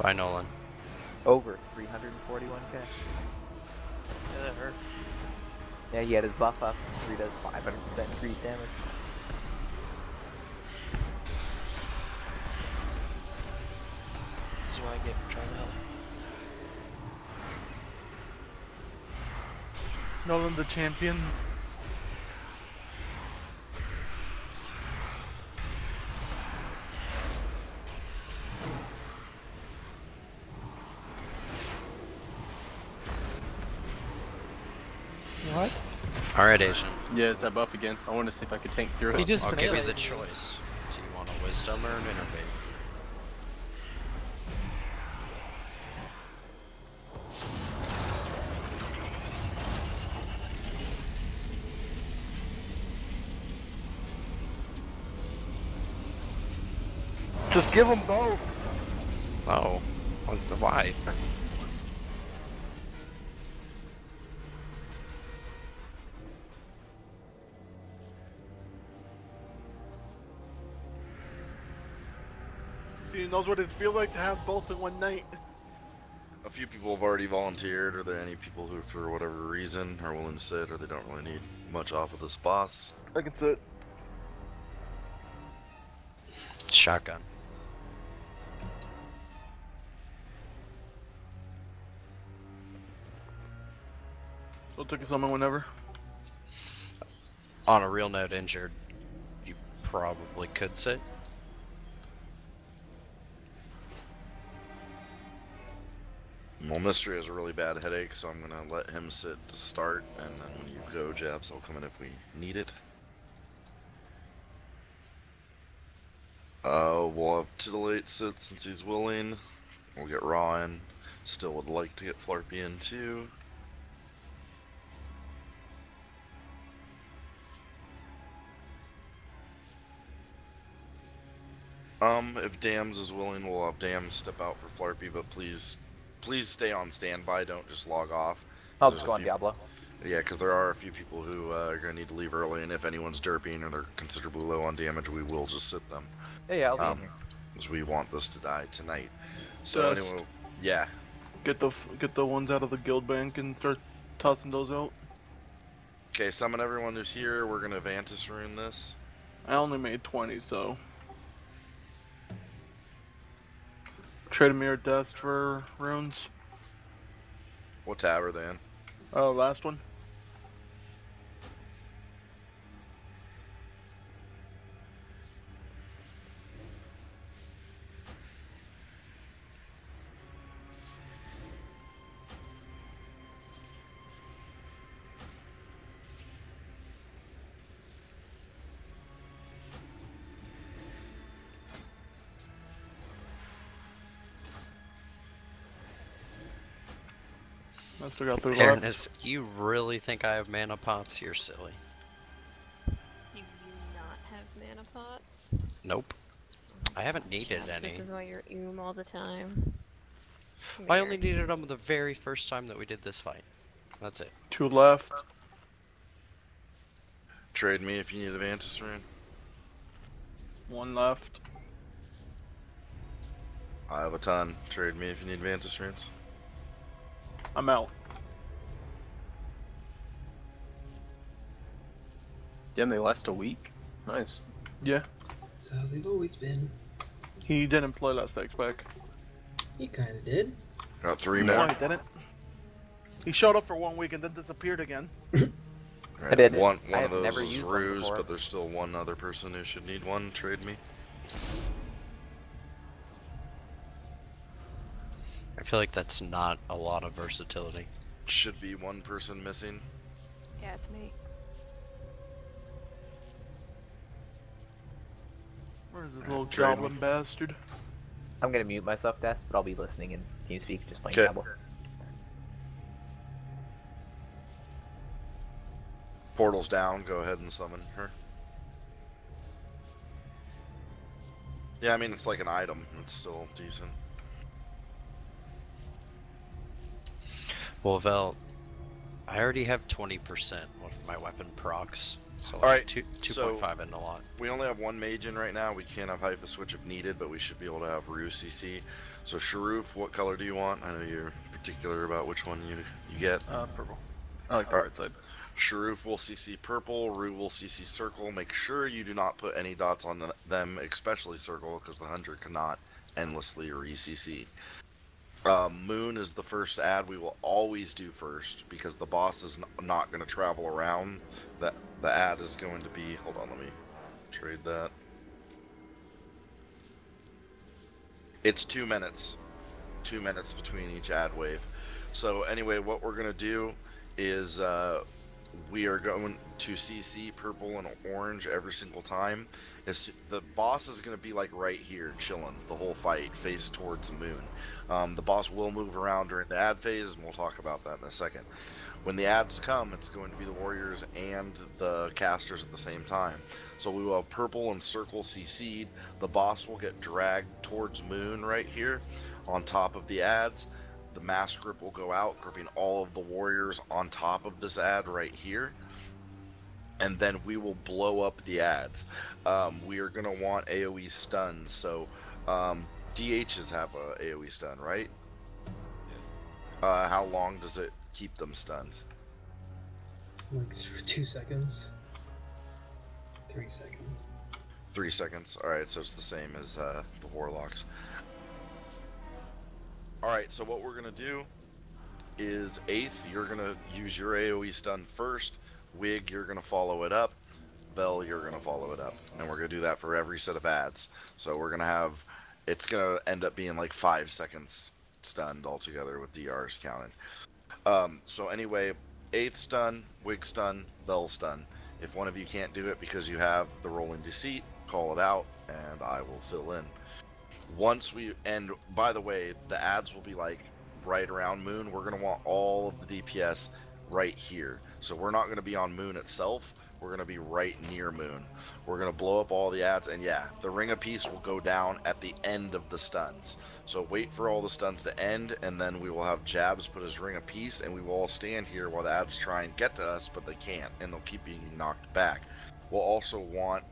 Bye, Nolan. Over 341k. Yeah, that hurt. Yeah, he had his buff up. He does 500% increased damage. This is what I get for trying to help. Nolan the champion. What? Alright, Asian. Yeah, it's that buff again. I want to see if I could tank through He it. just I'll give you melee the me. choice. Do you want a wisdom or an innervate? Just give them both. Oh. Why? See, he knows what it feels like to have both in one night. A few people have already volunteered. Are there any people who, for whatever reason, are willing to sit or they don't really need much off of this boss? I can sit. Shotgun. So take a summon whenever. On a real note, injured, you probably could sit. Well, Mystery has a really bad headache, so I'm gonna let him sit to start, and then when you go, Jabs, I'll come in if we need it. We'll have Titillate sit since he's willing. We'll get Raw in. Still would like to get Flarpy in too. If Dams is willing, we'll have Dams step out for Flarpy, but please stay on standby, don't just log off. I'll just go on Diablo. Yeah, because there are a few people who are going to need to leave early, and if anyone's derping or they're considerably low on damage, we will just sit them. Yeah, I'll be in here. Because we want this to die tonight. So Just anyway, yeah. Get the ones out of the guild bank and start tossing those out. Okay, summon everyone who's here. We're going to Vantis rune this. I only made 20, so trade a mirror dust for runes. What tab are they in? Last one. I still got 3 left. Fairness, you really think I have mana pots? You're silly. Do you not have mana pots? Nope. I haven't needed Shucks, any. This is why you're all the time. Come I here. only needed them the very first time that we did this fight. That's it. 2 left. Trade me if you need a Vantis rune. 1 left. I have a ton. Trade me if you need Vantis runes. I'm out. Damn, they last a week. Nice. Yeah. That's how they've always been. He didn't play last X-Pack. He kinda did. Got 3 No, more. he didn't. He showed up for 1 week and then disappeared again. Right, I did. One I of have those never is used one ruse, before. but there's still one other person who should need one. Trade me. I feel like that's not a lot of versatility. Should be one person missing. Yeah, it's me. Where's this little trade me. goblin bastard? I'm gonna mute myself, Des, but I'll be listening in TeamSpeak, just playing Okay. Diablo. Portal's down. Go ahead and summon her. Yeah, I mean, it's like an item. It's still decent. Well, Vel, I already have 20% of my weapon procs, So All right, 2.5 and a lot. We only have one mage in right now. We can't have Hypha switch if needed, but we should be able to have Rue CC. So Sharoof, what color do you want? I know you're particular about which one you get. Purple. I like the right side. Sharoof will CC purple, Rue will CC circle. Make sure you do not put any dots on them, especially circle, because the hunter cannot endlessly re-CC. Moon is the first ad we will always do first, because the boss is not going to travel around. The ad is going to be, hold on, let me trade that. It's 2 minutes. 2 minutes between each ad wave. So anyway, what we're going to do is we are going to CC purple and orange every single time. The boss is going to be like right here, chilling the whole fight, face towards the moon. The boss will move around during the ad phase, and we'll talk about that in a second. When the ads come, it's going to be the warriors and the casters at the same time. So we will have purple and circle CC'd. The boss will get dragged towards moon right here on top of the ads. The mass grip will go out, gripping all of the warriors on top of this ad right here. And then we will blow up the ads. We are going to want AoE stuns. So DHs have a AoE stun, right? How long does it keep them stunned? Like 2 seconds. 3 seconds. 3 seconds. Alright, so it's the same as the Warlocks. Alright, so what we're going to do is 8th, you're going to use your AoE stun first. Wig, you're going to follow it up. Vel, you're going to follow it up. And we're going to do that for every set of ads. So we're going to have, it's going to end up being like 5 seconds stunned altogether with DRs counted. So anyway, 8th stun, Wig stun, Vel stun. If one of you can't do it because you have the rolling deceit, call it out and I will fill in. Once we, and by the way, the ads will be like right around moon. We're going to want all of the DPS right here. So we're not going to be on moon itself. We're going to be right near moon. We're going to blow up all the ads, and yeah, the ring of peace will go down at the end of the stuns. So wait for all the stuns to end, and then we will have Jabs put his ring of peace, and we will all stand here while the ads try and get to us, but they can't, and they'll keep being knocked back. We'll also want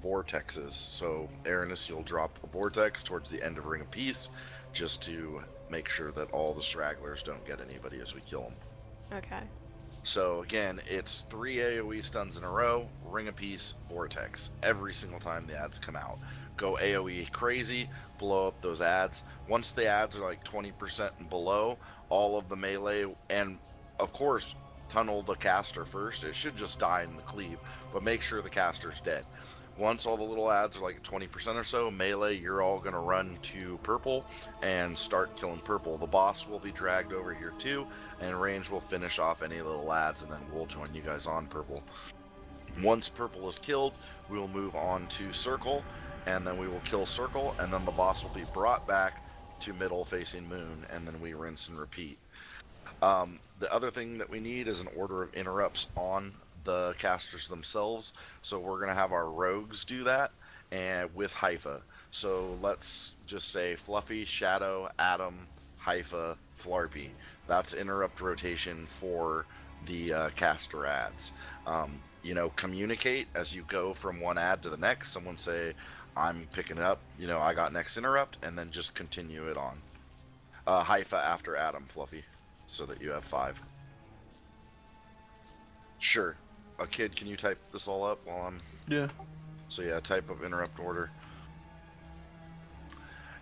vortexes. So Aranis, you'll drop a vortex towards the end of ring of peace, just to make sure that all the stragglers don't get anybody as we kill them. Okay. So again, it's 3 AoE stuns in a row, ring of peace, vortex, every single time the ads come out. Go AoE crazy, blow up those ads. Once the ads are like 20% and below, all of the melee, and of course, tunnel the caster first. It should just die in the cleave, but make sure the caster's dead. Once all the little ads are like 20% or so, melee, you're all going to run to purple and start killing purple. The boss will be dragged over here too, and range will finish off any little ads, and then we'll join you guys on purple. Once purple is killed, we will move on to circle, and then we will kill circle, and then the boss will be brought back to middle facing moon, and then we rinse and repeat. The other thing that we need is an order of interrupts on the casters themselves, so we're going to have our rogues do that, and with Hypha. So let's just say Fluffy, Shadow, Adam, Hypha, Flarpy. That's interrupt rotation for the caster ads. You know, communicate as you go from one ad to the next. Someone say, I'm picking it up, you know, I got next interrupt, and then just continue it on. Hypha after Adam, Fluffy, so that you have 5. Sure. A kid, can you type this all up while I'm... Yeah. So yeah, type of interrupt order.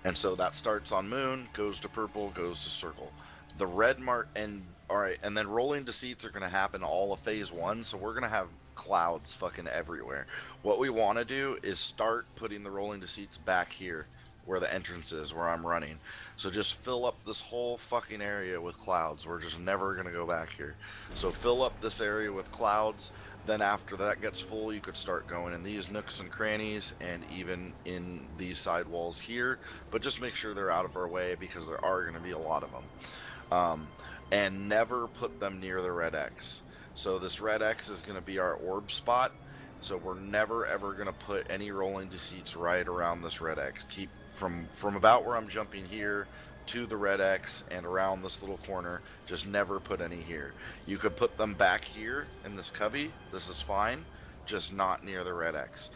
And so that starts on moon, goes to purple, goes to circle. The red mark, and alright, and then rolling deceits are going to happen all of phase 1, so we're going to have clouds fucking everywhere. What we want to do is start putting the rolling deceits back here, where the entrance is, where I'm running. So just fill up this whole fucking area with clouds. We're just never going to go back here. So fill up this area with clouds. Then after that gets full, you could start going in these nooks and crannies and even in these side walls here. But just make sure they're out of our way, because there are going to be a lot of them. And never put them near the red X. So this red X is going to be our orb spot. So we're never ever going to put any rolling deceits right around this red X. Keep from about where I'm jumping here to the red X and around this little corner. Just never put any here. You could put them back here in this cubby. This is fine. just not near the red X.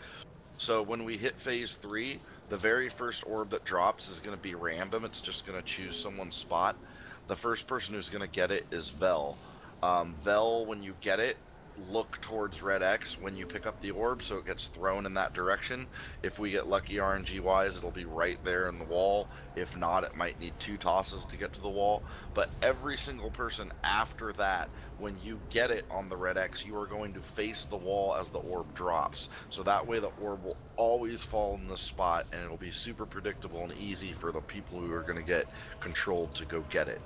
So when we hit phase 3, the very first orb that drops is going to be random. It's just going to choose someone's spot. The first person who's going to get it is Vel. Vel, when you get it, look towards red X when you pick up the orb, so it gets thrown in that direction. If we get lucky RNG wise, it'll be right there in the wall. If not, it might need 2 tosses to get to the wall. But every single person after that, when you get it on the red X, you are going to face the wall as the orb drops. So that way the orb will always fall in the spot, and it'll be super predictable and easy for the people who are going to get controlled to go get it.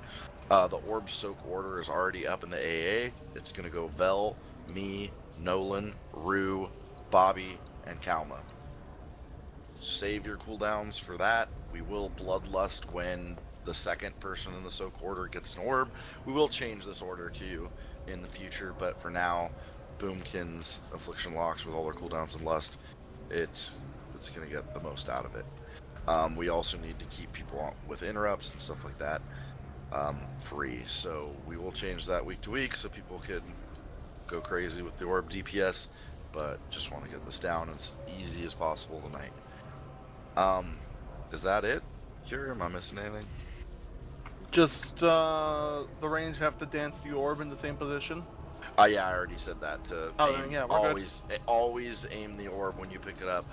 The orb soak order is already up in the AA. It's going to go Vel, me, Nolan, Rue, Bobby, and Kalma. Save your cooldowns for that. We will bloodlust when the second person in the soak order gets an orb. We will change this order too in the future, but for now, Boomkins, Affliction locks with all their cooldowns and lust, it's going to get the most out of it. We also need to keep people on with interrupts and stuff like that free, so we will change that week to week so people can go crazy with the orb DPS, but just want to get this down as easy as possible tonight. Is that it? Here, am I missing anything? Just the range have to dance the orb in the same position. Yeah, I already said that. Yeah, we're always aim the orb when you pick it up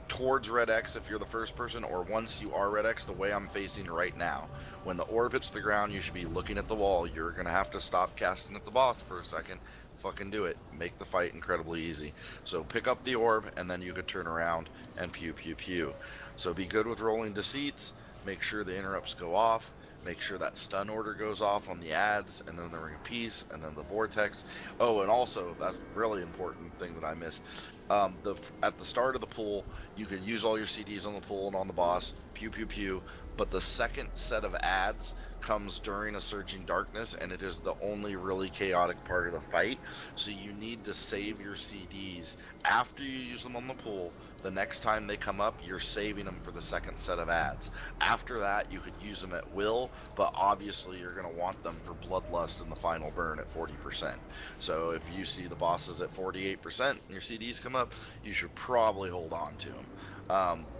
towards red X if you're the first person, or once you are red X, the way I'm facing right now. When the orb hits the ground, you should be looking at the wall. You're gonna have to stop casting at the boss for a second. Fucking do it. Make the fight incredibly easy. So pick up the orb, and then you could turn around and pew pew pew. So be good with rolling deceits. Make sure the interrupts go off. Make sure that stun order goes off on the ads, and then the Ring of Peace, and then the Vortex. Oh, and also, that's a really important thing that I missed. At the start of the pool, you can use all your CDs on the pool and on the boss, pew pew pew, but the second set of ads comes during a Surging Darkness, and it is the only really chaotic part of the fight. So you need to save your CDs after you use them on the pool. The next time they come up, you're saving them for the second set of ads. After that, you could use them at will, but obviously you're going to want them for Bloodlust and the final burn at 40%. So if you see the bosses at 48% and your CDs come up, you should probably hold on to them.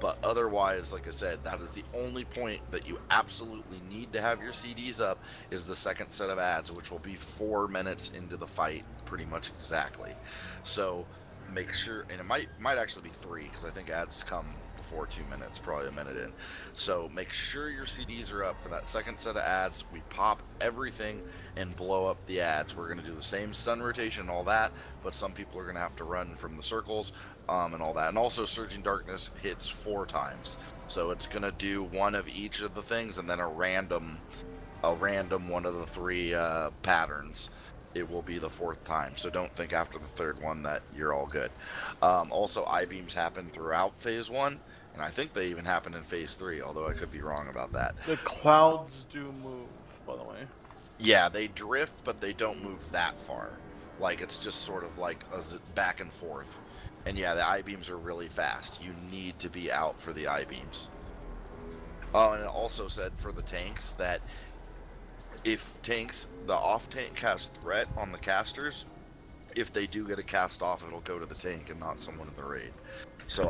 But otherwise, like I said, that is the only point that you absolutely need to have your CDs up, is the second set of ads, which will be 4 minutes into the fight, pretty much exactly. So make sure, and it might actually be 3, because I think ads come before 2 minutes, probably a minute in. So make sure your CDs are up for that second set of ads. We pop everything and blow up the ads. We're going to do the same stun rotation and all that, but some people are going to have to run from the circles and all that. And also Surging Darkness hits 4 times, so it's going to do one of each of the things, and then a random one of the 3 patterns. It will be the 4th time, so don't think after the 3rd one that you're all good. Also, I-beams happen throughout phase 1, and I think they even happen in phase 3, although I could be wrong about that. The clouds do move, by the way. Yeah, they drift, but they don't move that far. Like, it's just sort of like a back and forth. And yeah, the I-beams are really fast. You need to be out for the I-beams. Oh, and it also said for the tanks that if tanks, the off-tank cast threat on the casters, if they do get a cast off, it'll go to the tank and not someone in the raid. So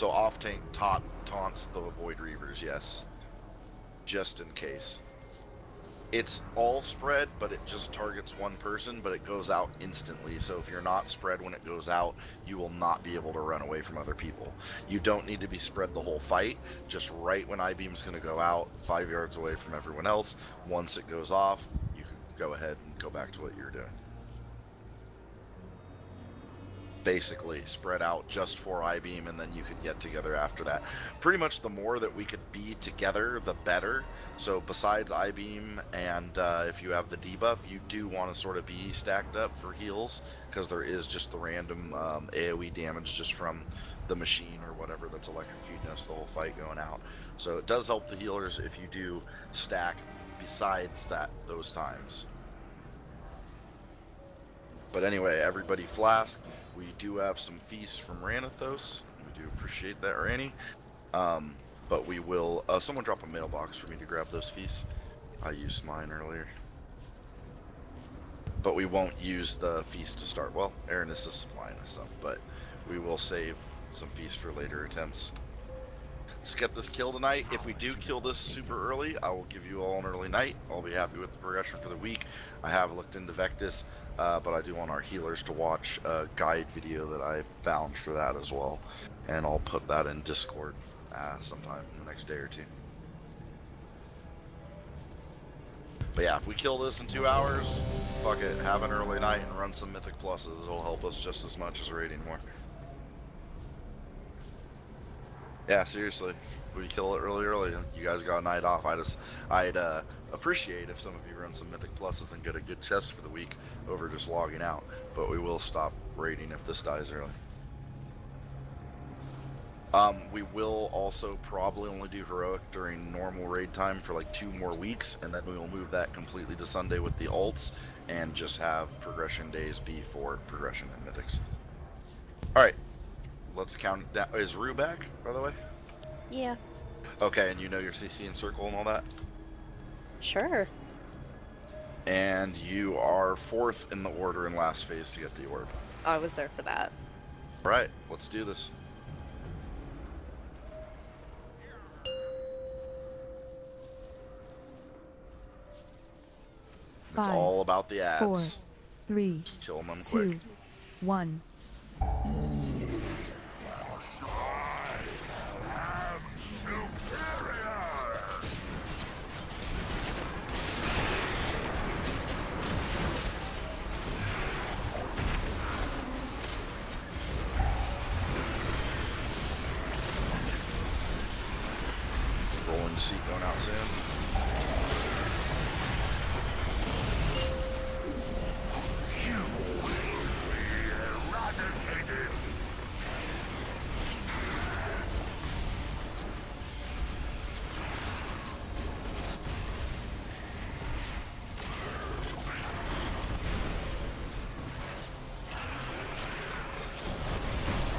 off-tank taunts the Void Reavers, yes. Just in case. It's all spread, but it just targets one person, but it goes out instantly. So if you're not spread when it goes out, you will not be able to run away from other people. You don't need to be spread the whole fight. Just right when I-beam's going to go out, 5 yards away from everyone else. Once it goes off, you can go ahead and go back to what you're doing. Basically spread out just for I-beam, and then you could get together after that. Pretty much the more that we could be together, the better. So besides I-beam, and if you have the debuff, you do want to sort of be stacked up for heals, because there is just the random AoE damage just from the machine or whatever that's electrocuting us the whole fight going out. So it does help the healers if you do stack besides those times. But anyway, everybody flask. We do have some feasts from Ranathos. We do appreciate that, Rani. But we will... someone drop a mailbox for me to grab those feasts. I used mine earlier. but we won't use the feast to start. Well, Aranis is supplying us some, but we will save some feast for later attempts. Let's get this kill tonight. If we do kill this super early, I will give you all an early night. I'll be happy with the progression for the week. I have looked into Vectis, but I do want our healers to watch a guide video that I found for that as well. And I'll put that in Discord sometime in the next day or two. But yeah, if we kill this in 2 hours, fuck it, have an early night and run some Mythic Pluses. It'll help us just as much as raiding more. Yeah, seriously, if we kill it early, you guys got a night off. I'd appreciate if some of you run some Mythic Pluses and get a good chest for the week over just logging out. But we will stop raiding if this dies early. We will also probably only do Heroic during normal raid time for like 2 more weeks, and then we will move that completely to Sunday with the alts, and just have progression days be for progression and Mythics. Alright, let's count it down. Is Rue back, by the way? Yeah. Okay, and you know your CC and circle and all that? Sure. And you are 4th in the order in last phase to get the orb. I was there for that. Alright, let's do this. It's all about the ads. 4, 3, just kill them quick. 2, 1. Rolling deceit going out soon.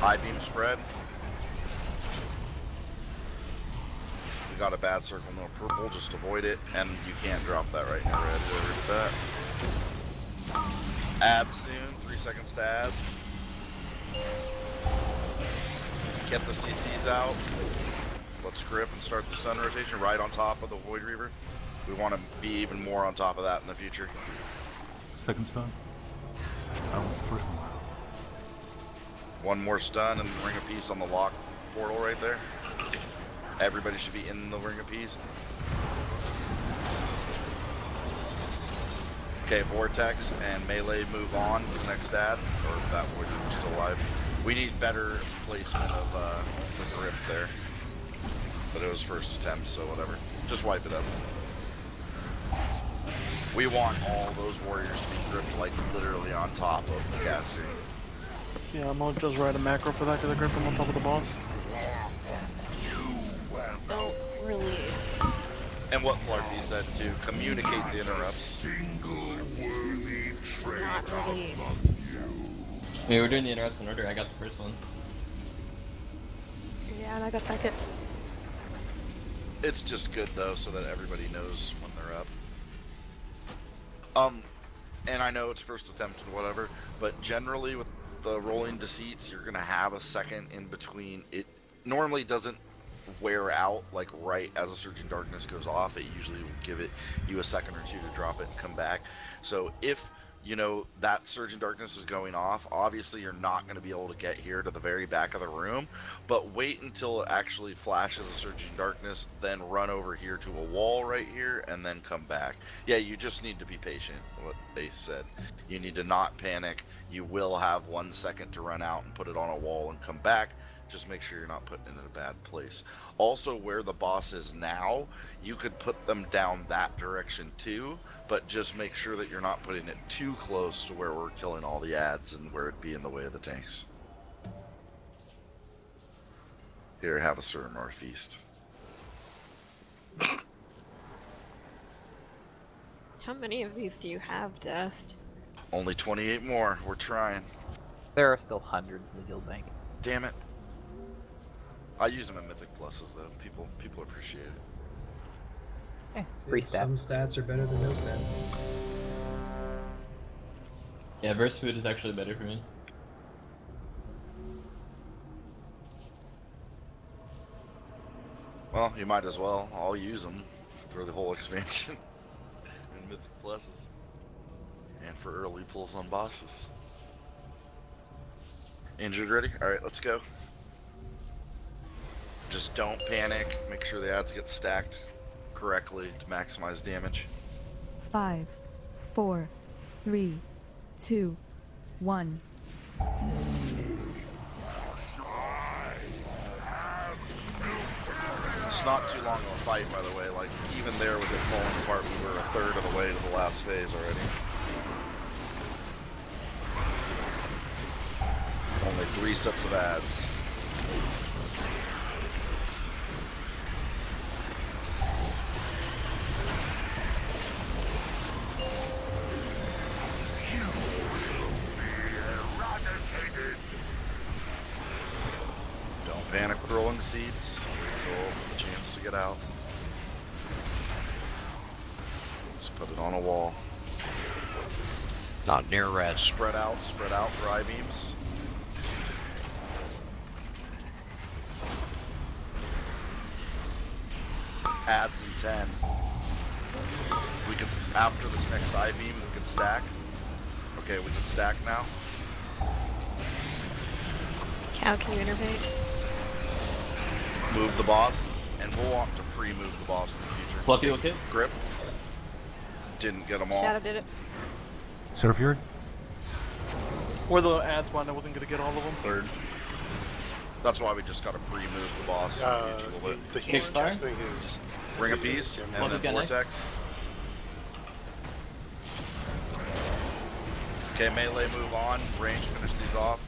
I-beam spread. We got a bad circle, no purple, just avoid it, and you can't drop that right now, red, whoever did that. Add soon, 3 seconds to add. Get the CCs out. Let's grip and start the stun rotation right on top of the Void Reaver. We want to be even more on top of that in the future. Second stun. I want the first one. One more stun and Ring of Peace on the lock portal right there. Everybody should be in the Ring of Peace. Okay, Vortex and Melee move on to the next ad, or if that Void Reaver's still alive. We need better placement of the grip there. But it was first attempt, so whatever. Just wipe it up. We want all those warriors to be gripped like literally on top of the caster. Yeah, I'm gonna just write a macro for that because I gripped him on top of the boss. Don't release. And what Flarky said to communicate the interrupts. Not release. Yeah, we're doing the interrupts in order. I got the first one. Yeah, and I got second. It's just good though, so that everybody knows when they're up. And I know it's first attempt and whatever, but generally with the rolling deceits, you're gonna have a second in between. It normally doesn't wear out like right as a Surging Darkness goes off. It usually will give you a second or two to drop it and come back. So if you know that Surging Darkness is going off, obviously you're not going to be able to get here to the very back of the room, but wait until it actually flashes a Surging Darkness, then run over here to a wall right here and then come back. Yeah, you just need to be patient, what they said. You need to not panic. You will have 1 second to run out and put it on a wall and come back. Just make sure you're not putting it in a bad place. Also, where the boss is now, you could put them down that direction too, but just make sure that you're not putting it too close to where we're killing all the ads and where it'd be in the way of the tanks. Here, have a Surinor feast. How many of these do you have, Dust? Only 28 more. We're trying. There are still hundreds in the guild bank. Damn it. I use them in Mythic Pluses though. People appreciate it. Free stats. Some stats are better than no stats. Yeah, burst food is actually better for me. Well, you might as well. I'll use them for the whole expansion and mythic pluses, and for early pulls on bosses. Injured ready? All right, let's go. Just don't panic. Make sure the adds get stacked correctly to maximize damage. 5, 4, 3, 2, 1. It's not too long of a fight, by the way. Like, even there with it falling apart, we were a third of the way to the last phase already. Only 3 sets of adds. Don't panic with rolling seeds until the chance to get out. Just put it on a wall. Not near red. Spread out for I-beams. Adds in 10. We can, after this next I-beam, we can stack. Okay, we can stack now. Cow, can you innervate? Move the boss, and we'll want to pre-move the boss in the future. Fluffy, okay? Grip. Didn't get them all. Shadow did it. Surf Yard? Where the ads went, I wasn't gonna get all of them. Third. That's why we just gotta pre-move the boss in the future a little bit. The Kickstarter? testing is Ring a piece, and Fluffy's then got vortex. Okay, melee move on. Range, finish these off.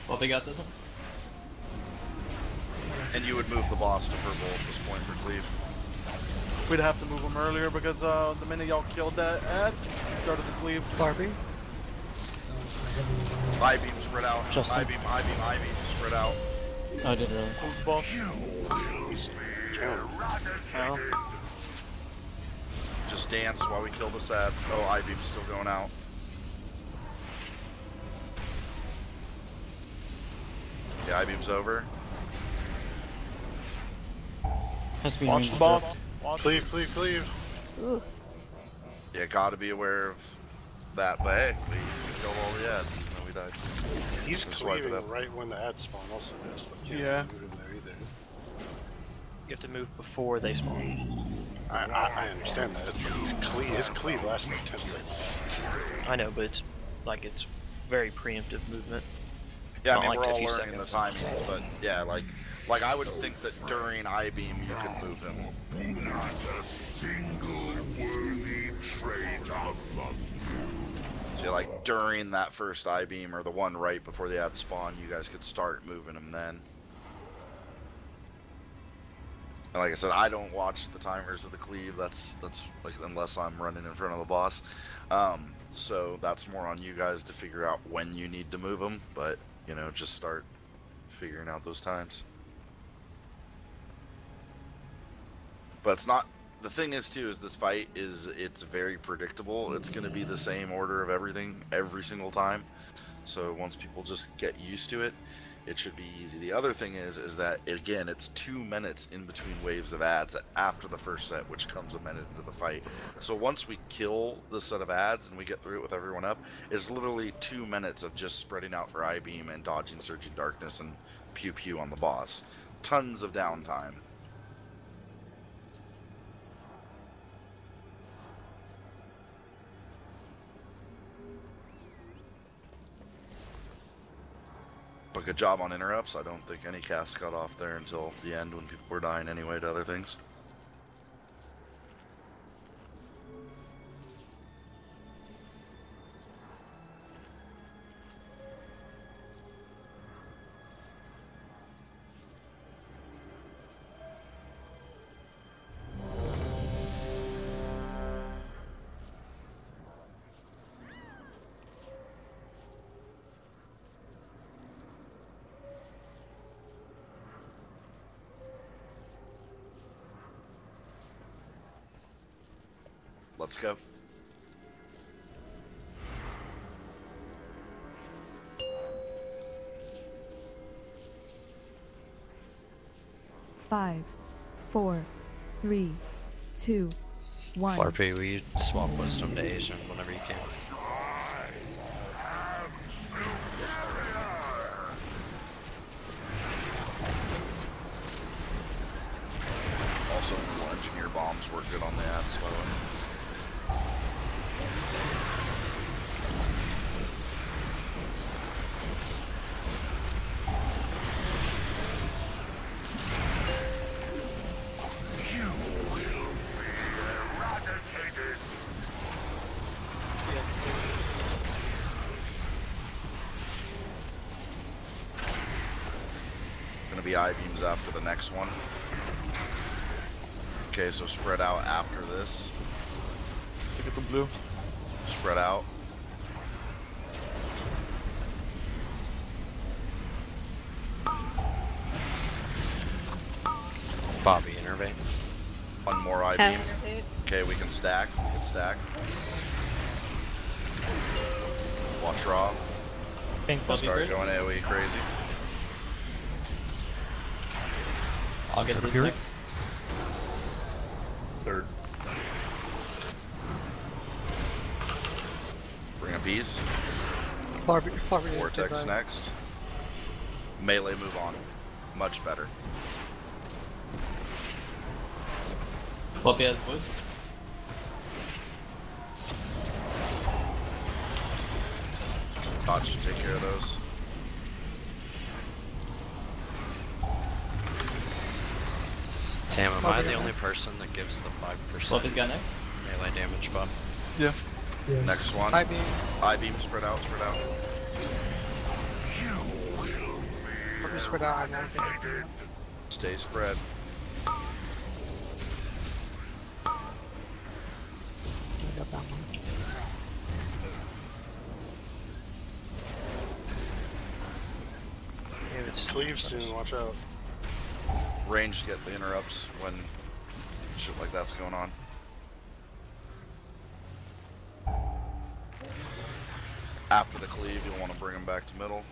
Fluffy got this one? And you would move the boss to purple at this point for cleave. We'd have to move them earlier because the minute y'all killed that ad, started to cleave. Barbie? I-beam spread out. Justin. I-beam spread out. Oh, I did really. Move the boss. Oh. Just dance while we kill this ad. Oh, I-beam's still going out. The I-beam's over. Has to be Watch the boss. Watch. cleave. Ooh. Yeah, gotta be aware of that. But hey, we killed all the ads even though we died. He's Just swipe it cleaving up. right when the ads spawn. Also, yes. Yeah. Move him there either. You have to move before they spawn. I understand that, but his cleave lasts like 10 seconds. I know, but it's like it's very preemptive movement. Yeah, Not I mean like we're a all few learning the timings, but yeah, like I would think that during I-beam you could move him. Not a single worthy trait among So yeah, like during that first I-beam or the one right before the ad spawn, you guys could start moving him then. And like I said, I don't watch the timers of the cleave. That's like unless I'm running in front of the boss. So that's more on you guys to figure out when you need to move them. But you know, just start figuring out those times. But it's not. The thing is too is this fight it's very predictable. It's going to be the same order of everything every single time. So once people just get used to it, it should be easy. The other thing is that again, it's 2 minutes in between waves of ads after the first set, which comes a minute into the fight. So once we kill the set of ads and we get through it with everyone up, it's literally 2 minutes of just spreading out for I-beam and dodging Surging Darkness and pew pew on the boss. Tons of downtime. But good job on interrupts. I don't think any casts got off there until the end when people were dying anyway to other things. Let's go. 5, 4, 3, 2, 1. Flarpy, will you swap wisdom to Asian whenever you can? Also, engineer bombs work good on the ads, by the way. Gonna be I-beams after the next one. Okay, so spread out after this. Look at the blue. Spread out. Bobby, innervate. One more I-beam. Okay, we can stack. We can stack. Watch raw. Start going AoE crazy. I'll get this next. Third. Bring a piece. Vortex next. Melee move on. Much better. Floppy has wood. Dodge to take care of those. Tam, am I the only person that gives the 5% Floppy's got next. melee damage buff? Yeah. Yes. Next one. I-beam. I-beam, spread out, spread out. Probably spread out. I'm not gonna- Stay spread. Got that one. Cleave soon, watch out. Range to get the interrupts when shit like that's going on. After the cleave, you'll want to bring them back to middle.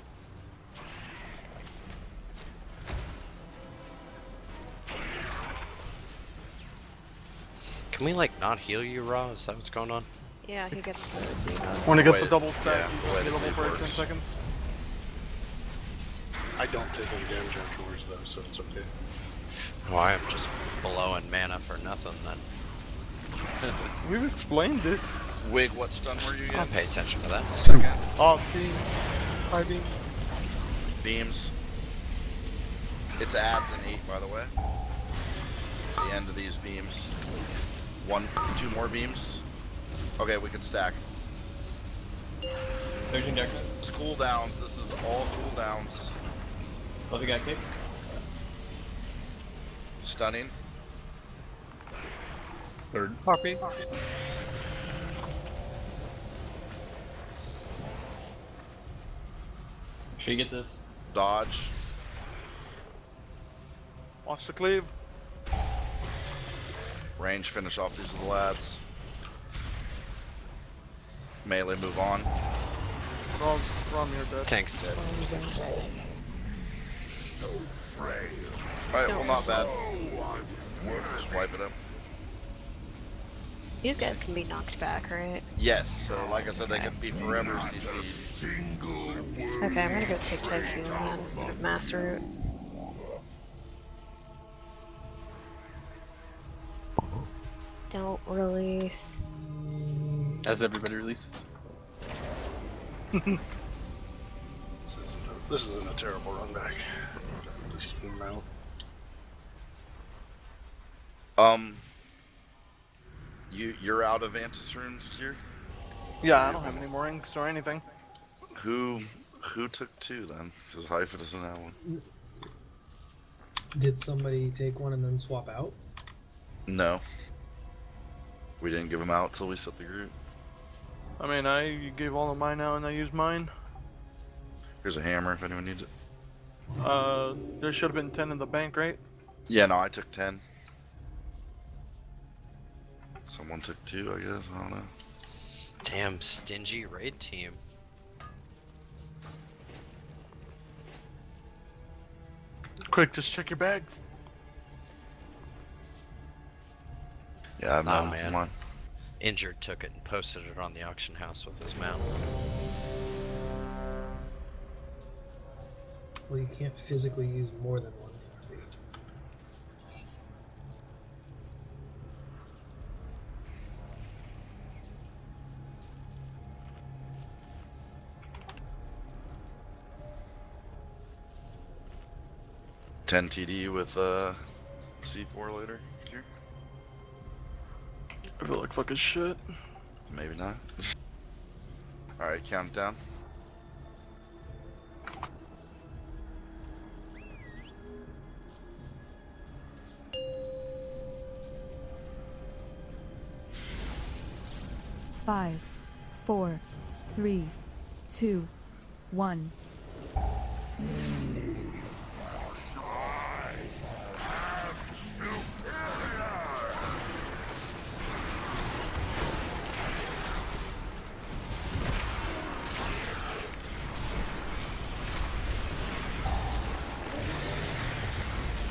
Can we like not heal you, Raw? Is that what's going on? Yeah, he gets the When it gets Wait, the double stack, yeah, you the way get the level for cleave 10 works. seconds. I don't take any damage afterwards though, so it's okay. Oh, I am just below in mana for nothing then. We've explained this. Wig, what stun were you I'll again? pay attention to that. Second. Oh, Beams. I-beam. Beams. It's adds an 8, by the way. The end of these beams. 2 more beams. Okay, we can stack. Surging darkness. It's cooldowns. This is all cooldowns. Floppy got kicked. Stunning. Third. Harpy. Sure you get this. Dodge. watch the cleave. Range, finish off these little lads. Melee, move on. Rom, you're dead. Tank's dead. So frail. Alright, well, not bad. Just wipe it up. These guys can be knocked back, right? Yes, so like I said, they can be forever CC'd. Okay, I'm gonna go take Typhoon then instead of Mass Root. Don't release. As everybody releases. This isn't a terrible run back. You're out of Antis runes here? Yeah, I don't have any more inks or anything. Who took 2 then? Because Haifa doesn't have one. Did somebody take one and then swap out? No. We didn't give them out till we set the group. I mean, I gave all of mine out and I used mine. Here's a hammer if anyone needs it. There should have been 10 in the bank, right? Yeah, no, I took 10. Someone took 2, I guess. I don't know. Damn, stingy raid team. Quick, just check your bags. Yeah, Oh no, man. come on. Injured took it and posted it on the auction house with his mount. Well, you can't physically use more than one Flarby. $10 TD with C4 later. Here. I feel like fucking shit. Maybe not. Alright, count it down. Five, 4, 3, 2, 1.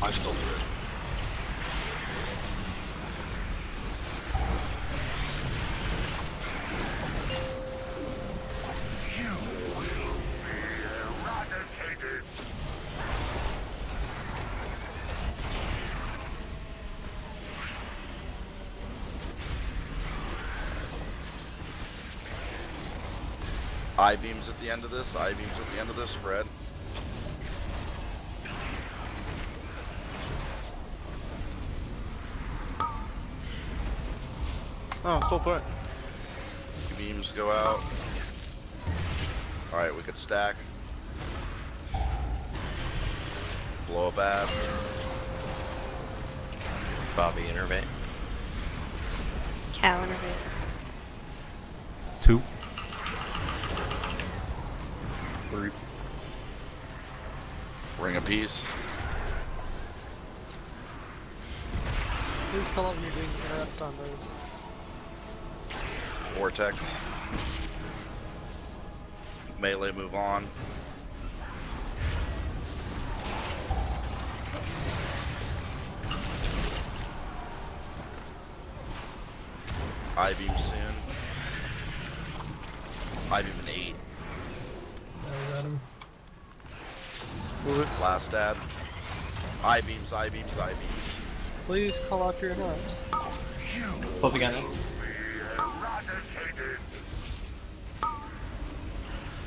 I'm still through. You will be eradicated. I-beams at the end of this, I-beams at the end of this, spread. Oh, still threat. Beams go out. Alright, we could stack. Blow up ads. Bobby innervate. Cow innervate. 2. 3. Ring a piece. Please call out when you're doing interrupt on those. Vortex. Melee move on. I-beam soon. I-beam an 8. That was Adam. Last ad. I-beams, I-beams, I-beams. Please call out your interrupts. Both again next.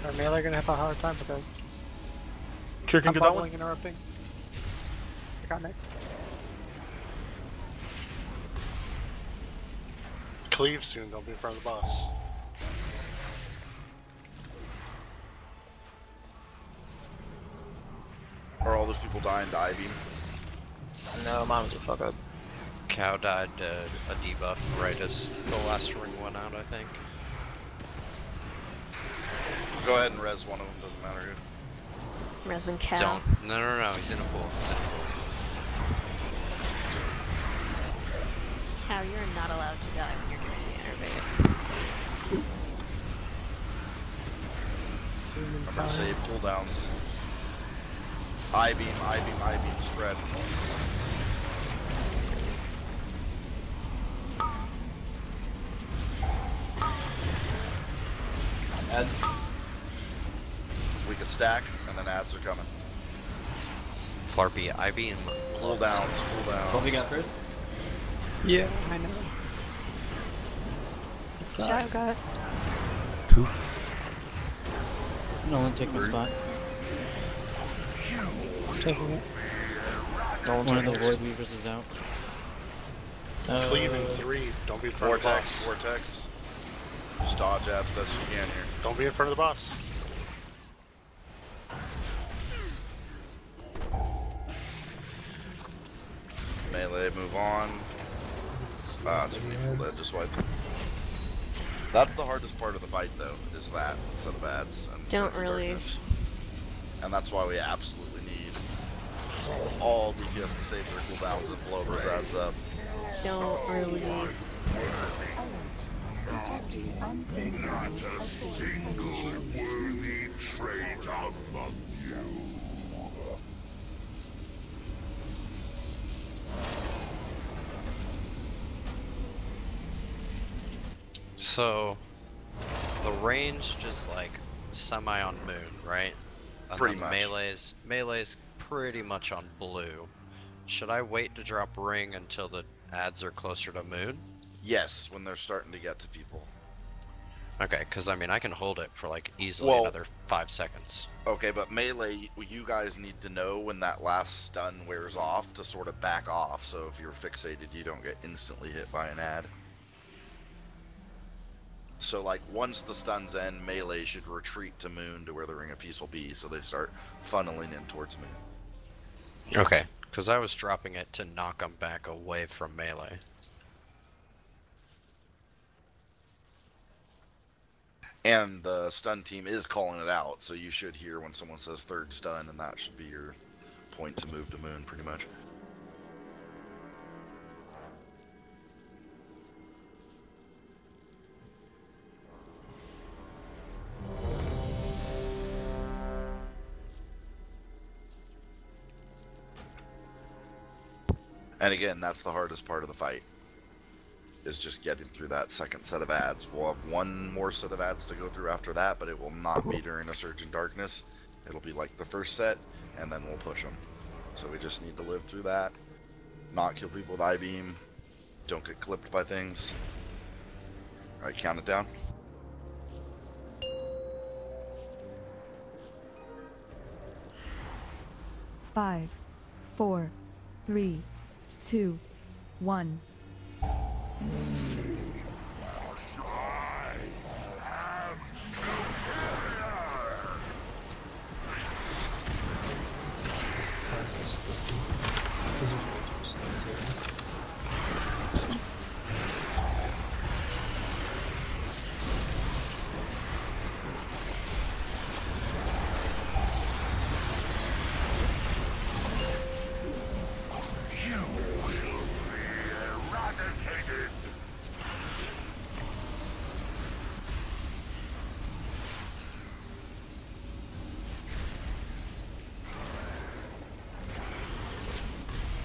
Our melee are gonna have a hard time with those. Sure can I'm get that one. bubbling, interrupting. I got next. Cleave soon, don't be in front of the boss. Are all those people dying to I-beam? No, mine was a fuck up. Cow died a debuff right as the last ring went out, I think. Go ahead and res one of them, doesn't matter who. Resin cow. Don't. No, he's in a pool. He's in a pool. Cow, you're not allowed to die when you're doing the innervate. I'm gonna save cooldowns. I-beam, I-beam, I-beam, spread. Ads. We could stack, and then ads are coming. Flarpy, Ivy, and Cooldowns, cooldowns. Both got first. Yeah, I know. Shadow got. 2. No one take my spot. Taking it. One of the Void Weavers is out. Cleave in 3, don't be in front of the Vortex, boss. vortex. Just dodge ads best you can here. Don't be in front of the boss. Melee, move on. Two people dead, just wipe them. That's the hardest part of the fight, though, is that set of ads. And Don't Surge of release. Darkness. And that's why we absolutely need all DPS to save their cooldowns and blow those ads up. Don't release. Detecting unseen Not levels a of single worthy trait among you. So, the range is like semi on moon, right? And Pretty then much. Melee's pretty much on blue. Should I wait to drop ring until the ads are closer to moon? Yes, when they're starting to get to people. Okay, because I mean I can hold it for like easily Well, another 5 seconds. Okay, but melee, you guys need to know when that last stun wears off to sort of back off, so if you're fixated, you don't get instantly hit by an ad. So, like, once the stuns end, melee should retreat to moon to where the Ring of Peace will be, so they start funneling in towards moon. Okay, because I was dropping it to knock them back away from melee. And the stun team is calling it out, so you should hear when someone says third stun, and that should be your point to move to moon, pretty much. And again, that's the hardest part of the fight, is just getting through that second set of ads. We'll have one more set of ads to go through after that, but it will not be during a Surge in Darkness. It'll be like the first set, and then we'll push them. So we just need to live through that, not kill people with I-beam, don't get clipped by things. Alright, count it down. Five, 4, 3, 2, 1.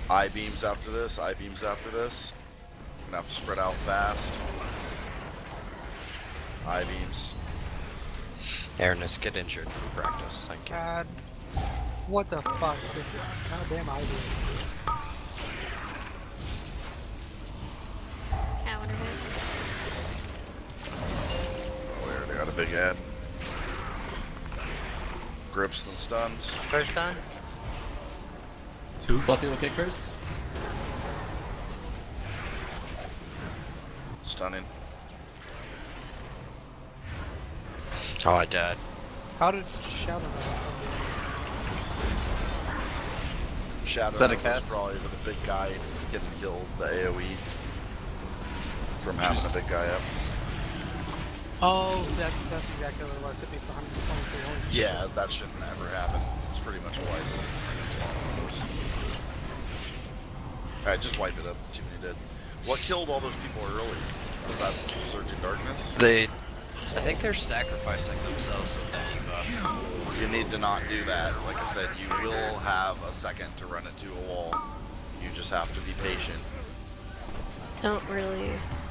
I-beams after this, I-beams after this. Gonna have to spread out fast. I-beams. Ernest, get injured in practice, thank you. God. What the fuck? Goddamn idea. Counter hit. Oh, we already got a big ad. Grips and stuns. First stun? 2. Fluffy will kick first. Stunning. Oh, I died. How did Shadow Shadow Is that a was cast? probably the big guy getting killed, the AoE. From having a big guy up. Oh, that's exactly what it was. It makes 123. Yeah, that shouldn't ever happen. It's pretty much a wipe. Alright, just wipe it up. Too many dead. What killed all those people early? Was that Surge in Darkness? I think they're sacrificing themselves with the debuff. You need to not do that. Like I said, you will have a second to run it to a wall. You just have to be patient. Don't release.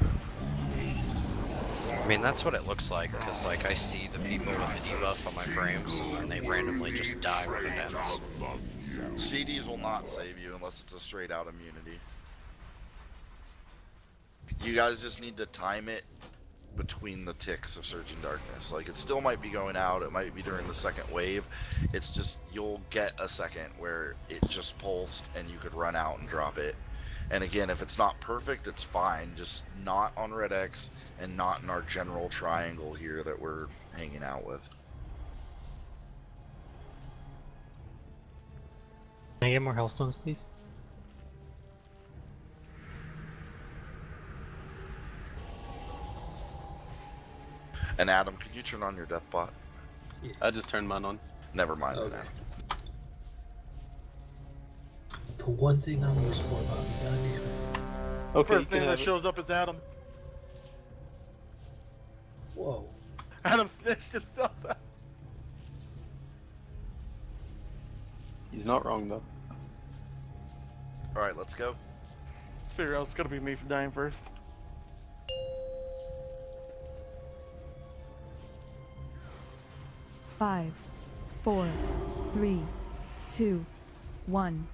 I mean, that's what it looks like, because like I see the people with the debuff on my frames, and then they randomly just die when it ends. CDs will not save you unless it's a straight out immunity. You guys just need to time it between the ticks of Surge in Darkness. Like, it still might be going out, it might be during the second wave. It's just, you'll get a second where it just pulsed and you could run out and drop it. And again, if it's not perfect, it's fine. Just not on Red X and not in our general triangle here that we're hanging out with. Can I get more Hellstones, please? And Adam, could you turn on your death bot? I just turned mine on. Never mind. Okay. Adam. The one thing I'm used for, Bobby. Goddamn it. Okay, First name that shows up is Adam. Whoa. Adam snitched himself out. He's not wrong though. Alright, let's go. Figure out it's gonna be me for dying first. 5, 4, 3, 2, 1.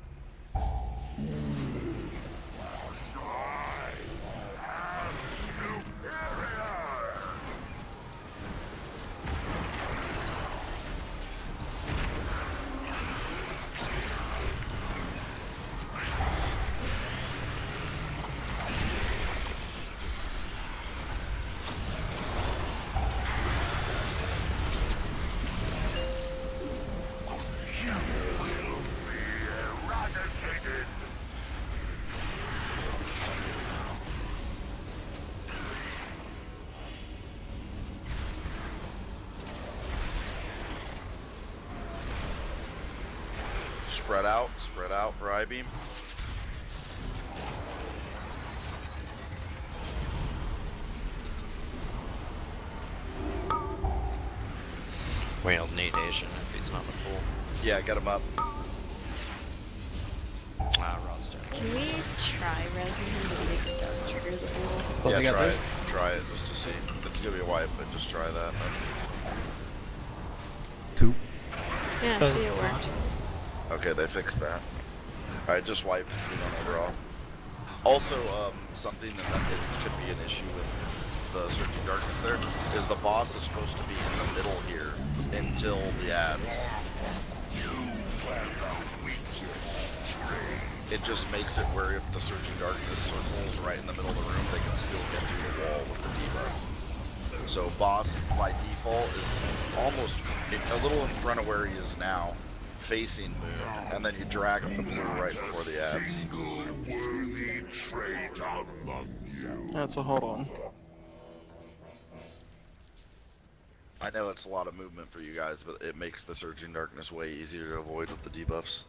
Spread out for I-beam. We'll need Asian if he's not in the pool. Yeah, get him up. Ah, roster. Can we try resing him to see if it does trigger the pool? Yeah, try it. Try it just to see. It's gonna be a wipe, but just try that. 2. Yeah, see, it worked. Okay, they fixed that. Alright, just wipe overall. Also, something that could be an issue with the Surging Darkness there is the boss is supposed to be in the middle here until the ads. It just makes it where if the Surging Darkness circles right in the middle of the room, they can still get to the wall with the debuff. So boss, by default, is almost a little in front of where he is now, facing Moon, and then you drag him to blue right before the ads. Yeah, so hold on. I know it's a lot of movement for you guys, but it makes the Surging Darkness way easier to avoid with the debuffs.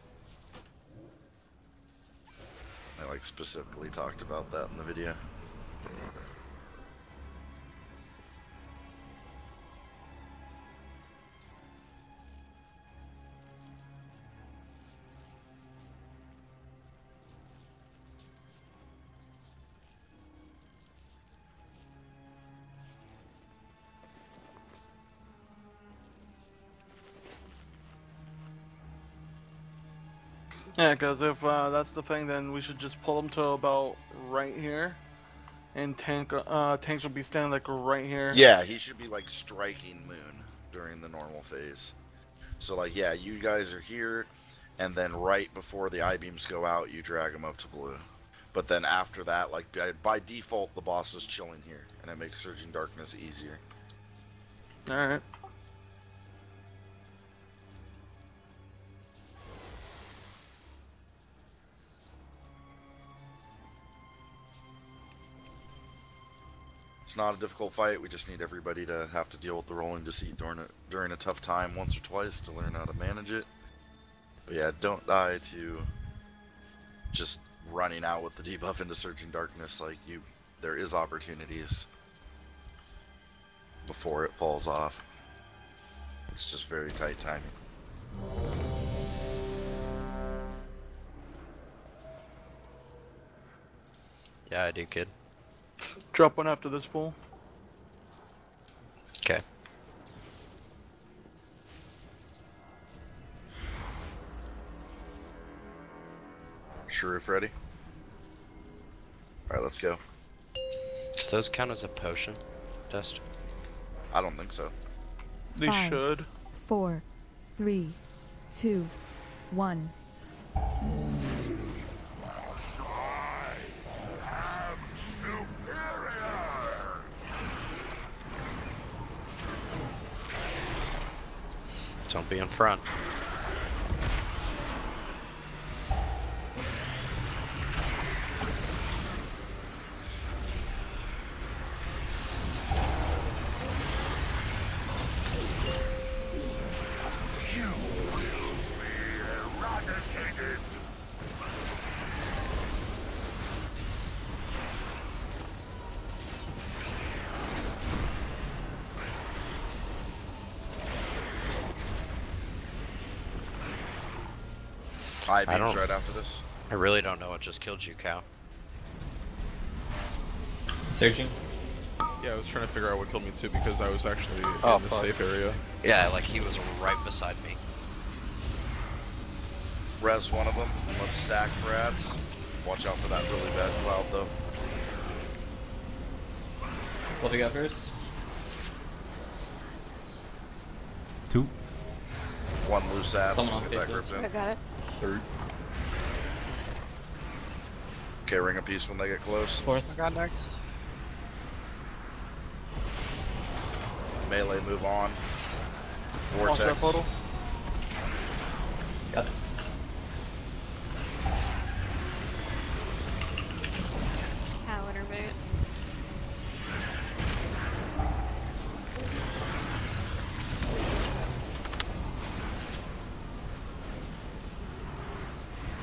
I like specifically talked about that in the video. Yeah, because if that's the thing, then we should just pull them to about right here, and tank will be standing like right here. Yeah, he should be like striking Moon during the normal phase. So like, yeah, you guys are here, and then right before the I-beams go out, you drag him up to blue. But then after that, like by default, the boss is chilling here, and it makes Surging Darkness easier. All right. It's not a difficult fight, we just need everybody to have to deal with the rolling deceit during a tough time once or twice to learn how to manage it. But yeah, don't die to just running out with the debuff into Surging Darkness. Like, there is opportunities before it falls off. It's just very tight timing. Yeah, I do, kid. Drop one after this pool. Okay. Sharif ready? Alright, let's go. Do those count as a potion, Dust? I don't think so. They 5, should. 4, 3, 2, 1. Don't be in front. You will be eradicated. I-beams right after this. I really don't know what just killed you, Cow. Searching. Yeah, I was trying to figure out what killed me too because I was actually in the safe area. Yeah, like he was right beside me. Res one of them, and let's stack for ads. Watch out for that really bad cloud though. What do we got first? 2. One loose ad. Someone on Get that paper. gripped in. I got it. 3rd. Okay, ring a piece when they get close. 4th. I got next. Melee move on. Watch that Vortex. photo. Got it. Cow innervate.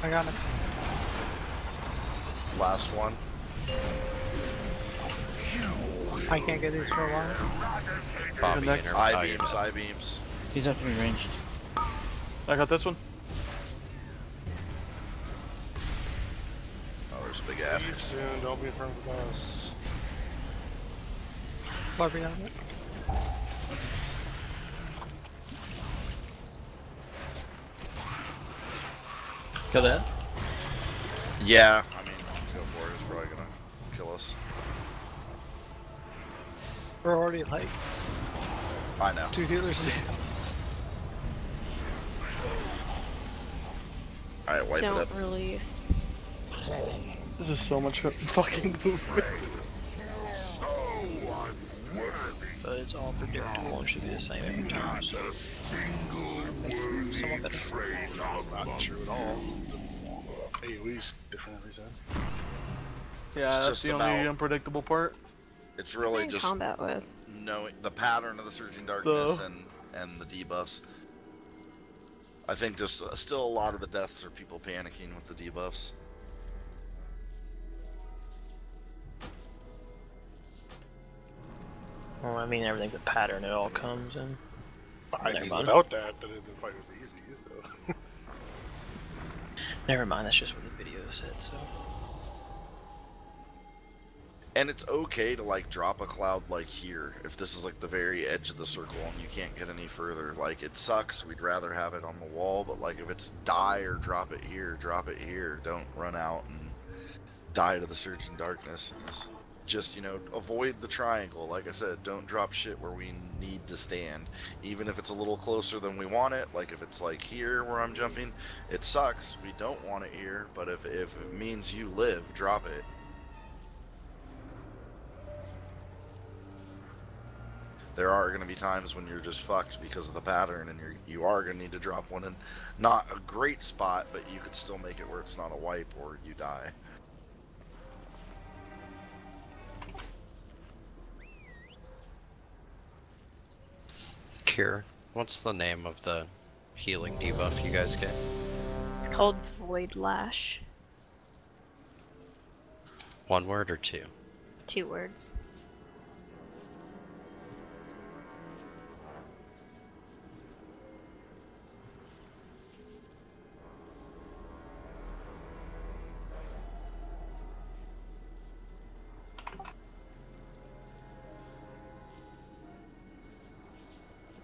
I got it. Last one. I can't get these for a while. Bobby next. inner- I beams, I beams. These have to be ranged. I got this one. Oh, there's a big ad. Leave soon, don't be in front of the bus. Larping on it. Kill that? Yeah, I mean, go for it. It's probably gonna kill us. We're already like I know. 2 healers down. Alright, wipe it Don't up. release. This is so much fucking movement. But it's all predictable and should be the same every time, so that's somewhat better. Not true at all. AoE's different every time. Yeah, It's that's just the only about- unpredictable part. It's really in just combat with. knowing the pattern of the Surging Darkness and the debuffs. I think just still a lot of the deaths are people panicking with the debuffs. Well, I mean, everything's a pattern, it all comes in. I Never mean, mind. without that, then the fight would be easy, though. Never mind, that's just what the video said, so. And it's okay to like drop a cloud like here if this is like the very edge of the circle and you can't get any further. Like it sucks, we'd rather have it on the wall, but like if it's die or drop it here, don't run out and die to the Surging Darkness. Just, you know, avoid the triangle. Like I said, don't drop shit where we need to stand. Even if it's a little closer than we want it, like if it's like here where I'm jumping, it sucks, we don't want it here, but if it means you live, drop it. There are going to be times when you're just fucked because of the pattern, and you are going to need to drop one in not a great spot, but you could still make it where it's not a wipe or you die. Cure. What's the name of the healing debuff you guys get? It's called Void Lash. 1 word or 2? 2 words.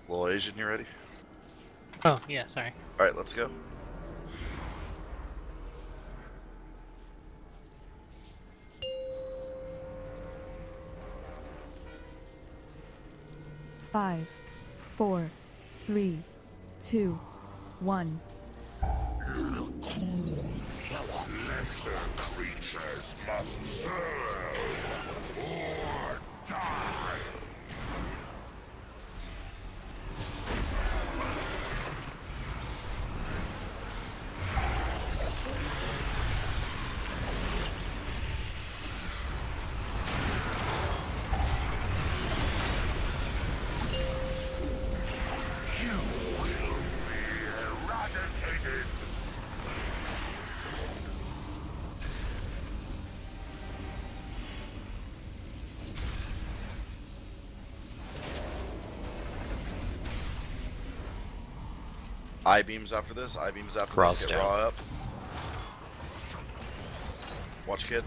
Little Asian, you ready? Oh, yeah, sorry. Alright, let's go. Five, 4, 3, 2, 1. Lesser creatures must serve or die. You will be eradicated. I beams after this, I beams after Cross this, get down. raw up. Watch kid.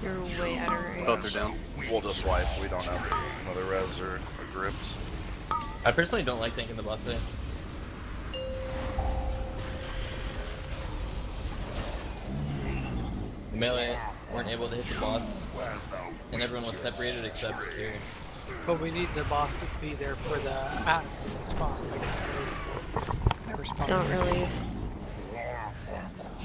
You're way out of range. Both are down. We'll just wipe. We don't have another res or a gripped. I personally don't like tanking the boss there. The melee weren't able to hit the boss, and everyone was separated except Kieran. But we need the boss to be there for the ads when they spawn. Like, never spawn. Don't release.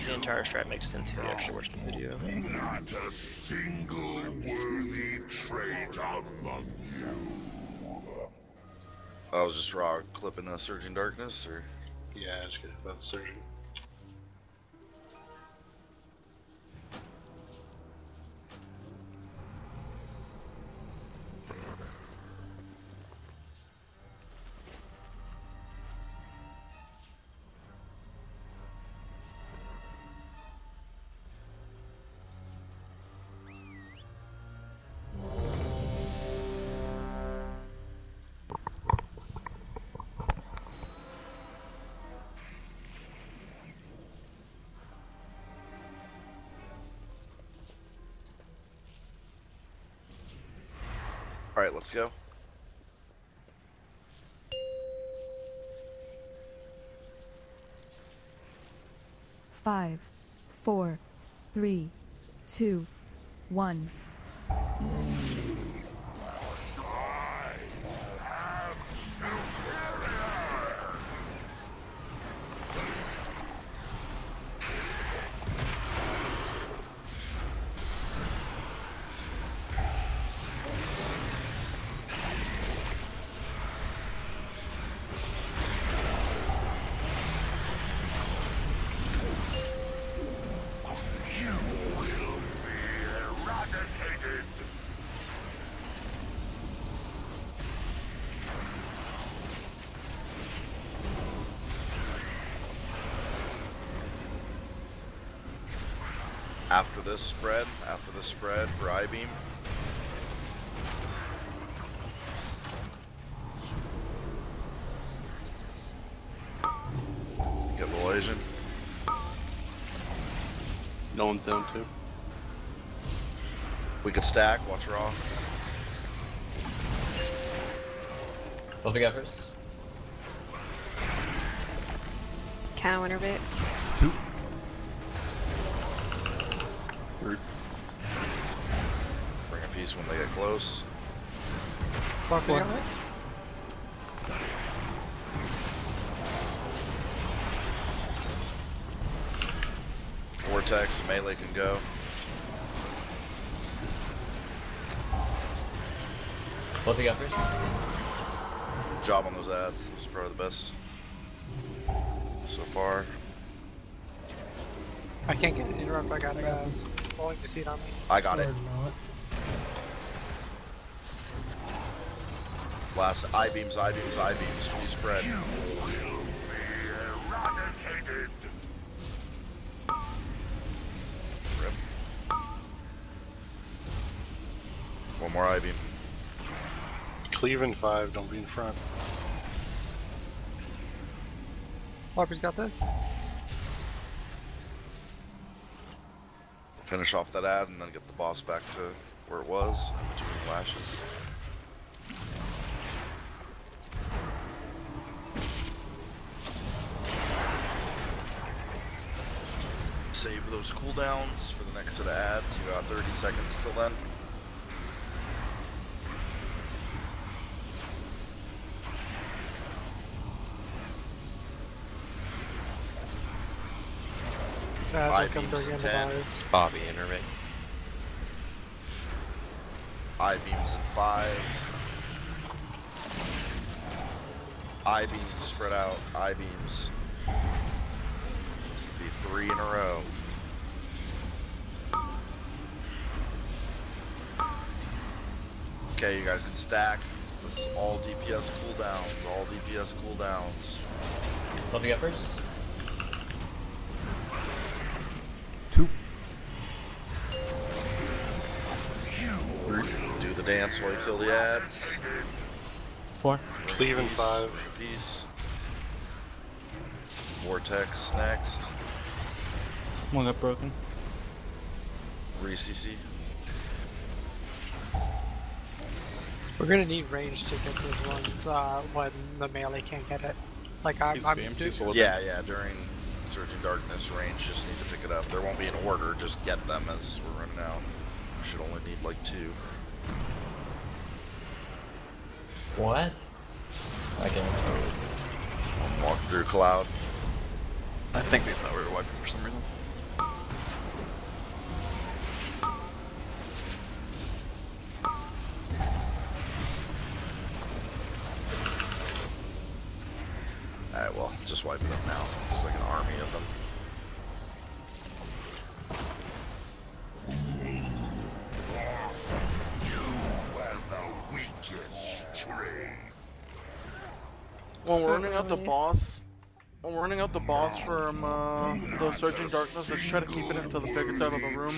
The entire strat makes sense if you actually watch the video. Not a single worthy trait among you. I was just raw clipping a Surging Darkness, or? Yeah, just get about Surging. Alright, let's go. Five, 4, 3, 2, 1. After this spread for I-beam. Get little Asian. No one's down too. We could stack, watch raw. What we got first? Counter bit. 2. Bring a piece when they get close. One. Vortex, melee can go. What we got first? Job on those ads. This is probably the best so far. I can't get an interrupt. I got rolling to see it on me. I got it. Last I-beams, please spread. You will be eradicated. Rip. One more I-beam. Cleave in 5, don't be in front. Harper's got this. Finish off that ad and then get the boss back to where it was between lashes. Save those cooldowns for the next set of ads. You got 30 seconds till then. I-beams in 10. Bobby intermit. I-beams in 5. I-beams spread out. I-beams. Be 3 in a row. Okay, you guys can stack. This is all DPS cooldowns. All DPS cooldowns. What we got first? 2. Do the dance while you kill the ads. 4. Cleave in 5. Piece. Vortex next. One got broken. Re-CC. We're gonna need range to get those ones when the melee can't get it. Like I'm yeah, during Surging Darkness, range just need to pick it up. There won't be an order, just get them as we're running out. Should only need like 2. What? I can't remember. Someone walk through Cloud. I think they thought we were wiping for some reason. Alright, well, just wipe it up now since there's like an army of them. When we're running out the boss, from the Surging Darkness, let's try to keep it into the biggest out of the room.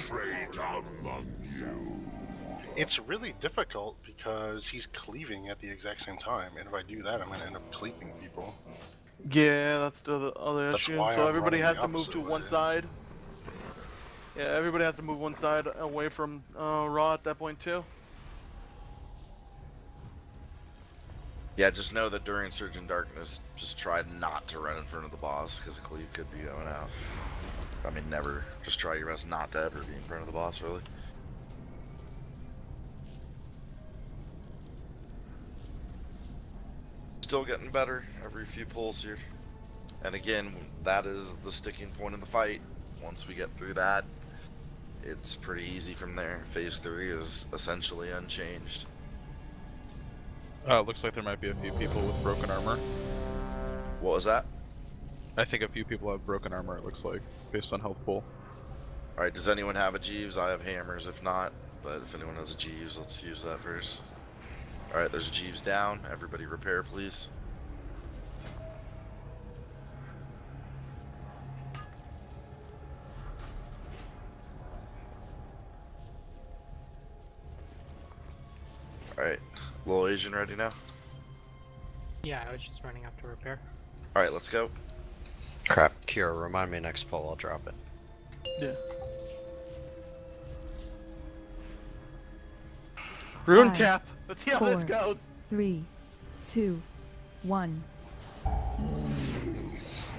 It's really difficult because he's cleaving at the exact same time, and if I do that, I'm going to end up cleaving people. Yeah, that's the other That's issue. why So I'm everybody running has the to move to opposite one way. side. Yeah, everybody has to move one side away from Raw at that point too. Yeah, just know that during Surging Darkness, just try not to run in front of the boss, because a cleave could be going out. I mean, never. Just try your best not to ever be in front of the boss, really. Still getting better every few pulls here. And again, that is the sticking point in the fight. Once we get through that, it's pretty easy from there. Phase 3 is essentially unchanged. Looks like there might be a few people with broken armor. What was that? I think a few people have broken armor, it looks like, based on health pool. Alright, does anyone have a Jeeves? I have hammers if not, but if anyone has a Jeeves, let's use that first. Alright, there's a Jeeves down. Everybody repair, please. Alright, little Asian ready now? Yeah, I was just running up to repair. Alright, let's go. Crap, Kira, remind me next pull, I'll drop it. Yeah. Rune 5, tap. Let's see how this 4, goes. 3, 2, 1.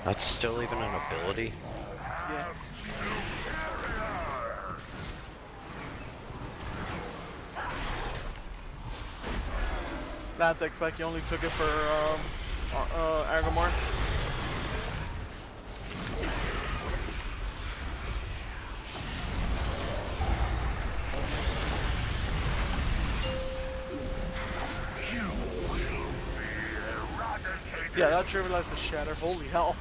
That's still even an ability? Yeah. That's expect you only took it for Argamor. Yeah, that trivialized the shatter. Holy hell.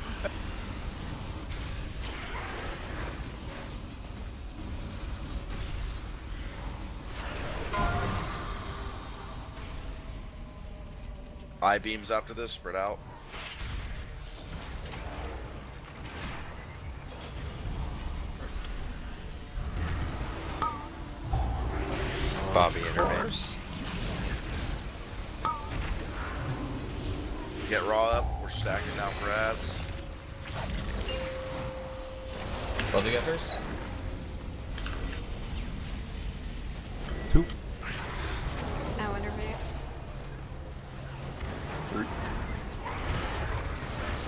I-beams after this, spread out. Bobby intervenes. Get raw up, we're stacking now for ads. What do you get first? 2. Now intervene. 3.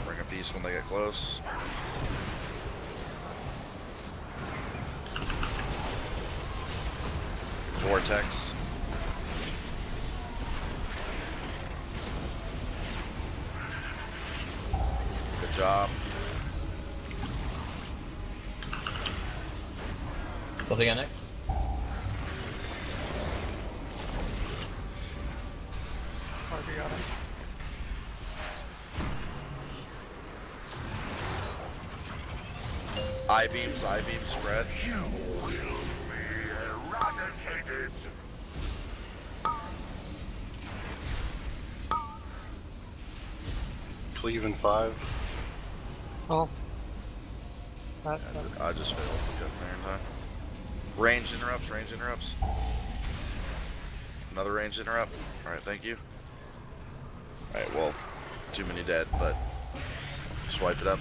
Bring a piece when they get close. Vortex. Good job. What do you get next? Harvey got it. I-beams spread. You will be eradicated. Cleave in 5. Oh. That's I just failed to get there in time. Range interrupts. Another range interrupt. Alright, thank you. Alright, well, too many dead, but just wipe it up.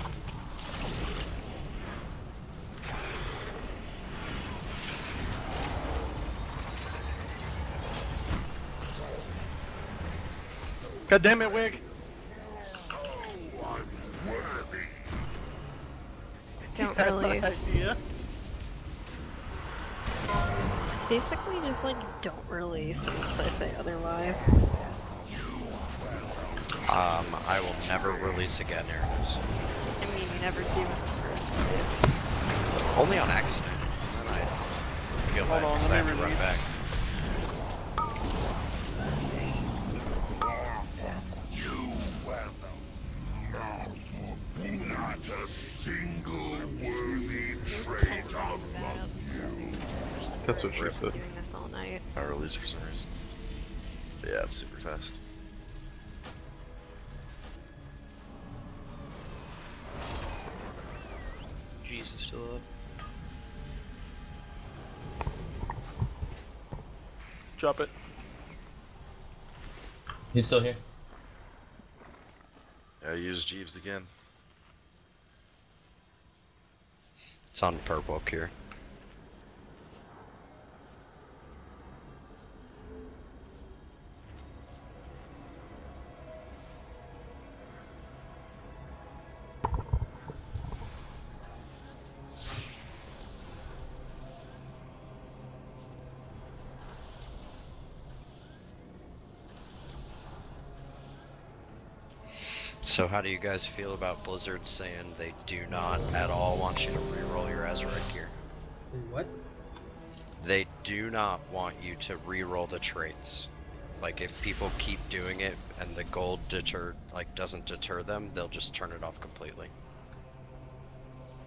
God damn it, Wig! Don't release. Basically, just like don't release unless I say otherwise. I will never release again, Arrows. I mean, you never do in the first place. Only on accident. And then I feel bad because I have to run back. Not a single worthy trait of you. That's what she said. Doing this all night. I release for some reason. Yeah, it's super fast. Jesus, still up. Drop it. He's still here. Yeah, use Jeeves again. It's on purple here. So how do you guys feel about Blizzard saying they do not at all want you to reroll your Azeroth gear? What? They do not want you to reroll the traits. Like if people keep doing it and the gold doesn't deter them, they'll just turn it off completely.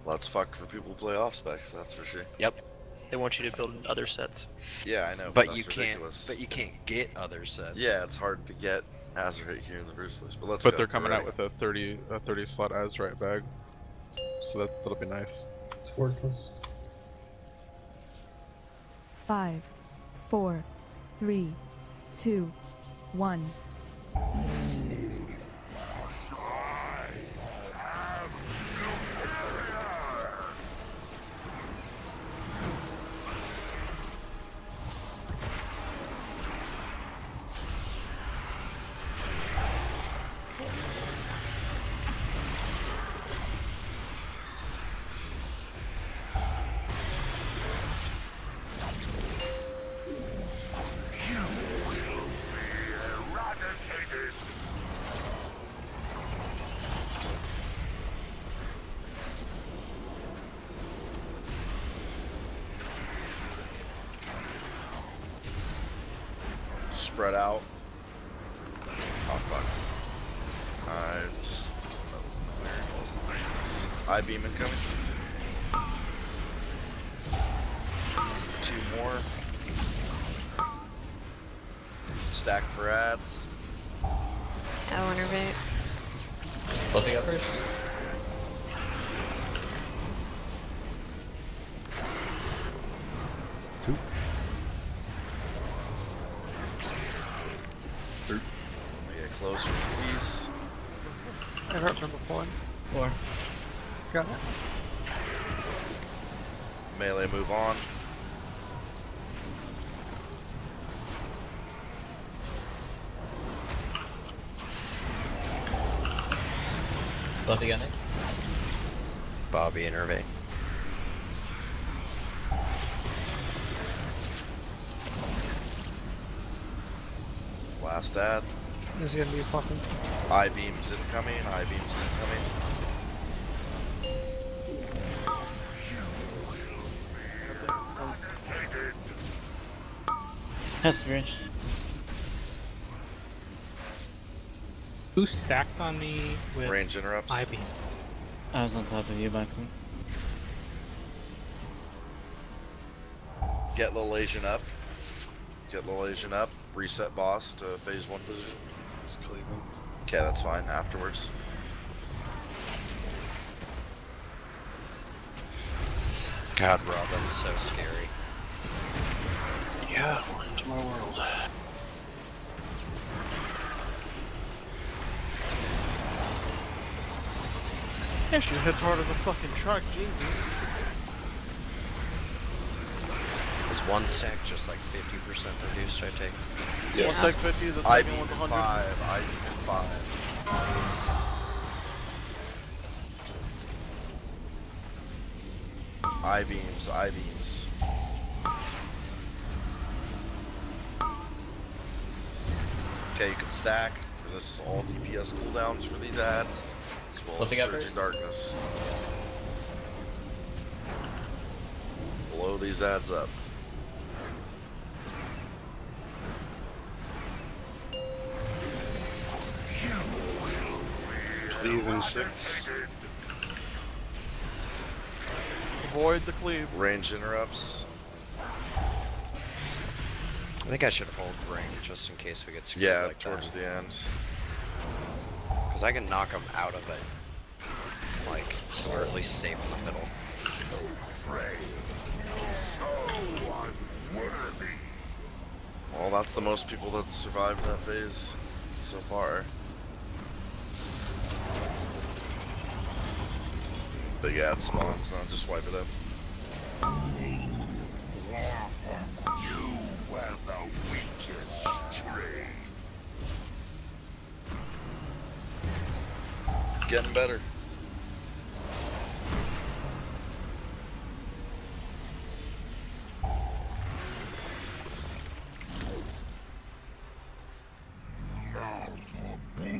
Well, that's fucked for people who play off specs, that's for sure. Yep. They want you to build other sets. Yeah, I know. But you that's can't. ridiculous. But you can't get other sets. Yeah, it's hard to get Azeroth here in the first place. But let's But go. they're coming We're out with a 30 slot Azeroth bag, so that'll be nice. It's worthless. 5, 4, 3, 2, 1. spread out. Oh fuck. I just that was where it was. I-beam incoming. 2 more. Stack for ads. I'll innervate. Both of you up first? We get closer to peace. I hurt number 1. 4. Got it. Melee move on. Both of you got next? Bobby innervate. Last ad. This is gonna be fucking. I-beams incoming. I-beams incoming. Perseverance. Who stacked on me with range interrupts? I-beam? I was on top of you, Baxton. Get little Asian up. Get little Asian up. Reset boss to phase 1 position. Just Cleveland. Okay, that's fine. Afterwards. God, Rob, that's so scary. Yeah, welcome to my world. Actually hits harder than a fucking truck, Jesus. Is one stack just like 50% reduced, I take? Yes. One stack 50, the I second one's 100. 5, I beam 5. I-beams, I-beams. Okay, you can stack. This is all DPS cooldowns for these ads, as well as Surging Darkness. Blow these ads up. Cleave 6. Avoid the cleave. Range interrupts. I think I should hold range just in case we get screwed like towards the end. Because I can knock them out of it. Like, so we're at least safe in the middle. So frail, so unworthy. Well, that's the most people that survived that phase so far. Big ad spawns, now just wipe it up. You were the weakest string. It's getting better.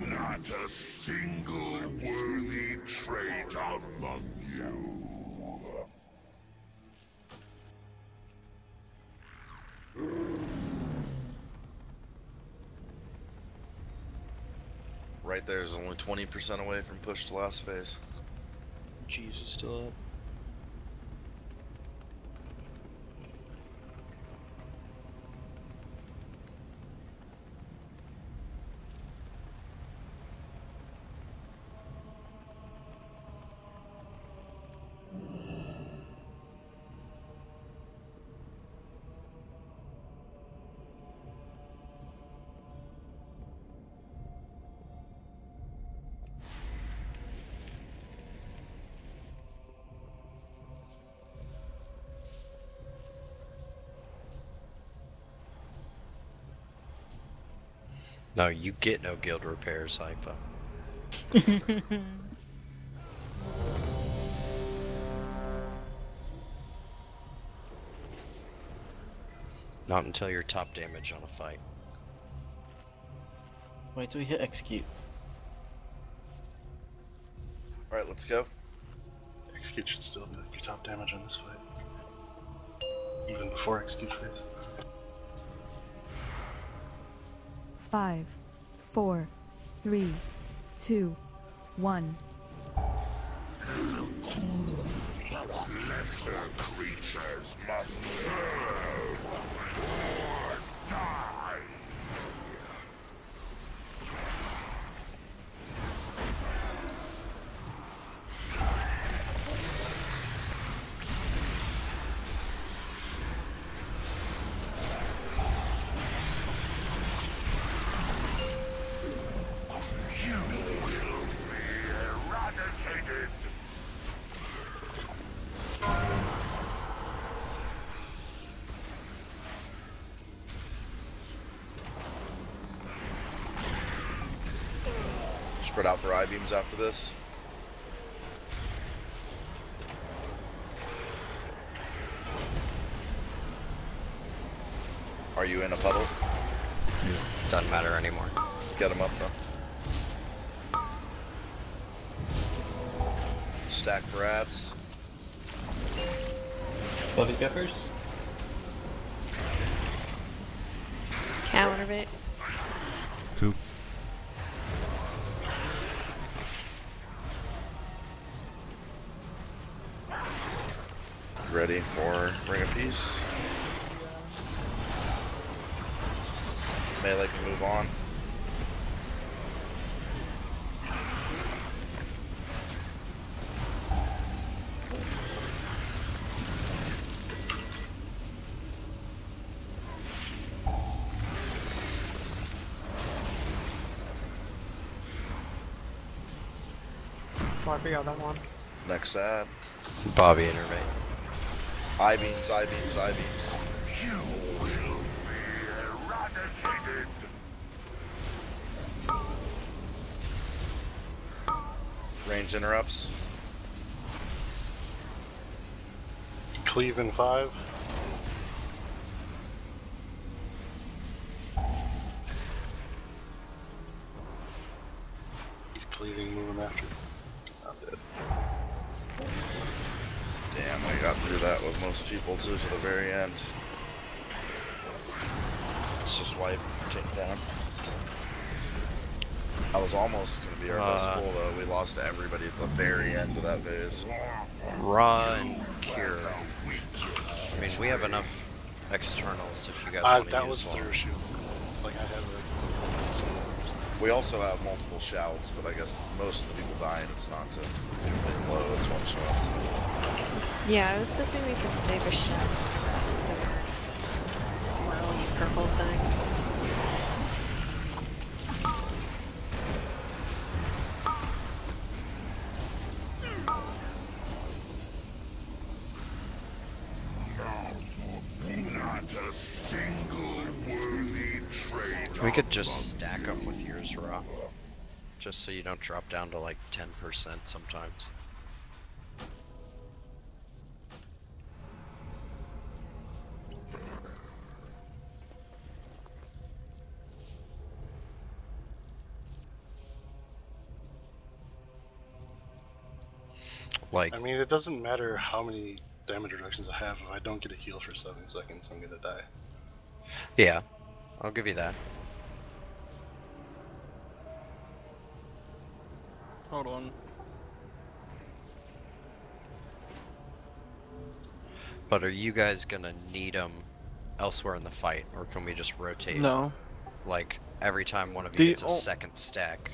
Not a single worthy trait among you. Right there is only 20% away from push to last phase. Jesus, still up. No, you get no guild repairs, Hypa. Not until you're top damage on a fight. Wait till we hit execute. Alright, let's go. Execute should still be your top damage on this fight. Even before execute phase. 5, 4, 3, 2, 1. Lesser creatures must serve or die. You will be eradicated. Spread out for I-beams after this. Are you in a puddle? Yes. Doesn't matter anymore. Get him up though. Stack for ads. Fluffy's got first. Countervate. 2. Ready for Ring of Peace. Melee can move on. Bobby got that one. Next ad. Bobby innervate. I-beams, I-beams, I-beams. You will be eradicated. Range interrupts. Cleave in 5. He's cleaving, moving after. Not dead. Damn, I got through that with most people too to the very end. Let's just wipe, take down. I was almost gonna be our best pull though. We lost to everybody at the very end of that phase. Ra and Cure. I mean, we have enough externals if you guys want to that use was one. through shoot. Like I have We also have multiple shouts, but I guess most of the people dying, it's not to do low, it's one shot. Yeah, I was hoping we could save a shout for the swirly purple thing. Not a single worthy trade. We could just stack them with yours, Ra. Just so you don't drop down to like 10% sometimes. Like, I mean, it doesn't matter how many damage reductions I have if I don't get a heal for 7 seconds, I'm gonna die. yeah, I'll give you that. Hold on. But are you guys gonna need them elsewhere in the fight, or can we just rotate? No. Like, every time one of you gets a second stack,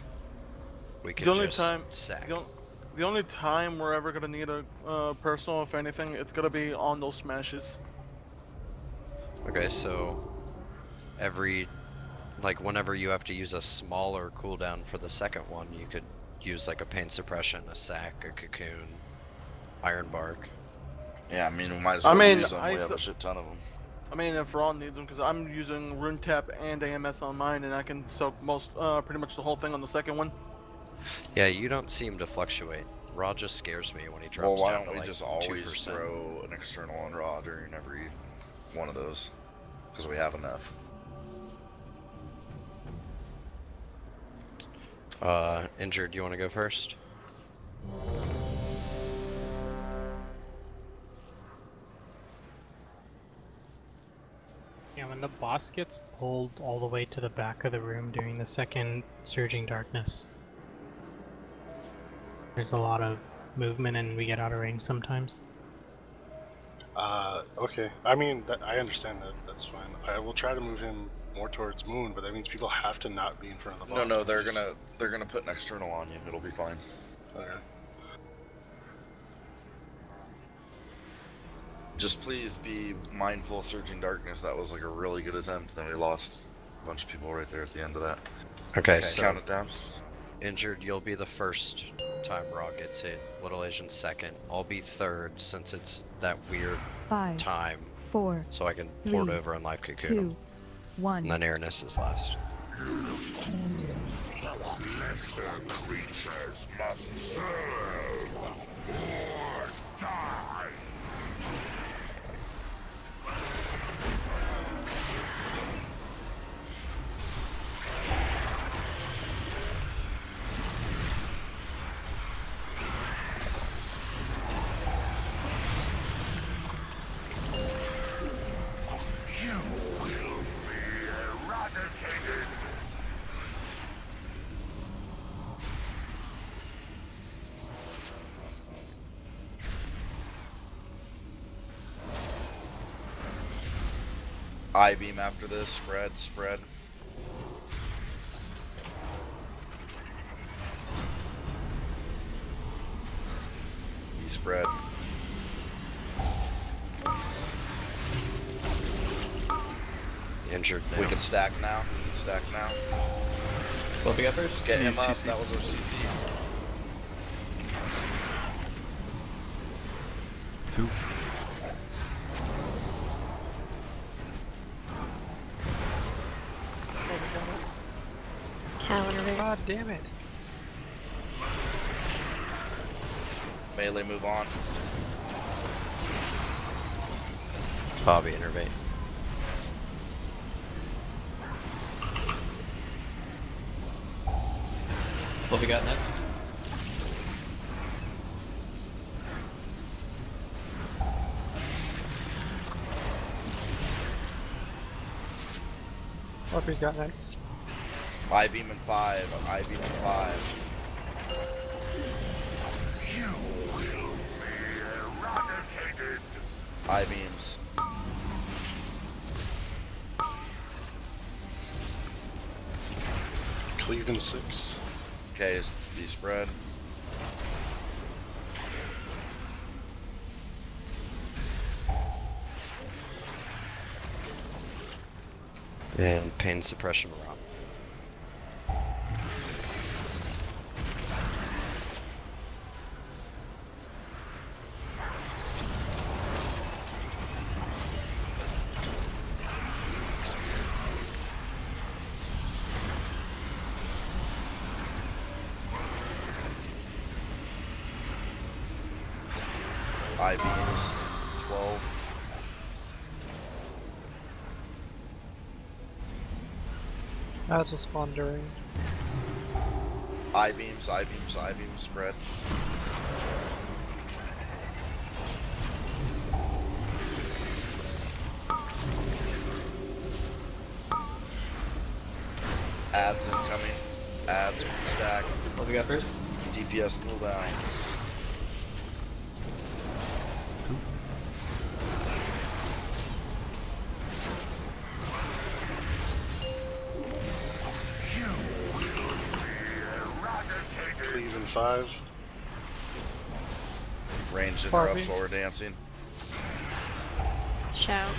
we can just sack. The only time we're ever gonna need a personal, if anything, it's gonna be on those smashes. Okay, so whenever you have to use a smaller cooldown for the second one, you could use like a pain suppression, a sack, a cocoon, iron bark. Yeah, I mean, we might as well use them. We have a shit ton of them. I mean, if Ron needs them, because I'm using Rune Tap and AMS on mine, and I can soak pretty much the whole thing on the second one. Yeah, you don't seem to fluctuate. Raw just scares me when he drops Well, why down don't to we like just always 2%. throw an external on Raw during every one of those? Because we have enough. Injured, do you want to go first? Yeah, when the boss gets pulled all the way to the back of the room during the second Surging Darkness, there's a lot of movement and we get out of range sometimes. Okay. I mean, I understand that. That's fine. I will try to move him more towards Moon, but that means people have to not be in front of the boss. No, they're gonna put an external on you. It'll be fine. Okay. Just please be mindful of Surging Darkness. That was like a really good attempt. Then we lost a bunch of people right there at the end of that. Okay, so count it down. Injured, you'll be the first time Raw gets hit. Little Asian second. I'll be third since it's that weird 5, time. 4, so I can 3, port over and live cocoon 2, 1. And then Airness is last. Lesser creatures must serve or die. You will be eradicated. I-beam after this. Spread. He spread. Injured now. We can stack now. What we got first? Get him up. That was our CC. 2. Counter. God damn it. Melee move on. Bobby innervate. What we got next? What got next? I-beam in 5. I-beam in 5. You will be eradicated. I-beams. Cleveland 6. Okay, is the spread. And pain suppression around. I-beams. 12. That's a spawn during. I-beams, I-beams, I-beams, spread. Ads incoming. Ads with the stack. What we got first? DPS cooldowns. Cleveland 5. Ranged interrupts while we're dancing. Shout.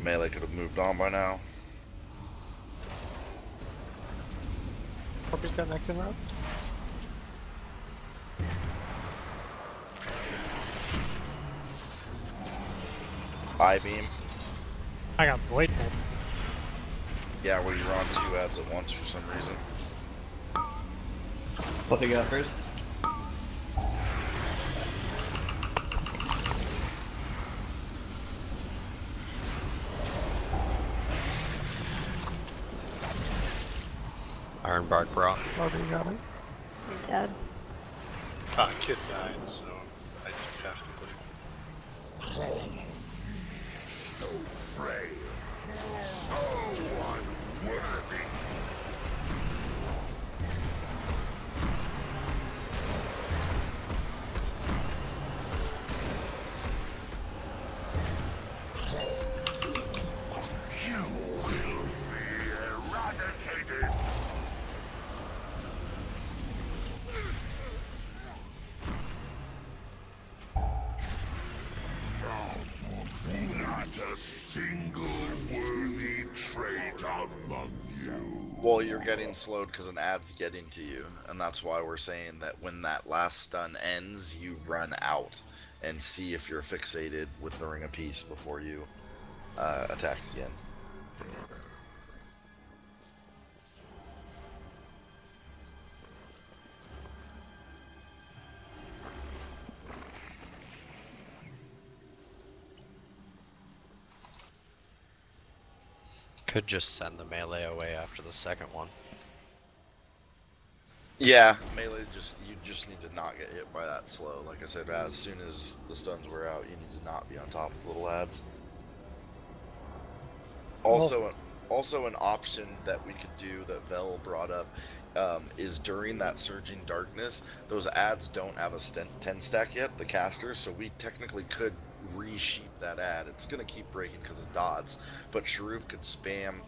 Melee could have moved on by now. What got next in route? I-beam. I got Void Bolt. Yeah, where you're on 2 ads at once for some reason. What we got first? Ironbark Rock. Oh, you got it. I'm dead. Ah, kid died, so I took half the blade. So frail. So unworthy. You will be eradicated. Not a single worthy trait among you. Well, you're getting slowed because an ad's getting to you, and that's why we're saying that when that last stun ends, you run out and see if you're fixated with the Ring of Peace before you attack again. Could just send the melee away after the second one. Yeah, melee you just need to not get hit by that slow. Like I said, as soon as the stuns wear out, you need to not be on top of the little ads. Also, an option that we could do that Vel brought up is during that surging darkness, those ads don't have a 10 stack yet, the casters, so we technically could re-sheep that ad. It's gonna keep breaking because of dots, but Sharuf could spam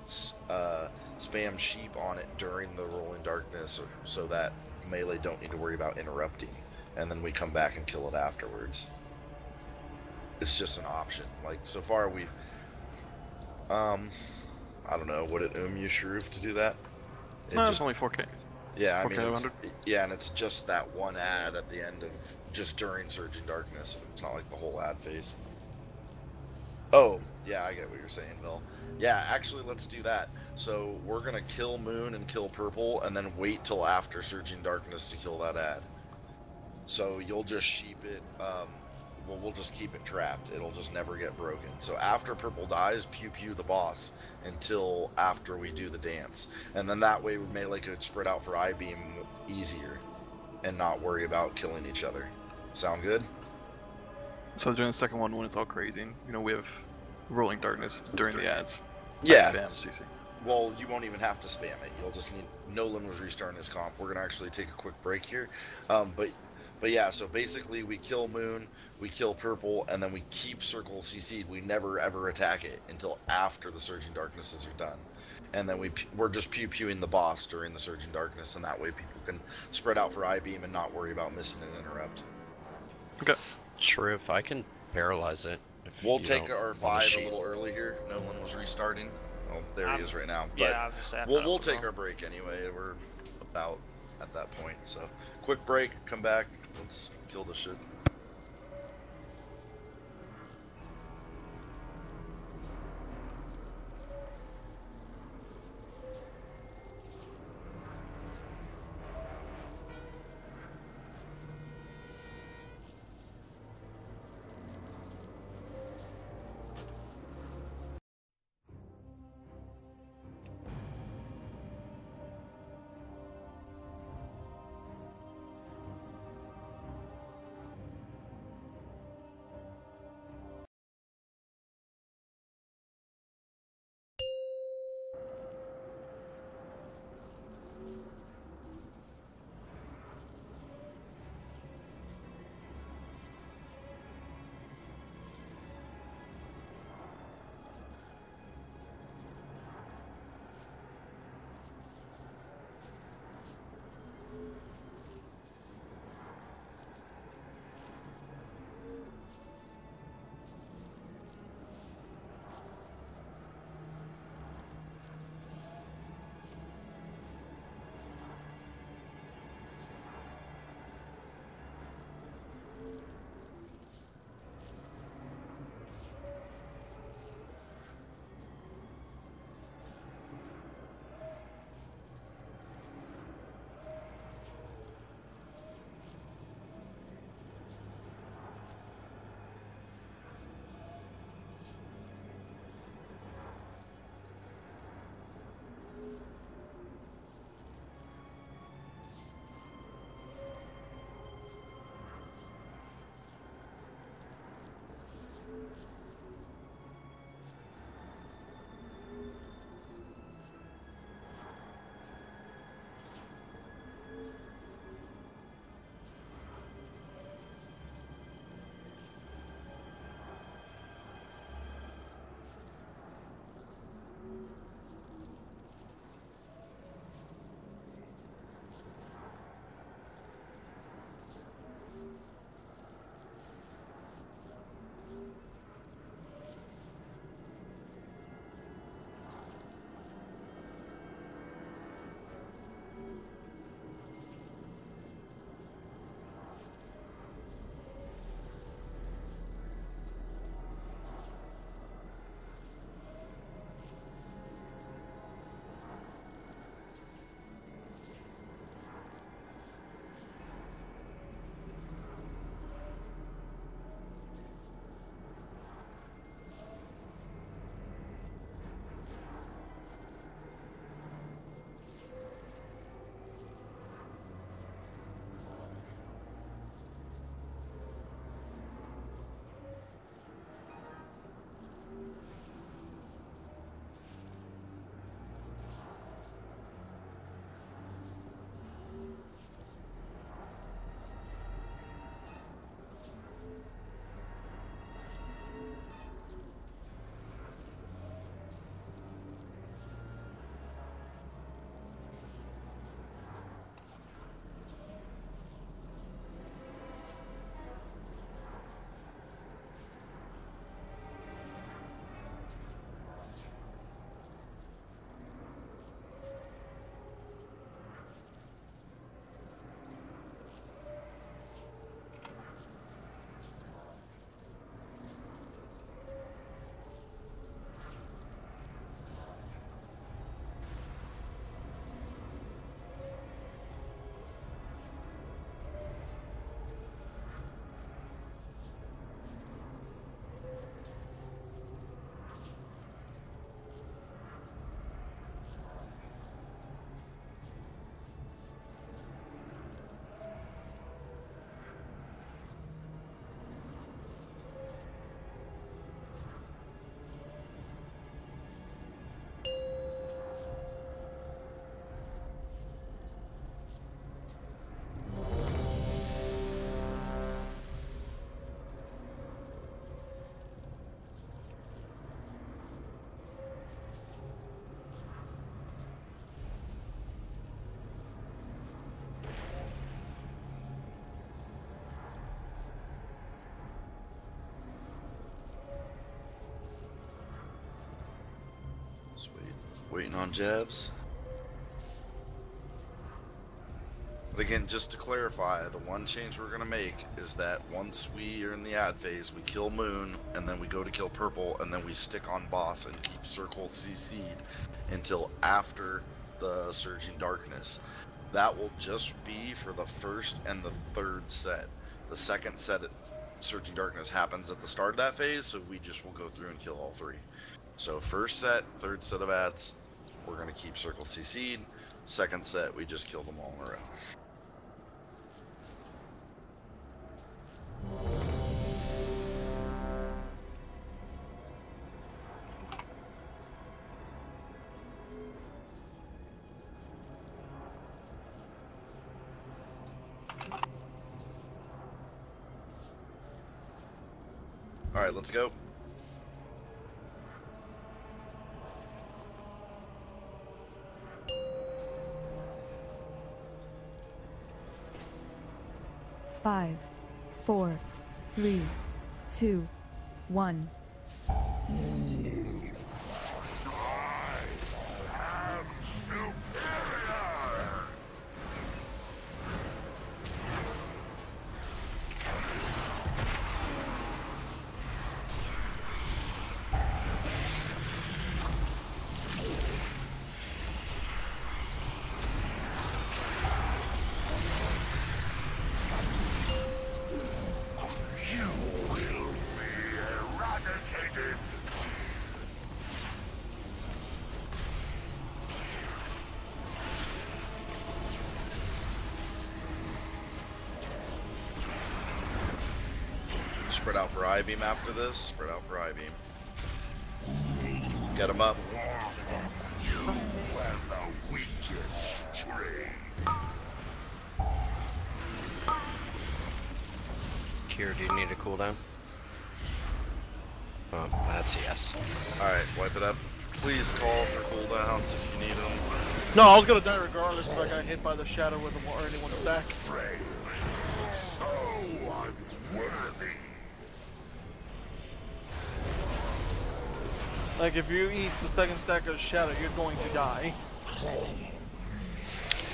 sheep on it during the rolling darkness, so that melee don't need to worry about interrupting, and then we come back and kill it afterwards. It's just an option. Like so far we've I don't know, would it you Sharuf to do that? No, it's only 4K. Yeah, I mean, 4K yeah, and it's just that one ad at the end of just during Surging Darkness. It's not like the whole ad phase. Oh, yeah, I get what you're saying, Bill. Yeah, actually, let's do that. So we're gonna kill Moon and kill Purple, and then wait till after Surging Darkness to kill that ad. So you'll just sheep it. Well, we'll just keep it trapped. It'll just never get broken. So after Purple dies, pew the boss until after we do the dance, and then that way melee could spread out for I-beam easier, and not worry about killing each other. Sound good? So during the second one, when it's all crazy, you know, we have Rolling Darkness during the ads. Yeah. Spam CC. Well, you won't even have to spam it. You'll just need. Nolan was restarting his comp. We're gonna actually take a quick break here, But yeah, so basically we kill Moon, we kill Purple, and then we keep Circle CC'd. We never ever attack it until after the Surging Darknesses are done. And then we're just pew-pewing the boss during the Surging Darkness, and that way people can spread out for I-beam and not worry about missing an interrupt. Okay. True, if I can paralyze it. We'll take our 5 a little early here. No one was restarting. Well, there he is right now. But yeah, we'll take our break anyway. We're about at that point. So quick break, come back. Let's kill this shit. Just waiting on jabs. But again, just to clarify, the one change we're going to make is that once we are in the ad phase, we kill Moon, and then we go to kill Purple, and then we stick on boss and keep Circle CC'd until after the Surging Darkness. That will just be for the first and the third set. The second set, Surging Darkness, happens at the start of that phase, so we just will go through and kill all three. So first set, third set of ads, we're going to keep Circle CC'd. Second set, we just kill them all in a row. Alright, let's go. Five, 4, 3, 2, 1. Spread out for I-beam after this. Spread out for I-beam. Get him up. Kira, do you need a cooldown? Oh, that's a yes. Alright, wipe it up. Please call for cooldowns if you need them. No, I was gonna die regardless if I got hit by the shadow with a already one stack. So unworthy. Like, if you eat the second stack of shadow, you're going to die.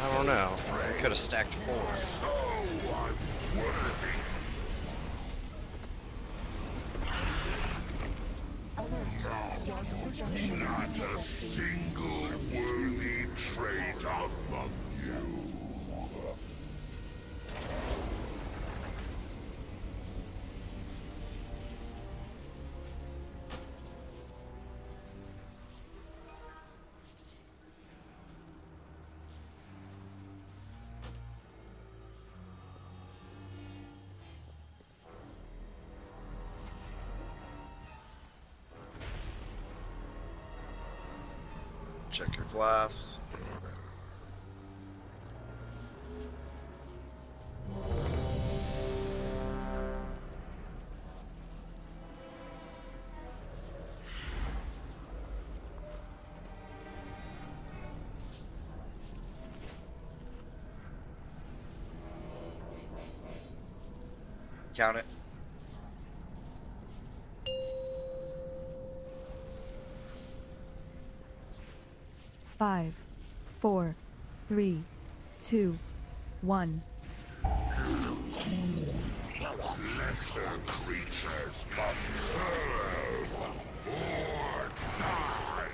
I don't know. I could have stacked 4. Not a single worthy trait among you. Check your flasks. Count it. 5, 4, 3, 2, 1. Lesser creatures must serve or die.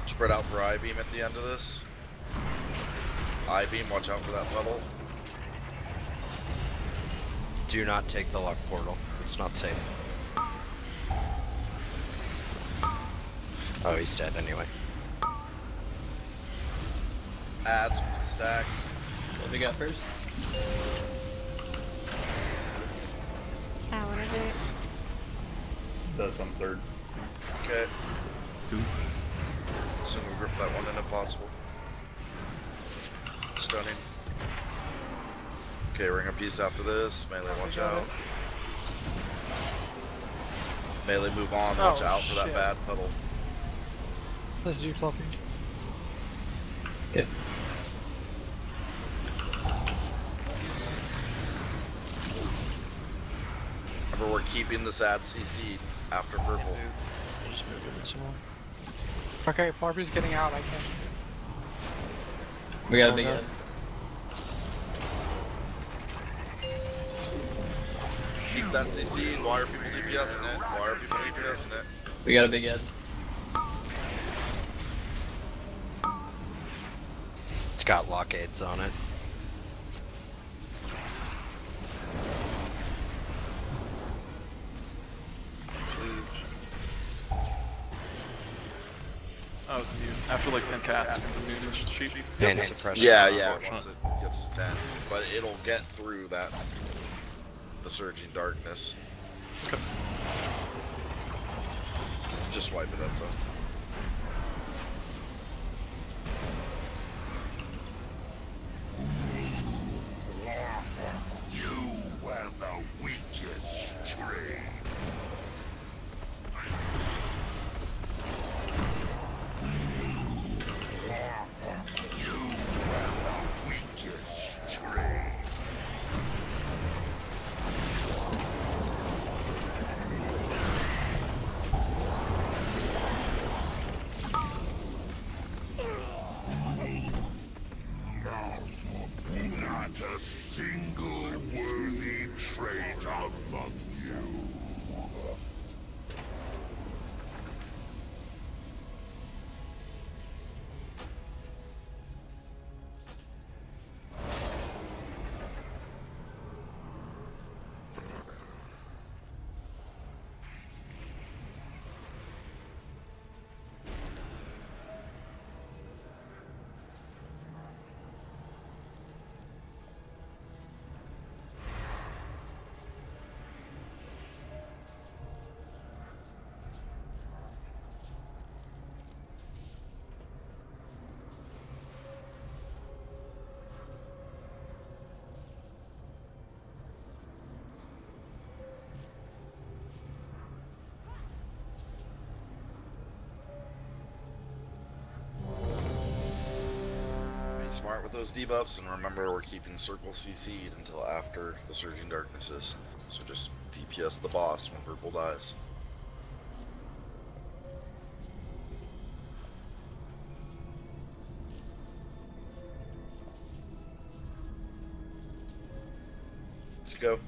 Spread out for I-beam at the end of this. I-beam, watch out for that level. Do not take the luck portal. It's not safe. Oh, he's dead anyway. Adds with the stack. What we got first? I wanna do it. That's on third. Okay. 2. Single grip that one in if possible. Stunning. Okay, ring a piece after this. Melee, watch out. Melee, move on. Watch out for that bad puddle. This is you, Fluffy. Okay. Remember, we're keeping this ad CC after purple. Okay, Fluffy's getting out. I can't. We got a big head. Keep that CC. Why are people DPSing it? Why are people DPSing it? We got a big head. It's got blockades on it. Oh, it's immune. After like 10 casts, it's immune. This sheet. And suppression. Yeah, once it gets to 10. But it'll get through that, the Surging Darkness. Okay. Just wipe it up though. You were the weakest tree. Not a single worthy trait among you. Smart with those debuffs, and remember we're keeping Circle CC'd until after the Surging Darknesses. So just DPS the boss when purple dies. Let's go.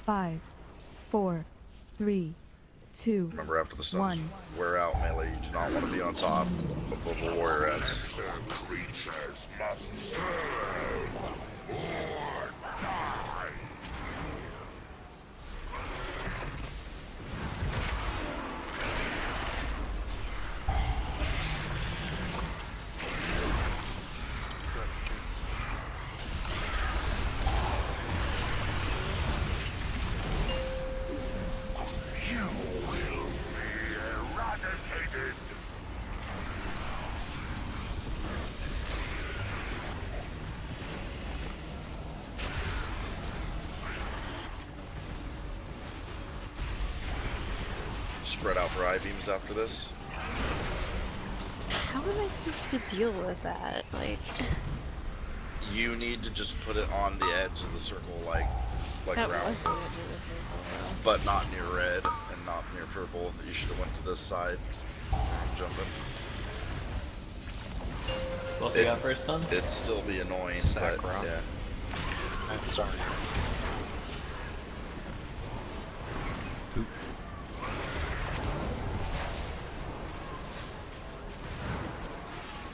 Five, 4, 3, 2, Remember, after the stuns 1. wear out, melee, you do not want to be on top of the warrior heads. Creatures must serve or die. Spread out for I-beams after this. How am I supposed to deal with that? Like, You need to just put it on the edge of the circle, like that around, was the edge of the circle. but not near red and not near purple. You should have went to this side, jumping. Both you got first stun? It'd still be annoying, but yeah. I'm sorry.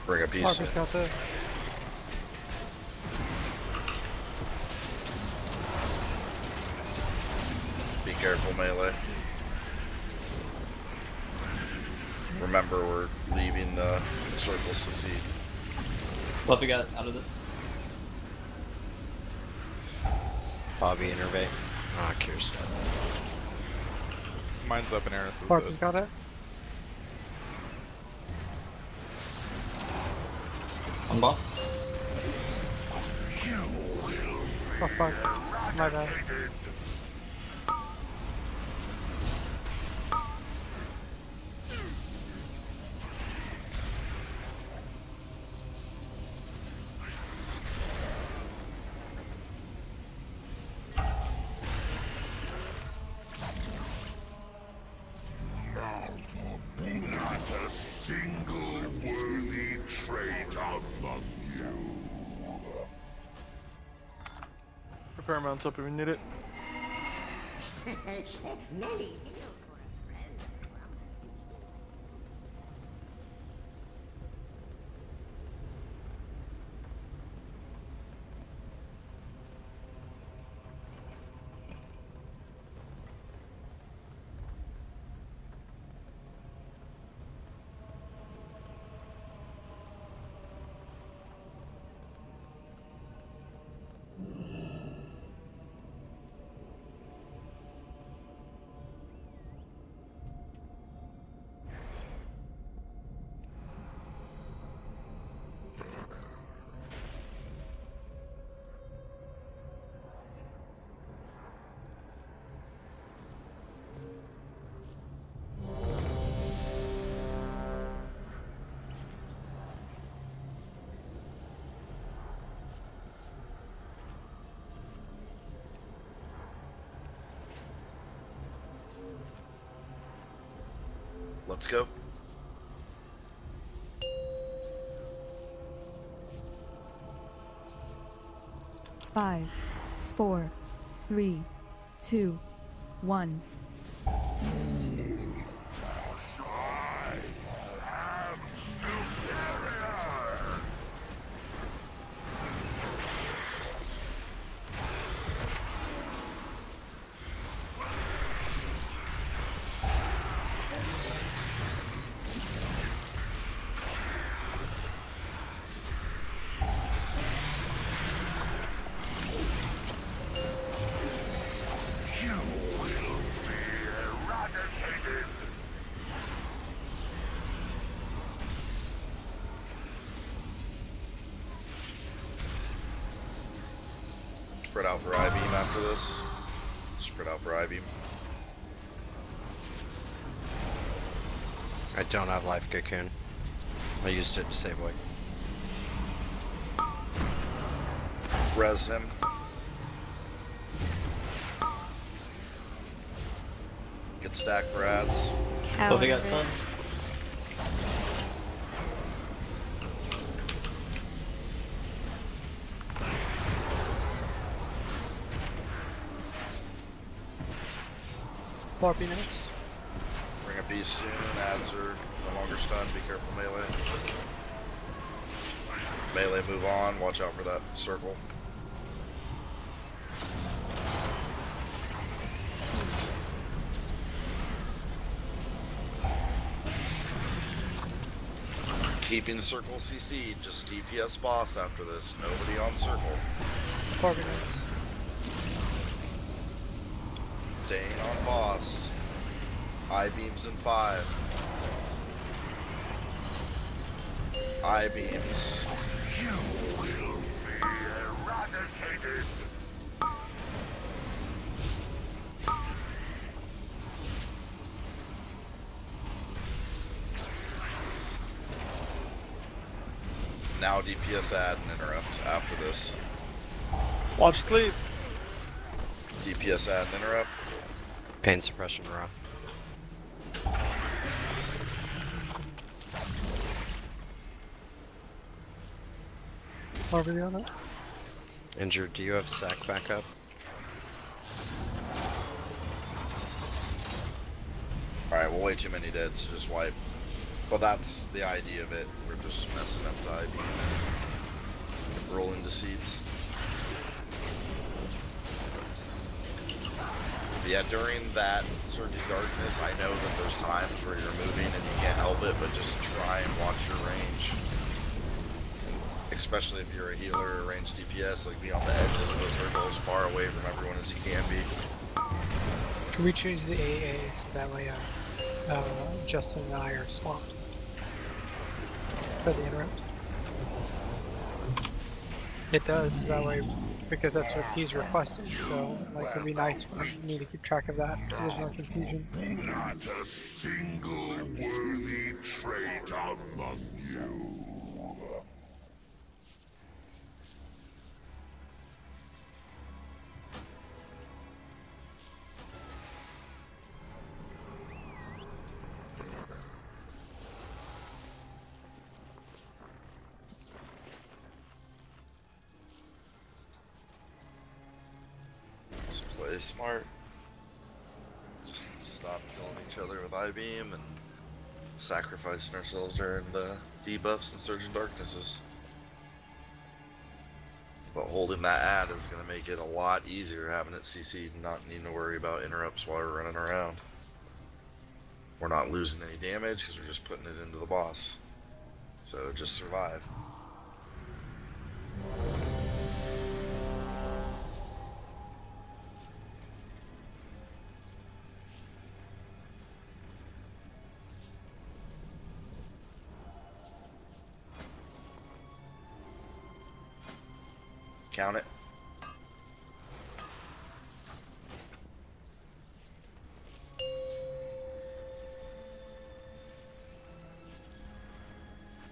Bring a piece. Parker's got this. Be careful, melee. Remember, we're leaving the circle succeed. Fluffy got out of this. Bobby innervate. Ah, Kier's dead. Mine's up and Eris is Corpus dead. got it. On boss. Oh fuck. My bad. Not a single worthy trait among you. Repair mounts up if we need it. Let's go. Five, 4, 3, 2, 1. Spread out for I-beam after this. Spread out for I-beam. I don't have life cocoon. I used it to save Void. Res him. Get stacked for ads. Fluffy got stunned. Corpy next. Bring a beast soon. Ads are no longer stunned. Be careful, melee. Melee, move on. Watch out for that circle. Keeping circle CC. Just DPS boss after this. Nobody on circle. Corpy next. Staying on boss. I-beams in 5. I-beams. You will be eradicated. Now DPS add and interrupt after this. Watch sleep. DPS add and interrupt. Pain suppression raw. Corpy on it. Injured, do you have sack backup? Alright, well way too many dead, so just wipe. But that's the idea of it. We're just messing up the IB and rolling to seats. But yeah, during that Surging Darkness, I know that there's times where you're moving and you can't help it, but just try and watch your range. especially if you're a healer or ranged DPS, like be on the edges of the circle as far away from everyone as you can be. Can we change the AA so that way Justin and I are swapped for the interrupt? It does, that way, because that's what he's requesting, so like it'd be nice for me to keep track of that so there's no confusion. Not a single worthy trait among you. Just play smart. Just stop killing each other with I-beam and sacrificing ourselves during the debuffs and Surging Darknesses. But holding that ad is going to make it a lot easier having it CC'd and not needing to worry about interrupts while we're running around. We're not losing any damage because we're just putting it into the boss. So just survive. Count it.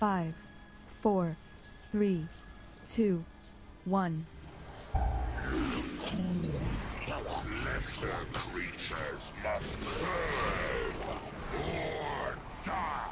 Five, 4, 3, 2, 1. Lesser creatures must serve or die.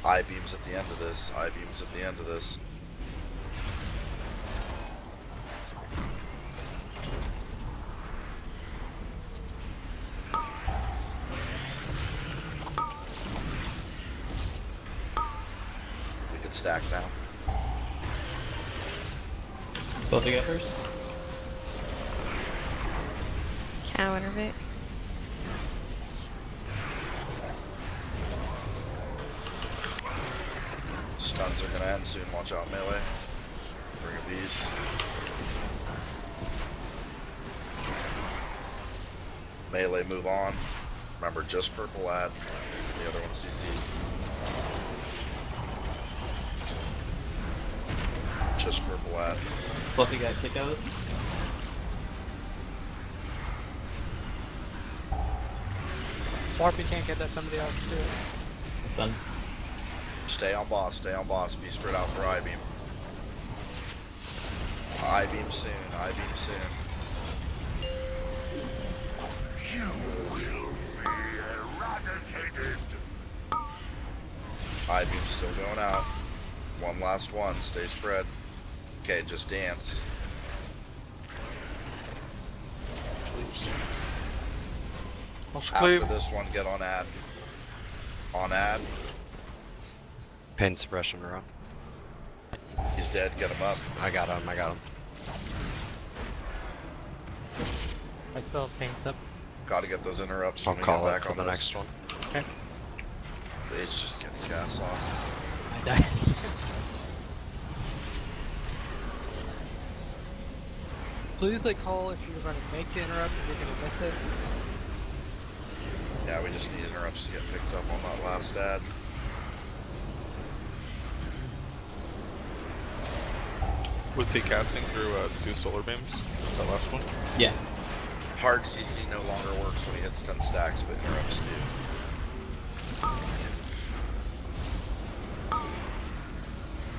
I-beams at the end of this. I-beams at the end of this. We can stack now. Both of you first. Cow innervate. Stuns are gonna end soon, watch out melee. Bring a piece. Melee, move on. Remember, just purple ad. The other one CC. Just purple ad. Both of you got kicked out of this? Or if you can't get that, somebody else do it. Stun. Stay on boss, stay on boss. Be spread out for I-beam. I-beam soon, I-beam soon. You will be eradicated. I-beam still going out. One last one, stay spread. Okay, just dance. After this one, get on ad. On ad. Pain suppression row. He's dead, get him up. I got him, I got him. I still have paints up. Gotta get those interrupts. I'll when we call get it back for on the this. next one. Okay. It's just getting gas off. I died. Please like call if you're going to make the interrupt, if you're going to miss it. Yeah, we just need interrupts to get picked up on that last ad. Was he casting through 2 solar beams? That last one? Yeah. Hard CC no longer works when he hits 10 stacks, but interrupts do.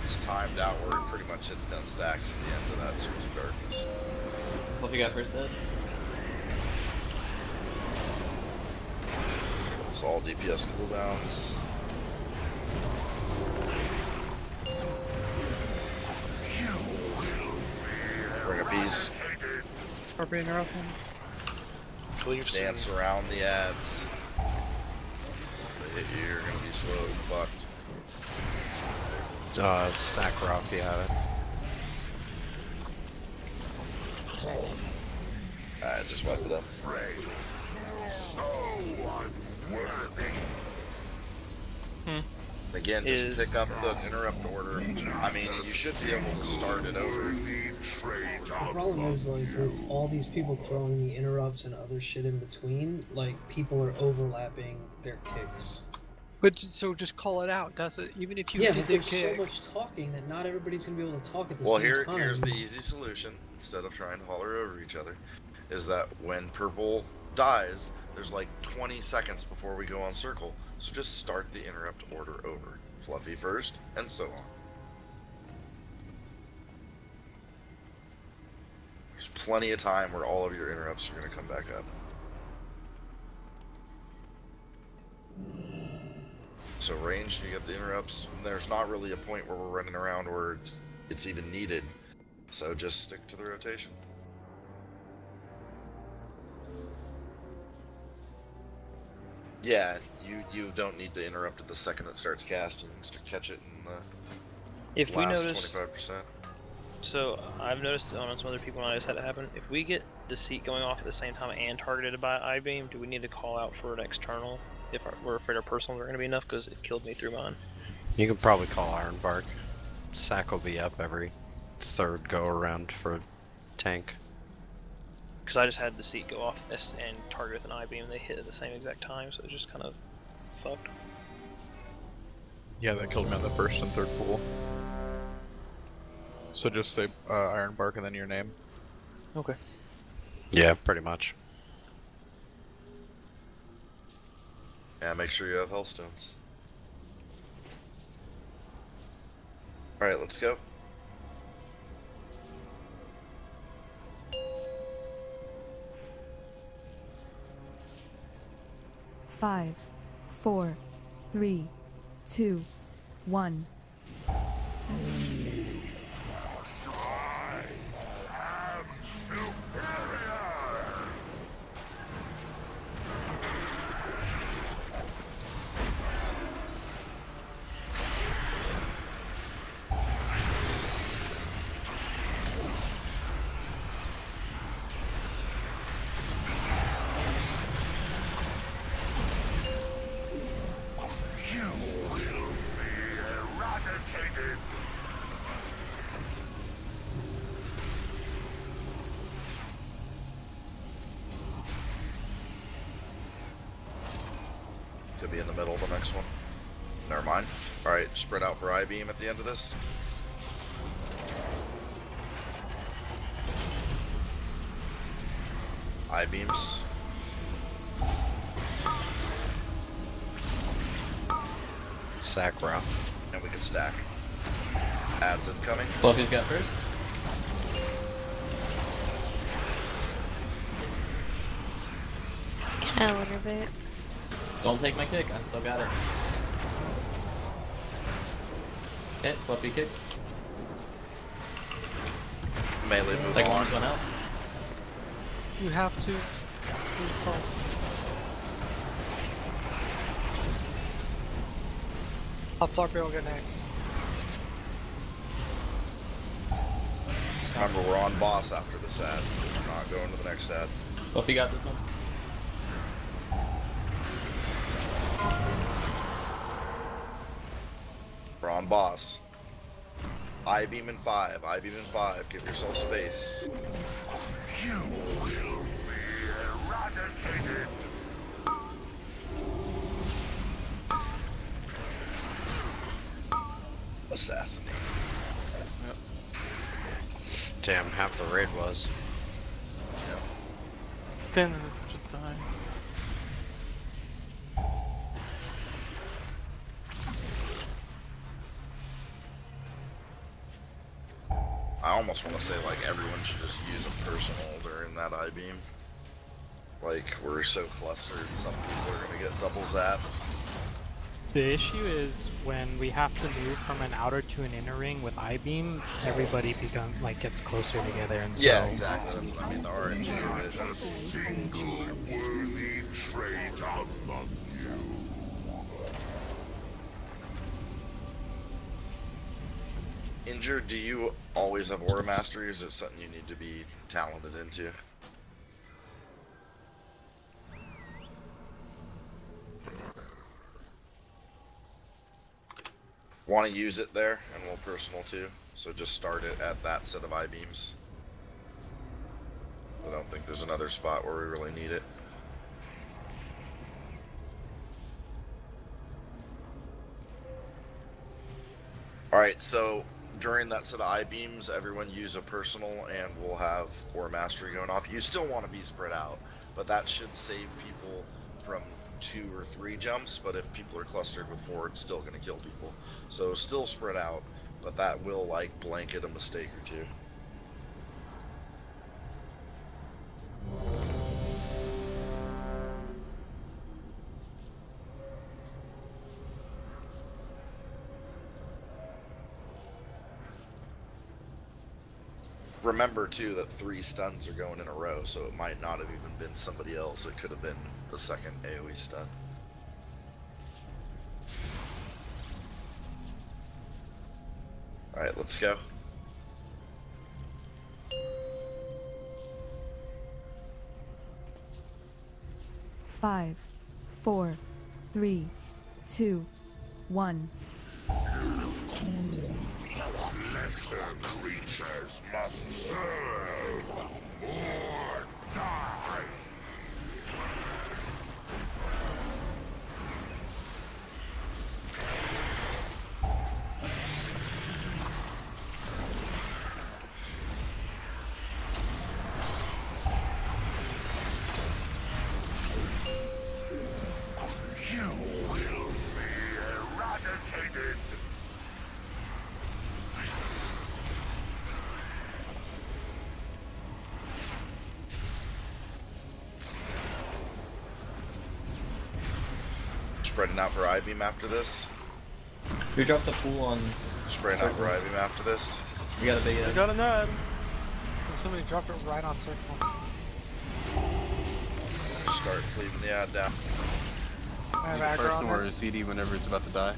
It's timed out where he pretty much hits 10 stacks at the end of that Surge of Darkness. What have you got first ed? So all DPS cooldowns. AoEs. Appropriate interruption. Dance around the ads. They hit you, you're gonna be slow and fucked. Sakharov, you have it. Alright, just wipe it up. Again, just pick up the interrupt order. I mean, you should be able to start it over. The problem is, like, with all these people throwing the interrupts and other shit in between, like, people are overlapping their kicks. But so just call it out, does it? Even if you Yeah, did but the there's kick. so much talking that not everybody's gonna be able to talk at the Well, same time. here's the easy solution, instead of trying to holler over each other, is that when purple dies, there's like 20 seconds before we go on circle, so just start the interrupt order over. Fluffy first, and so on. There's plenty of time where all of your interrupts are going to come back up. So ranged, you get the interrupts. There's not really a point where we're running around where it's even needed, so just stick to the rotation. Yeah, you don't need to interrupt it the second it starts casting to catch it in the if we last notice 25%. So I've noticed on some other people when I just had it happen. If we get Deceit going off at the same time and targeted by I-beam, do we need to call out for an external if we're afraid our personals are going to be enough? Because it killed me through mine. You can probably call Ironbark. Sack will be up every third go around for tank. Because I just had Deceit go off and target with an I-beam, and they hit at the same exact time, so it just kind of fucked. Yeah, that killed me on the first and third pool. So just say Ironbark and then your name. Okay. Yeah, pretty much. Yeah, make sure you have Hellstones. Alright, let's go. Five, 4, 3, 2, 1. Could be in the middle of the next one. Never mind. Alright, spread out for I-beam at the end of this. I-beams. Sakharov. And we can stack. Ads incoming. Fluffy's got first. Calendar bit. Don't take my kick, I still got it. Okay, Fluffy kicked. Melee move Second on. one's went out. You have to. Please call. Fluffy will get next. Remember, we're on boss after this ad. We're not going to the next ad. Fluffy got this one. We're on boss. I-beam in 5. I-beam in 5. Give yourself space. You will be eradicated. Assassinate. Yep. Damn, half the raid was. Yep. Stanton just died. I almost want to say, like, everyone should just use a personal during that I-beam. Like, we're so clustered, some people are going to get double zapped. The issue is when we have to move from an outer to an inner ring with I-beam, everybody gets closer together, and so... Yeah, exactly. That's what I mean. The RNG of it. Single worthy trait among you. Injured, do you always have Aura Mastery, or is it something you need to be talented into? Want to use it there, and we'll personal too. So just start it at that set of I-beams. I don't think there's another spot where we really need it. Alright, so during that set of I-beams, everyone use a personal and we'll have Aura Mastery going off. You still want to be spread out, but that should save people from 2 or 3 jumps, but if people are clustered with 4, it's still going to kill people. So still spread out, but that will like blanket a mistake or 2. Remember too that 3 stuns are going in a row, so it might not have even been somebody else. It could have been the second AoE stun. Alright, let's go. Five, 4, 3, 2, 1. Lesser creatures must serve or die. You will be eradicated. Spreading out for I-beam after this. We dropped the pool on. Spreading out for I-beam after this. We got a big. We got a nut. Somebody dropped it right on circle. Start cleaving the ad down. I have Either aggro on personal or her. a CD whenever it's about to die.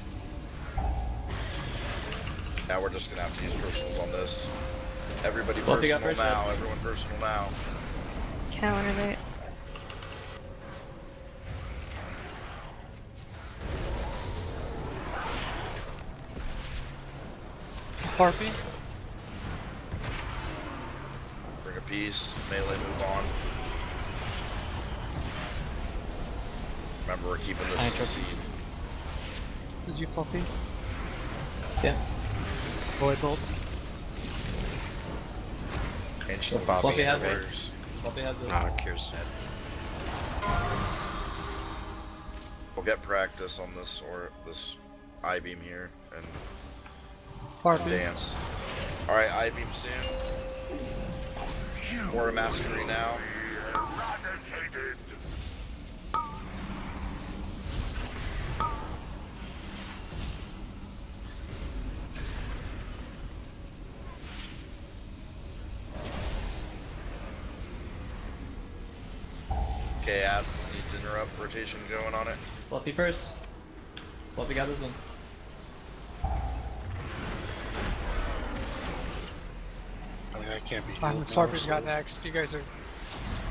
Now we're just gonna have to use personals on this. Everybody Fluffy got personal first now. hit. Everyone personal now. Counter it. Harpy. Bring a piece. Melee move on. Remember, we're keeping this seed. Did you Fluffy? Yeah. Void bolt. Ancient Fluffy has Warriors. this. Fluffy has this. Nah, Kier's dead. We'll get practice on this or this I-beam here and Harpy. dance. Alright, I-beam soon. Aura Mastery now. Eradicated. Okay, Ad needs interrupt rotation going on it. Fluffy first. Fluffy got this one. I mean, I can't be. Sarpy's got next. You guys are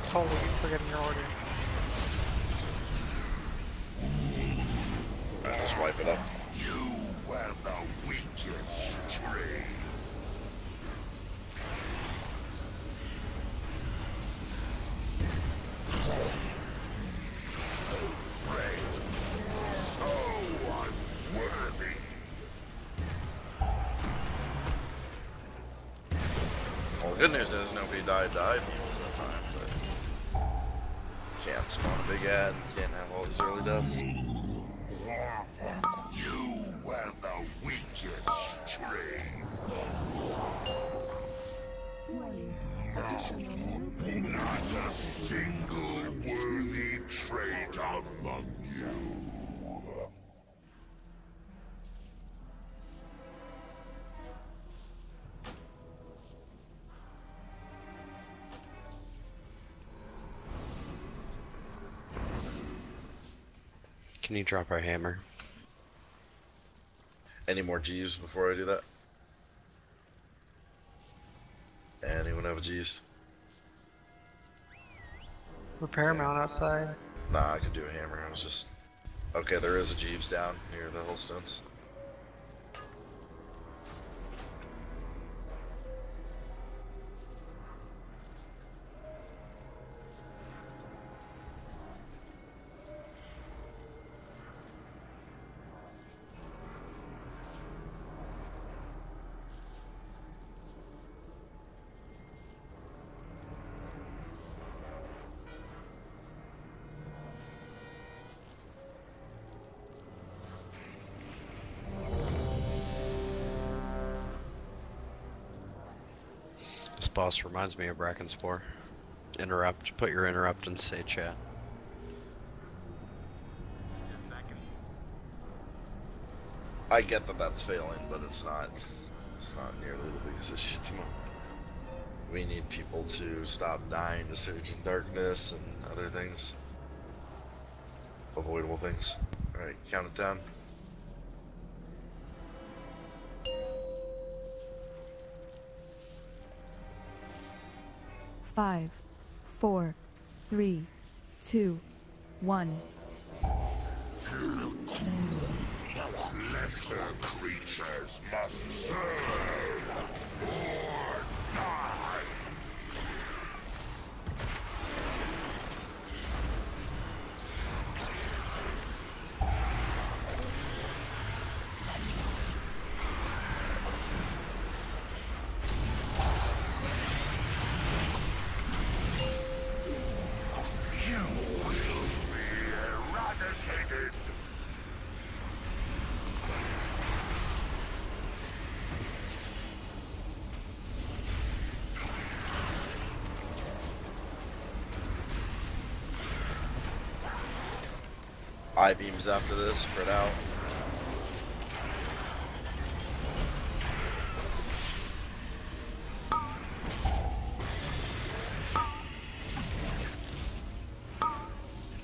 totally forgetting your order. Alright, let's wipe it up. You were the weakest tree. So frail, so unworthy. Well, the good news is nobody died to I-beams that time, but can't spawn a big ad and can't have all these early deaths. You were the weakest tree. Not a single worthy trait among you. Can you drop our hammer? Any more G's before I do that? Anyone have a G's? Repair mount outside. Nah, I could do a hammer. I was just... Okay, there is a Jeeves down near the Hillstones. This boss reminds me of Brackenspore. Interrupt. Put your interrupt in say chat. I get that that's failing, but it's not nearly the biggest issue to me. We need people to stop dying to Surge in Darkness and other things. Avoidable things. Alright, count it down. 5, 4, 3, 2, 1. Lesser creatures must serve or die. You will be eradicated. I-beams after this, spread out.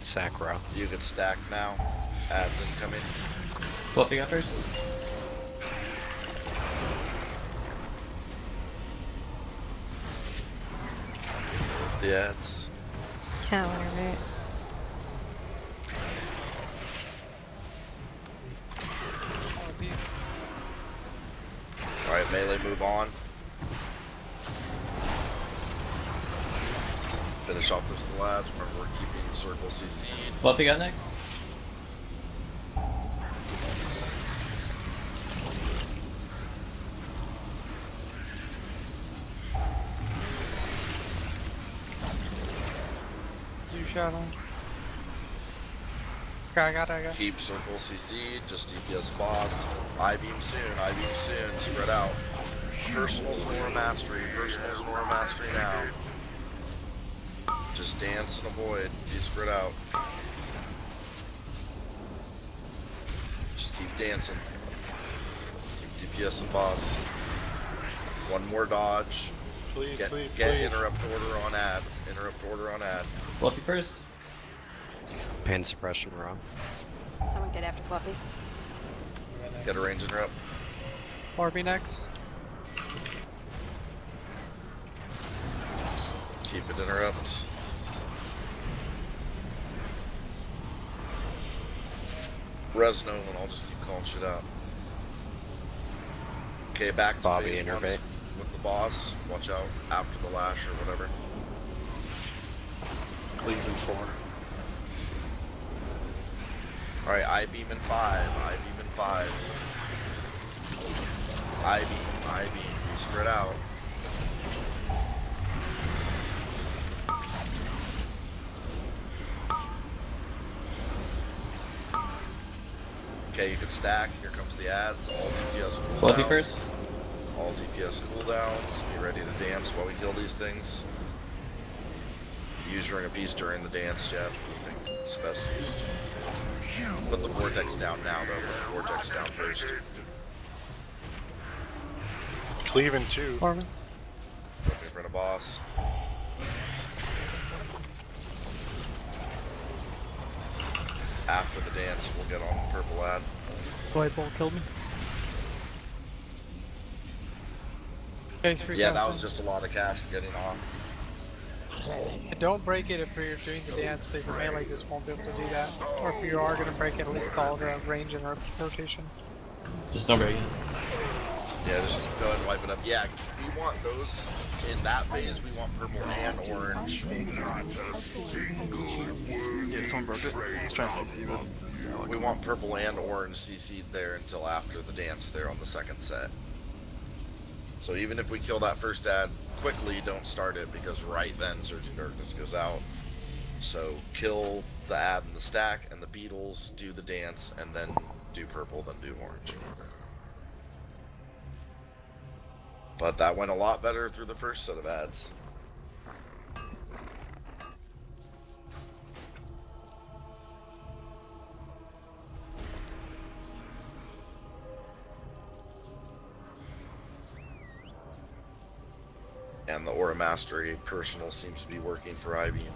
Sacro. You can stack now. Ads incoming. Fluffy got first. The ads. Counter. Alright, melee, move on. Finish off this labs. Remember, we're keeping circle CC'd. Fluffy got next. Do shadow. I got it. Keep circle CC'd, just DPS boss. I-beam soon, I-beam soon, spread out. Personals and Aura Mastery, personals and Aura Mastery now. Just dance and avoid, be spread out. Just keep dancing. Keep DPS and boss. One more dodge. Please, get please. interrupt order on ad. Interrupt order on ad. Fluffy first. Pain suppression raw. Someone get after Fluffy. Get a range interrupt. Orby next. Keep it interrupt. Res no one, I'll just keep calling shit out. Okay, back to Bobby phase one innervate. with the boss. Watch out after the lash or whatever. Cleveland 4. Alright, I-beam in 5. I-beam in 5. I-beam. We spread out. Okay, you can stack. Here comes the ads. All DPS cooldowns. Fluffy first. All DPS cooldowns. Be ready to dance while we kill these things. Use Ring of Peace during the dance, Jeff. I think it's best used. Put the Vortex down now, though. Put the Vortex down first. Cleveland 2. Orby. Put me in front of boss. after the dance, we'll get on the purple ad. Void Bolt killed me. Thanks for Yeah, that casting. was just a lot of casts getting off. Don't break it if you're doing the dance, because the melee just won't be able to do that. Or if you are going to break it, at least call it a range and rotation. Just don't break it. Yeah, just go ahead and wipe it up. Yeah, we want those in that phase. We want purple and orange. Yeah, someone broke it. I was trying to CC, but We want purple and orange CC'd there until after the dance there on the second set. So even if we kill that first ad quickly, don't start it, because right then Surging Darkness goes out. So kill the ad and the stack and the beetles, do the dance, and then do purple, then do orange. But that went a lot better through the first set of ads. And the Aura Mastery personal seems to be working for IBM.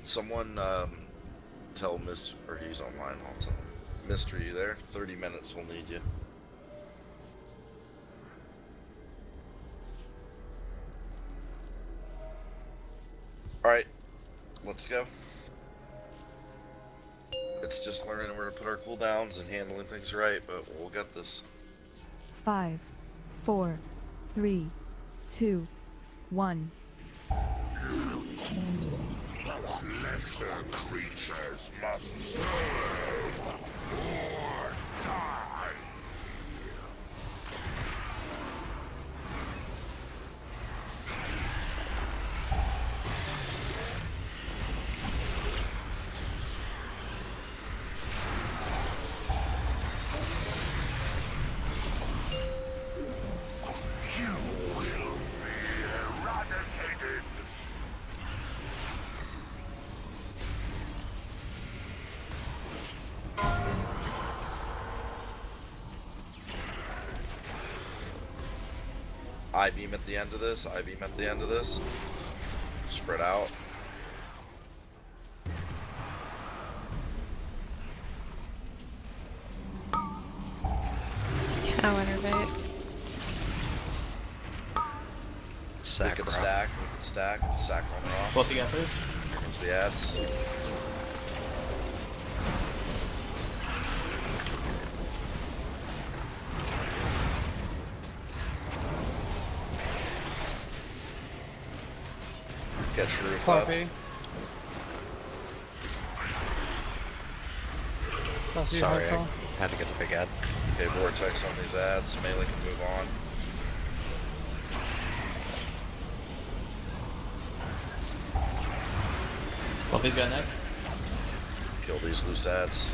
Someone tell Miss, or he's online, I'll tell him. Mister, you there? 30 minutes, we'll need you. Alright, let's go. It's just learning where to put our cooldowns and handling things right, but we'll get this. 5, 4, 3, 2, 1. Lesser creatures must serve or die. You will be eradicated. I-beam at the end of this, I-beam at the end of this. Spread out. Cow innervate. We can stack, sack on and off. Both you got first? Here comes the ads. Get Shrew up. Copy. Sorry, I had to get the big ad. Okay, Vortex on these ads. Melee can move on. Buffy's got next. Kill these loose ads.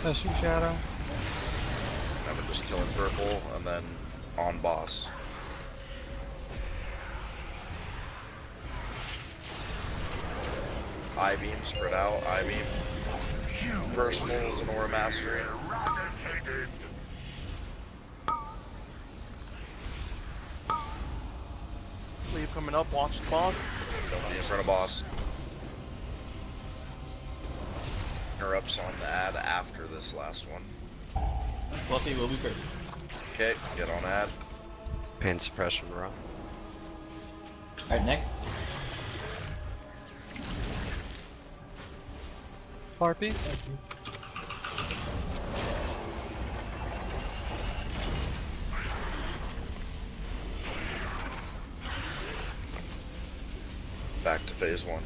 That's your shadow. And we're just killing purple and then on boss. I-beam, spread out, I-beam. Personals and Aura Mastery. Leave coming up, watch the boss. Don't be in front of boss. Interrupts on the ad after this last one. Buffy will be first. Okay, get on ad. Pain suppression run. Alright, next. Harpy. Back to phase one.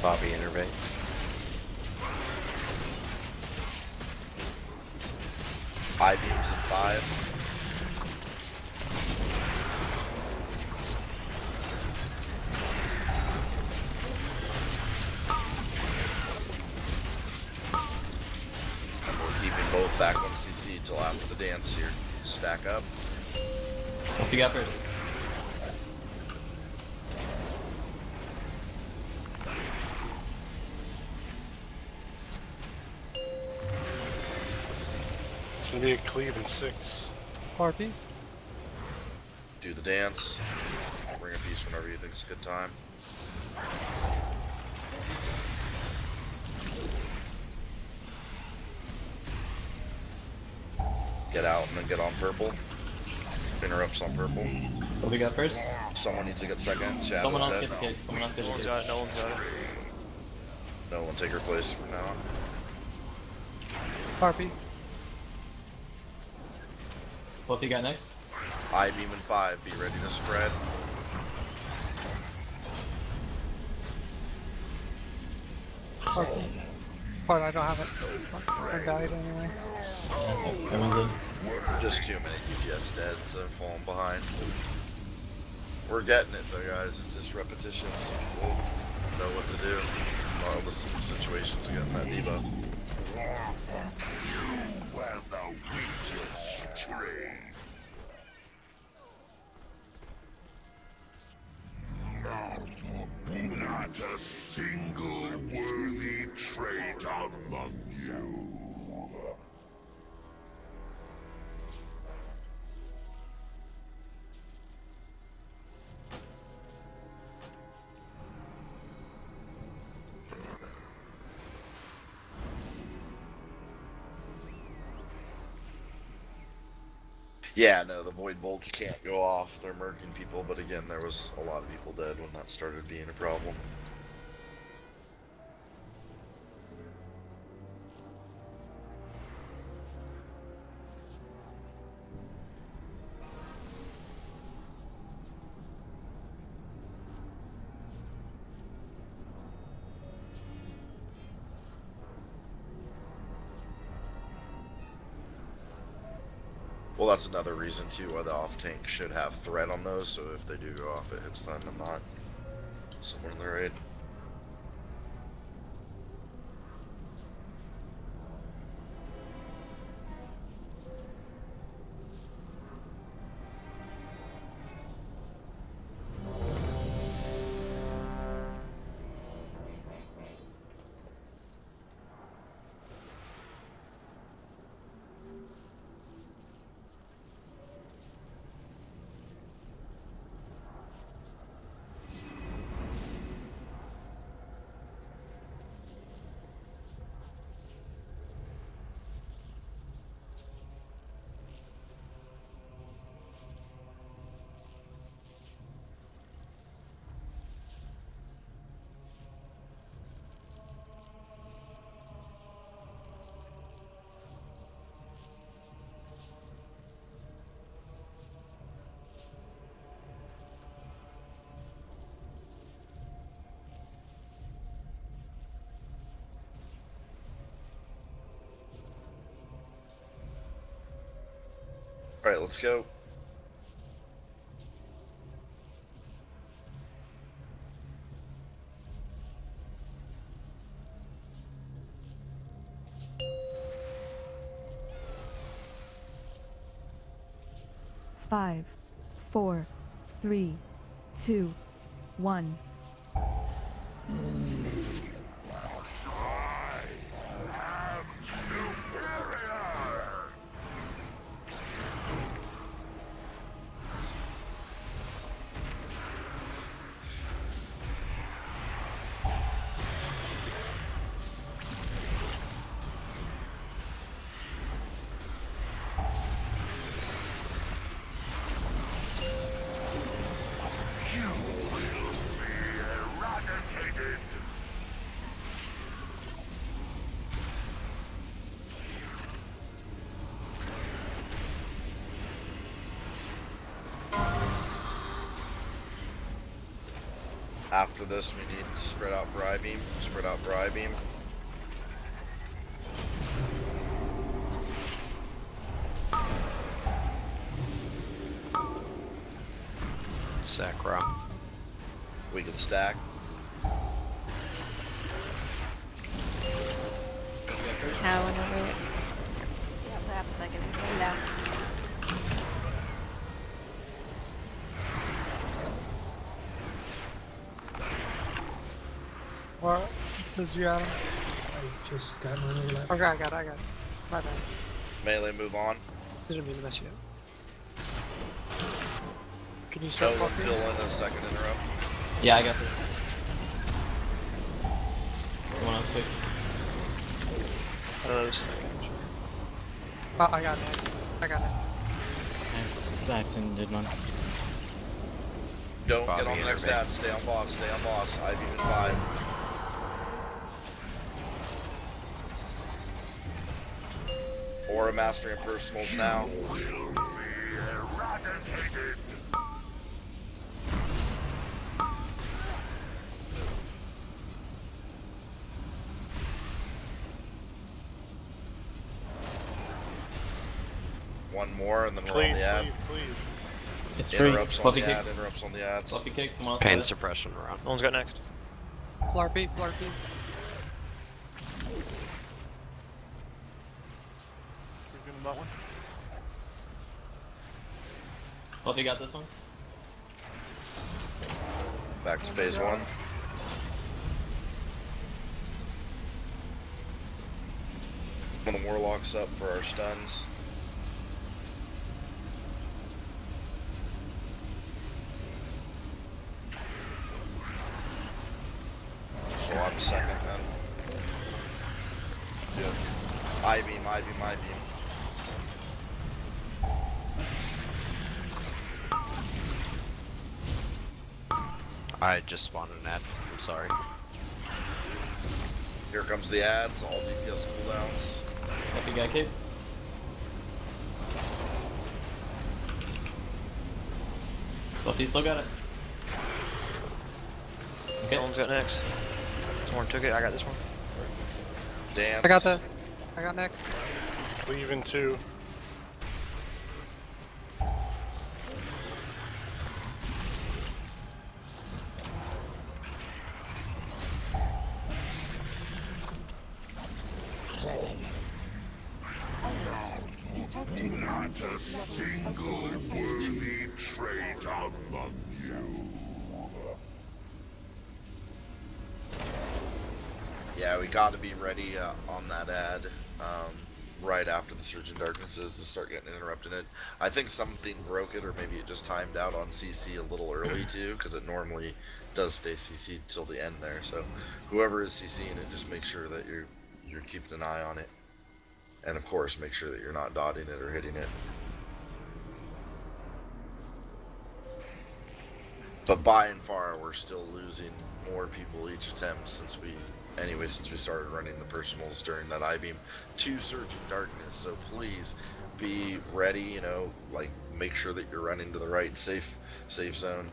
Bobby innervate. I-beams at 5. And we're keeping both back on CC till after the dance here. Stack up. What you got first? It's gonna be a cleave in 6. RP. Do the dance. Bring a piece whenever you think it's a good time. Get out and then get on purple. Interrupts on purple. What we got first? Someone needs to get second. Shadow's Someone else dead. get the kick. Someone else get the kick. No one's got it. No one take her place from now on. RP. What you got next? I-beam in 5. Be ready to spread. RP. But I don't have it. I died anyway. Everyone's in. Just too many DPS dead, so falling behind. We're getting it though, guys. It's just repetition, so people know what to do. All the situations are getting that debuff. Where the weakest stray. Not a single worthy trait among you. Yeah, no, the void bolts can't go off. They're murking people, but again, there was a lot of people dead when that started being a problem. Well, that's another reason too why the off tank should have threat on those, so if they do go off, it hits them and not someone in the raid. Alright, let's go. Five, 4, 3, 2, 1. After this, we need to spread out for I-beam. Spread out for I-beam. Sacra. We can stack. How whenever. Yeah, half a second. Come down. What? Does you Adam? I just got my left. Okay, I got it. My bad. Melee, move on. Didn't mean to mess you up. Can you No start one blocking? fill in a second interrupt. Yeah, I got this. Someone else quick. Oh, I got it. I got it. Baxton did one. Don't Bobby get on the next ad. Stay on boss. Stay on boss. I've even 5. Aura mastering personals now. One more and then we're on the ad. Please. It's free. Interrupts on Fluffy the kick. ad. Interrupts on the ads. Fluffy kick, someone else. Pain got it. suppression around. No one's got next. Flarpy. You're getting that one? Fluffy got this one. Back to phase 1. When the Warlock's up for our stuns. So I'm second then. Good. I-beam. I just spawned an ad. I'm sorry. Here comes the ads, all DPS cooldowns. Fluffy got kicked. Fluffy still got it. Okay. No one's got next. Someone took it. I got this one. Dance. I got that. I got next. Cleave in 2. Not a single worthy trait among you. Yeah, we got to be ready on that ad right after the Surge in Darknesses to start getting interrupted. I think something broke it, or maybe it just timed out on CC a little early too, because it normally does stay CC till the end there. So whoever is CCing it, just make sure that you're keeping an eye on it, and of course make sure that you're not dotting it or hitting it. But by and far, we're still losing more people each attempt since we started running the personals during that I-beam to Surging Darkness. So please be ready, you know, like make sure that you're running to the right safe zone.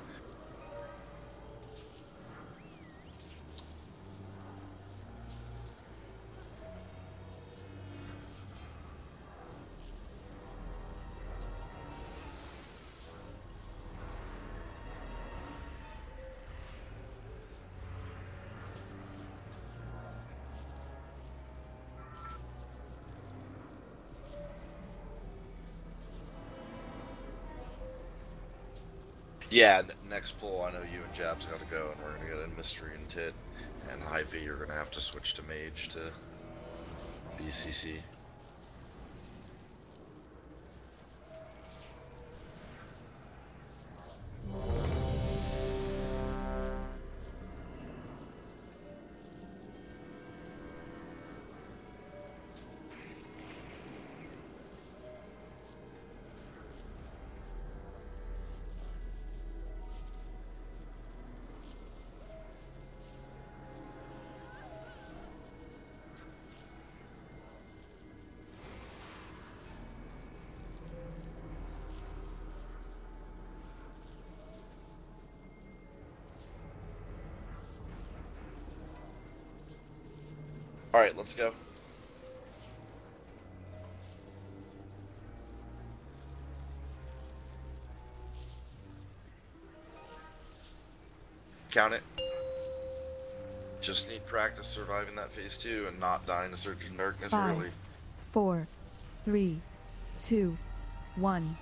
Yeah, next pull, I know you and Jab's got to go, and we're going to get in Mystery and Tit, and Hy-Vee, you're going to have to switch to Mage to BCC. Alright, let's go. Count it. Just need practice surviving that phase 2 and not dying to Surge in Darkness 5, early. 4, 3, 2, 1.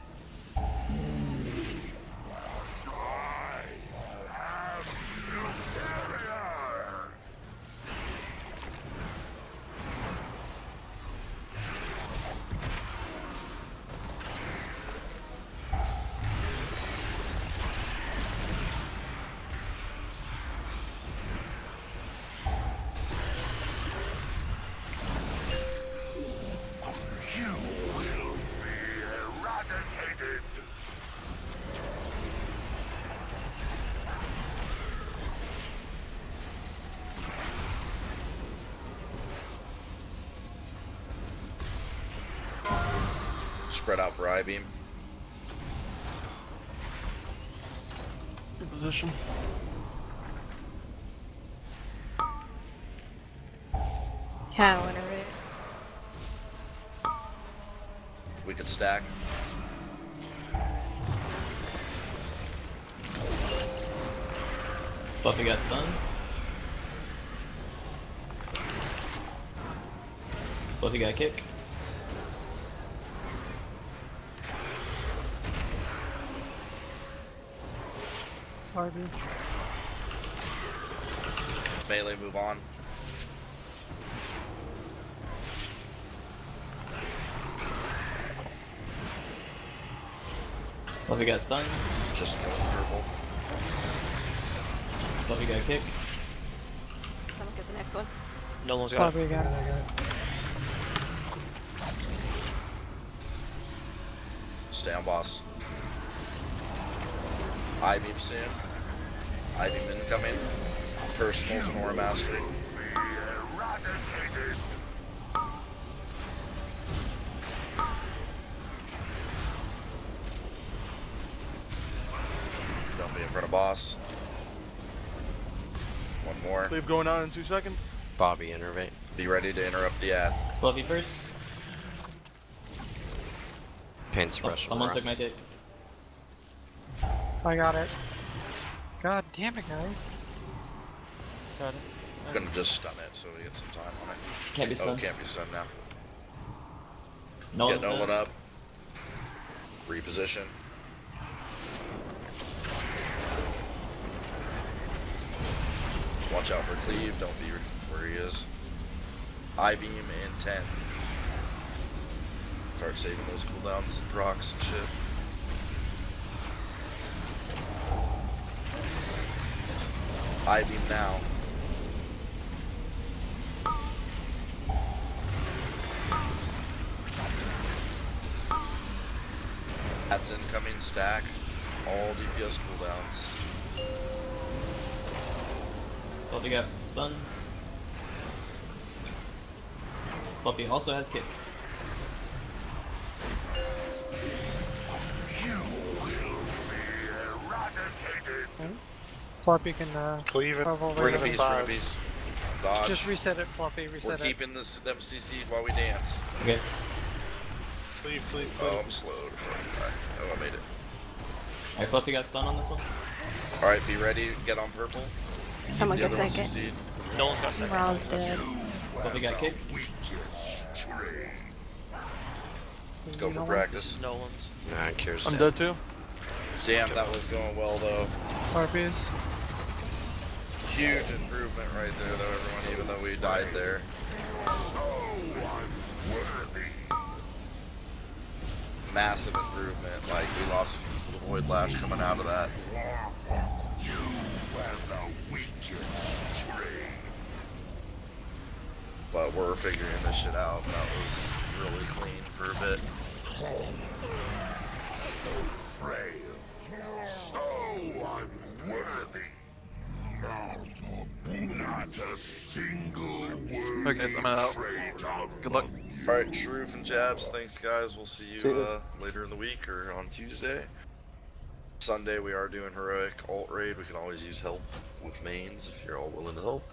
Spread out for I-beam. In position. Cow innervate. We could stack. Buffy got stunned. Buffy got kick. Harvey. Melee move on. Buffy got stunned. Just killing purple. Buffy got kick. Someone get the next one. No one's got Buffy got it. Stay on boss. I-beam soon. I-beam incoming. Personals and Aura Mastery. Don't be in front of boss. One more. Cleave going out in 2 seconds. Bobby innervate. Be ready to interrupt the ad. Buffy first. Pain suppression. Someone took my kick. I got it. God damn it, guys. Got it. I'm gonna just stun it so we get some time on it. Can't be stunned. Oh, can't be stunned now. No Get no one up. Reposition. Watch out for cleave. Don't be where he is. I-beam in 10. Start saving those cooldowns and procs and shit. I-beam now. That's incoming stack. All DPS cooldowns. Buffy got stunned. Buffy also has kick. Floppy can Cleave it. Ring a piece, ring a piece. Dodge. Just reset it, Floppy, We're reset it. keeping them CC'd while we dance. Okay. Cleave, cleave, Oh, cleave. I'm slowed. Alright, oh, I made it. Alright, Fluffy got stunned on this one. Alright, be ready. Get on purple. Someone The get other one second. CC'd. No one's got second. Raw's dead. Fluffy got kick. Let's go for practice. No one's. Nah, Kira's I'm dead. dead too. Damn, that was going well though. Harpies. Huge improvement right there though, everyone, even though we died there. Massive improvement. Like, we lost the Void Lash coming out of that. But we're figuring this shit out. That was really clean for a bit. So frail, so unworthy. Not a single word. Okay, guys, I'm out. Good luck. Alright, Sharoof and Jabs, thanks guys. We'll see you later in the week or on Tuesday. Sunday we are doing Heroic Alt Raid. We can always use help with mains if you're all willing to help.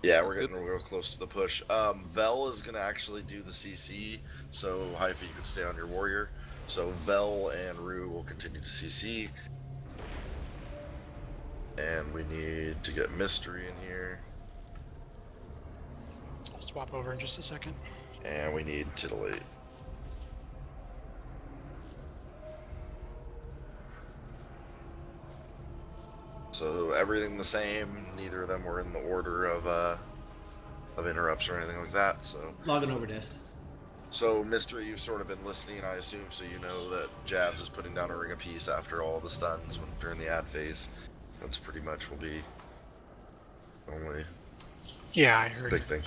Yeah, we're getting real close to the push. Vel is going to actually do the CC, so Hyphy, you can stay on your warrior. So Vel and Rue will continue to CC. And we need to get Mystery in here. I'll swap over in just a second. And we need Titillate. So everything the same, neither of them were in the order of interrupts or anything like that, so... Logging over Dest. So, Mystery, you've sort of been listening, I assume, so you know that Jabs is putting down a ring of peace after all the stuns during the ad phase. That's pretty much will be the only I heard. big thing.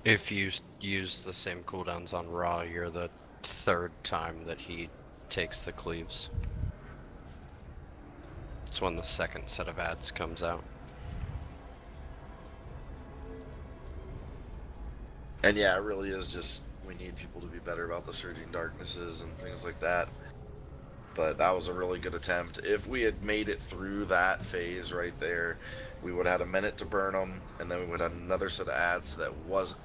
If you use the same cooldowns on Raw, you're the third time that he takes the cleaves. It's when the second set of ads comes out. And yeah, it really is just, we need people to be better about the Surging Darknesses and things like that. But that was a really good attempt. If we had made it through that phase right there, we would have had a minute to burn them, and then we would have another set of ads that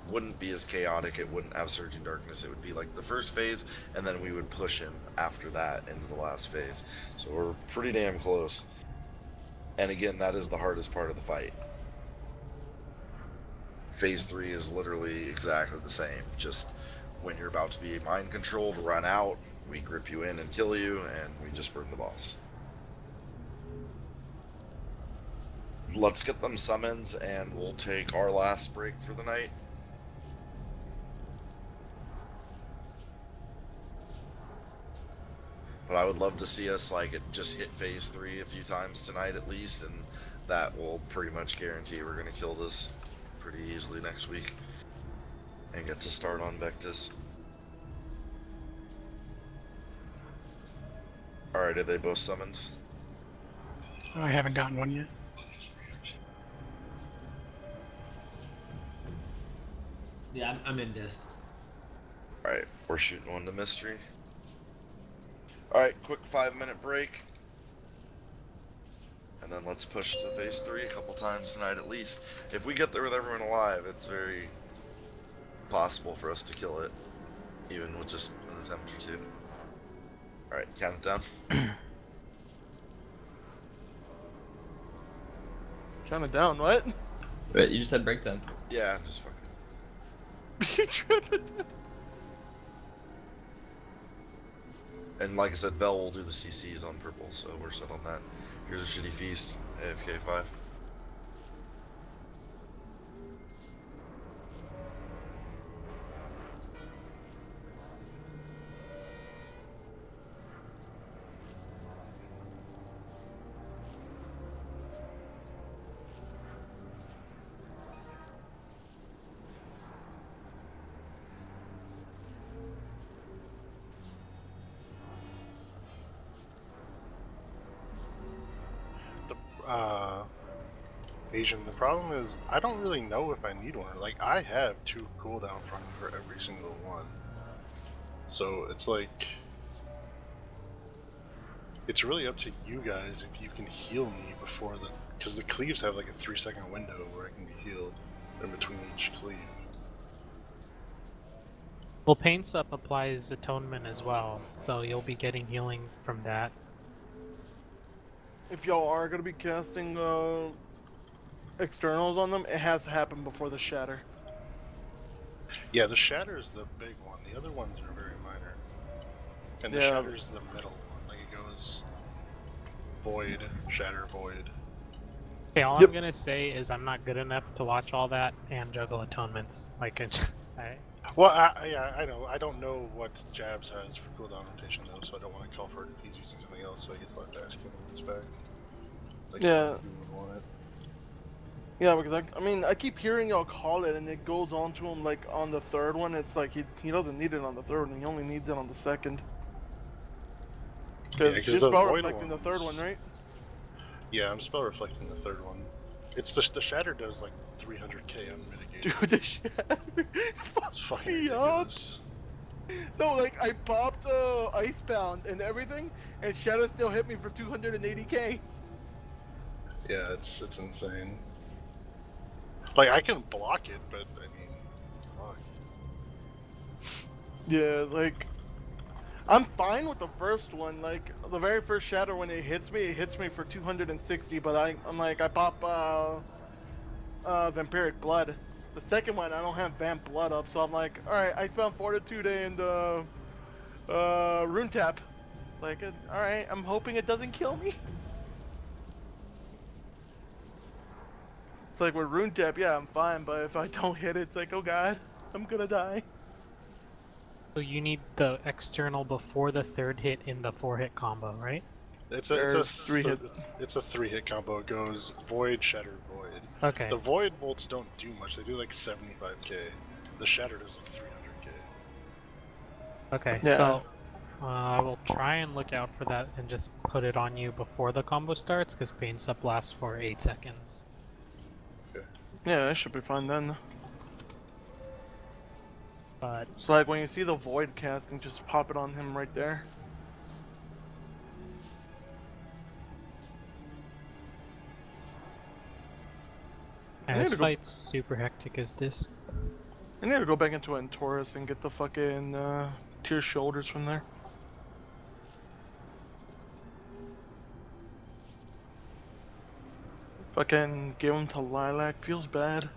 wouldn't be as chaotic. It wouldn't have Surging Darkness. It would be like the first phase, and then we would push him after that into the last phase. So we're pretty damn close. And again, that is the hardest part of the fight. Phase 3 is literally exactly the same. Just when you're about to be mind controlled, run out, we grip you in and kill you, and we just burn the boss. Let's get them summons, and we'll take our last break for the night. But I would love to see us just hit phase 3 a few times tonight at least, and that will pretty much guarantee we're going to kill this pretty easily next week and get to start on Vectis. Alright, are they both summoned? I haven't gotten one yet. Yeah, I'm in this. Alright, we're shooting one to mystery. Alright, quick 5-minute break. And then let's push to phase 3 a couple times tonight at least. If we get there with everyone alive, it's very possible for us to kill it. Even with just an attempt or two. Alright, count it down. Count it down, what? Wait, you just said break time. Yeah, just fucking. And like I said, Vel will do the CCs on purple, so we're set on that. Here's a shitty feast, AFK 5. Asian, the problem is I don't really know if I need one. Like, I have 2 cooldown from for every single one. So it's like, it's really up to you guys if you can heal me before the, because the cleaves have like a 3-second window where I can be healed in between each cleave. Well, Paints Up applies Atonement as well, so you'll be getting healing from that. If y'all are gonna be casting externals on them, it has to happen before the Shatter. Yeah, the Shatter is the big one. The other ones are very minor. And the Yeah. Shatter is the middle one. Like, it goes Void, Shatter, Void. Okay, all I'm gonna say is I'm not good enough to watch all that and juggle atonements. Like, Well, yeah, I know. I don't know what Jabs has for cooldown rotation though, so I don't want to call for it if he's using something else, so I guess I'll have to ask him when he's back. Like, Yeah. if you would want it. Yeah, because I mean, I keep hearing y'all call it, and it goes on to him like on the 3rd one. It's like he doesn't need it on the 3rd one. He only needs it on the 2nd. Because you're spell reflecting the 3rd one, right? Yeah, I'm spell reflecting the 3rd one. It's the Shatter does like 300k unmitigated. Dude, the Shatter It's fucking me up. ridiculous. No, like I popped Icebound and everything, and Shadow still hit me for 280k. Yeah, it's insane. Like, I can block it, but I mean, fuck. Yeah, like I'm fine with the first one. Like the very first Shadow, when it hits me for 260. But I'm like, I pop Vampiric Blood. The second one, I don't have Vamp Blood up, so I'm like, all right, Icebound Fortitude and Rune Tap. Like, all right, I'm hoping it doesn't kill me. It's like with Rune Tap, yeah, I'm fine, but if I don't hit it, it's like, oh god, I'm gonna die. so you need the external before the 3rd hit in the 4-hit combo, right? It's a 3-hit. It's a 3-hit combo. It goes Void, Shatter, Void. Okay. The Void bolts don't do much. They do like 75k. The Shatter does like 300k. Okay, Yeah. so I will try and look out for that and just put it on you before the combo starts, because Paints Up lasts for 8 seconds. Yeah, that should be fine then. But So like when you see the void casting, just pop it on him right there. this fight's super hectic as this. I need to go back into it in Taurus and get the fucking tier shoulders from there. Fucking give him to Lilac feels bad.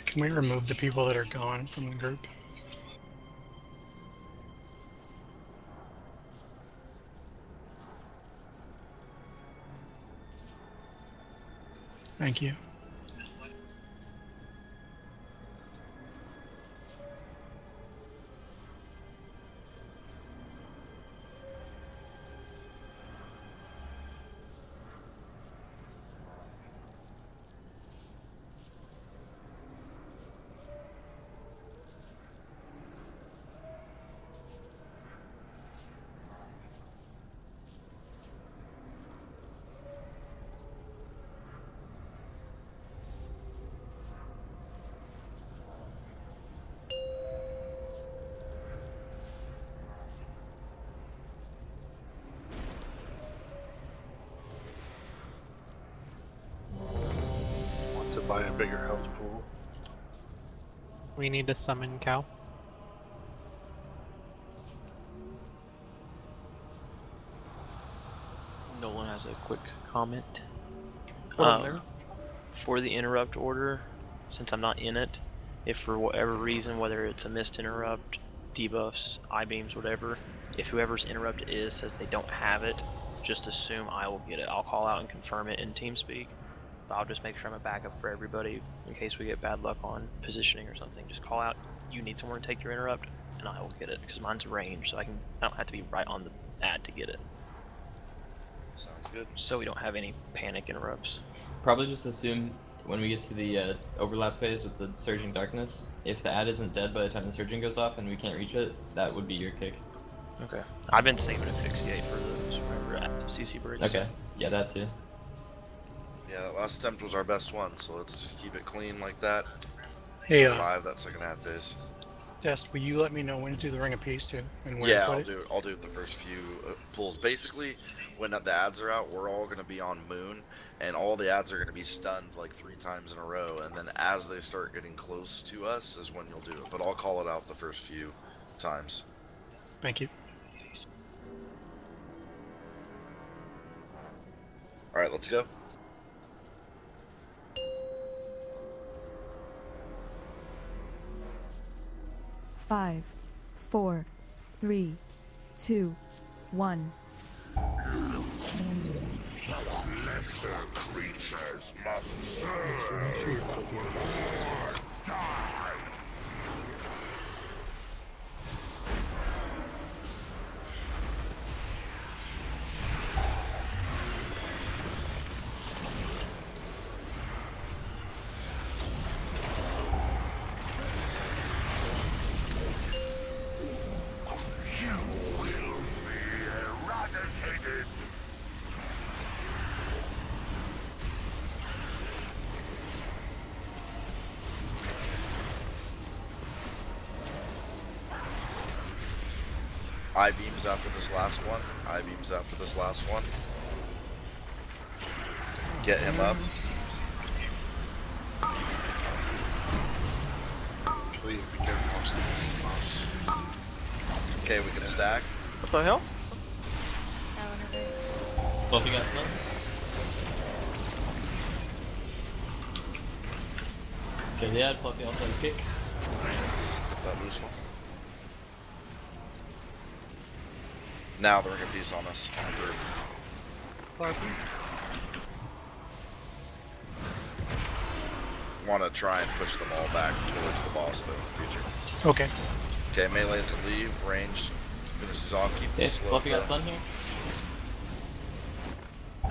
Can we remove the people that are gone from the group? Thank you. Buy a bigger health pool. We need to summon Cow. Nolan has a quick comment. There. For the interrupt order, since I'm not in it, if for whatever reason, whether it's a missed interrupt, debuffs, I-beams, whatever, if whoever's interrupt is says they don't have it, just assume I will get it. I'll call out and confirm it in TeamSpeak. I'll just make sure I'm a backup for everybody in case we get bad luck on positioning or something. Just call out, you need someone to take your interrupt, and I will get it, because mine's range, so I don't have to be right on the ad to get it. Sounds good. So we don't have any panic interrupts. Probably just assume when we get to the overlap phase with the Surging Darkness, if the ad isn't dead by the time the Surging goes off and we can't reach it, that would be your kick. Okay. I've been saving Asphyxiate for those whenever CC breaks. Okay. Yeah, that too. Yeah, that last attempt was our best one, so let's just keep it clean like that. Hey, survive that second ad phase. Dest, will you let me know when to do the Ring of Peace too? And where Yeah, to put I'll do it the first few pulls. Basically, when the ads are out, we're all going to be on Moon, and all the ads are going to be stunned like 3 times in a row, and then as they start getting close to us is when you'll do it. But I'll call it out the first few times. Thank you. Alright, let's go. Five, 4, 3, 2, 1. Lesser creatures must serve or die. I-beams after this last one. I-beams after this last one. Get him up. Please be careful. I'm sticking boss. Okay, we can stack. What the hell? Fluffy got snuff? Okay, the ad Fluffy also has kick. Get that loose one. Now the Ring of Peace on us. Want to try and push them all back towards the boss though in the future. Okay. Okay, melee can leave, range finishes off, keep this slow. Fluffy got stun here.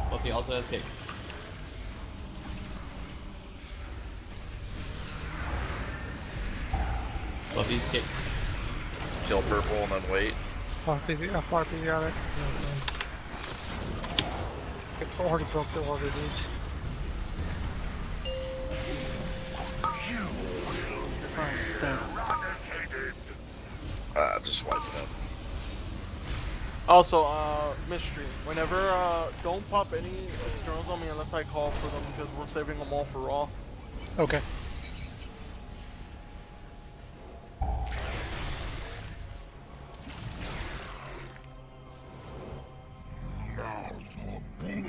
Fluffy also has kick. Fluffy's kick. Kill purple and then wait. Fluffy's got it. I already broke the order, dude. Just wipe it up. Also, mystery. Whenever, don't pop any externals on me unless I call for them because we're saving them all for Raw. Okay.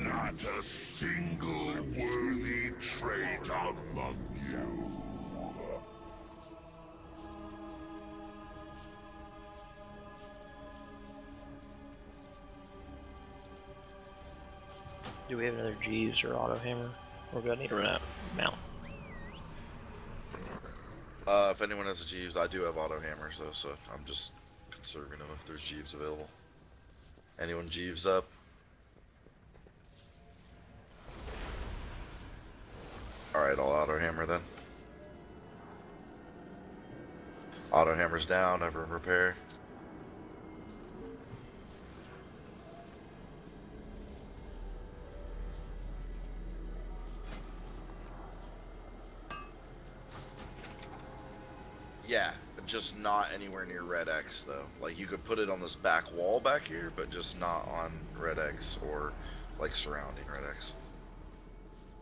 Not a single worthy trait among you. Do we have another Jeeves or auto hammer? Or do I need to run out mount? If anyone has a Jeeves, I do have auto hammers though, so I'm just conserving them if there's Jeeves available. Anyone Jeeves up? Alright, I'll auto hammer then. Auto hammer's down, everyone prepare. Yeah, just not anywhere near red X though. Like you could put it on this back wall back here, but just not on red X or like surrounding red X.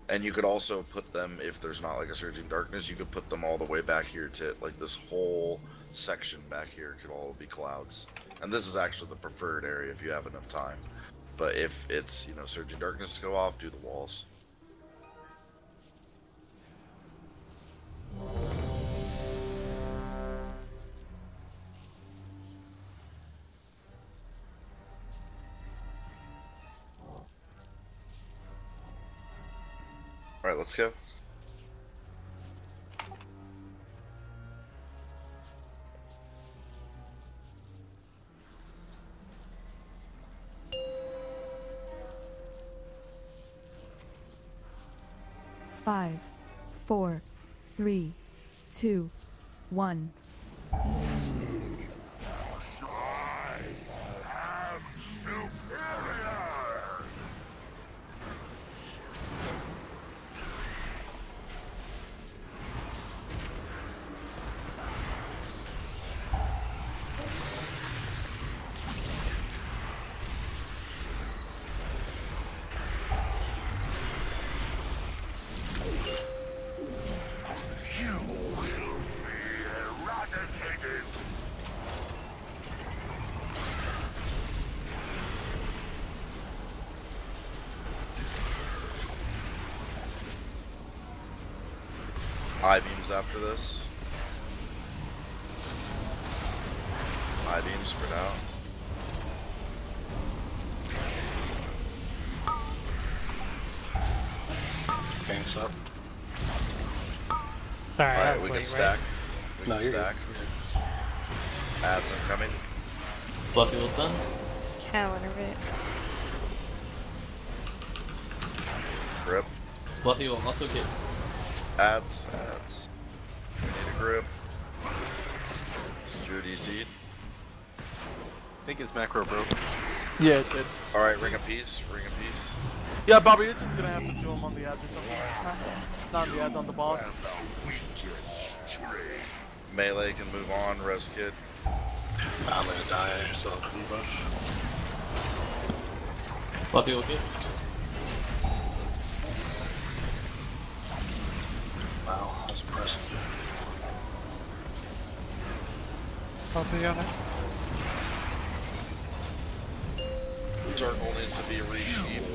And you could also put them, if there's not like a surging darkness, you could put them all the way back here to like this whole section back here could all be clouds. And this is actually the preferred area if you have enough time. But if it's, you know, surging darkness to go off, do the walls. Alright, let's go. Five, 4, 3, 2, 1. I am superior! You will be eradicated! I-beams after this. I-beams for now. Gangs up. Sorry, Alright, that's we can late, stack. right? We No, can you're stack. Ads incoming. Fluffy was done. Yeah, whenever. Grip. Fluffy will also get. Ads. We need a grip. Security seed. I think his macro broke. Yeah, it did. Alright, ring a piece. Ring a piece. Yeah, Bobby, you're just gonna have to do them on the ads or something. Not on the ads, on the boss. Melee can move on. Res kid. I'm gonna die, so debuff. Fluffy will get. Wow, that's impressive. Fluffy on it. Circle needs to be resheathed.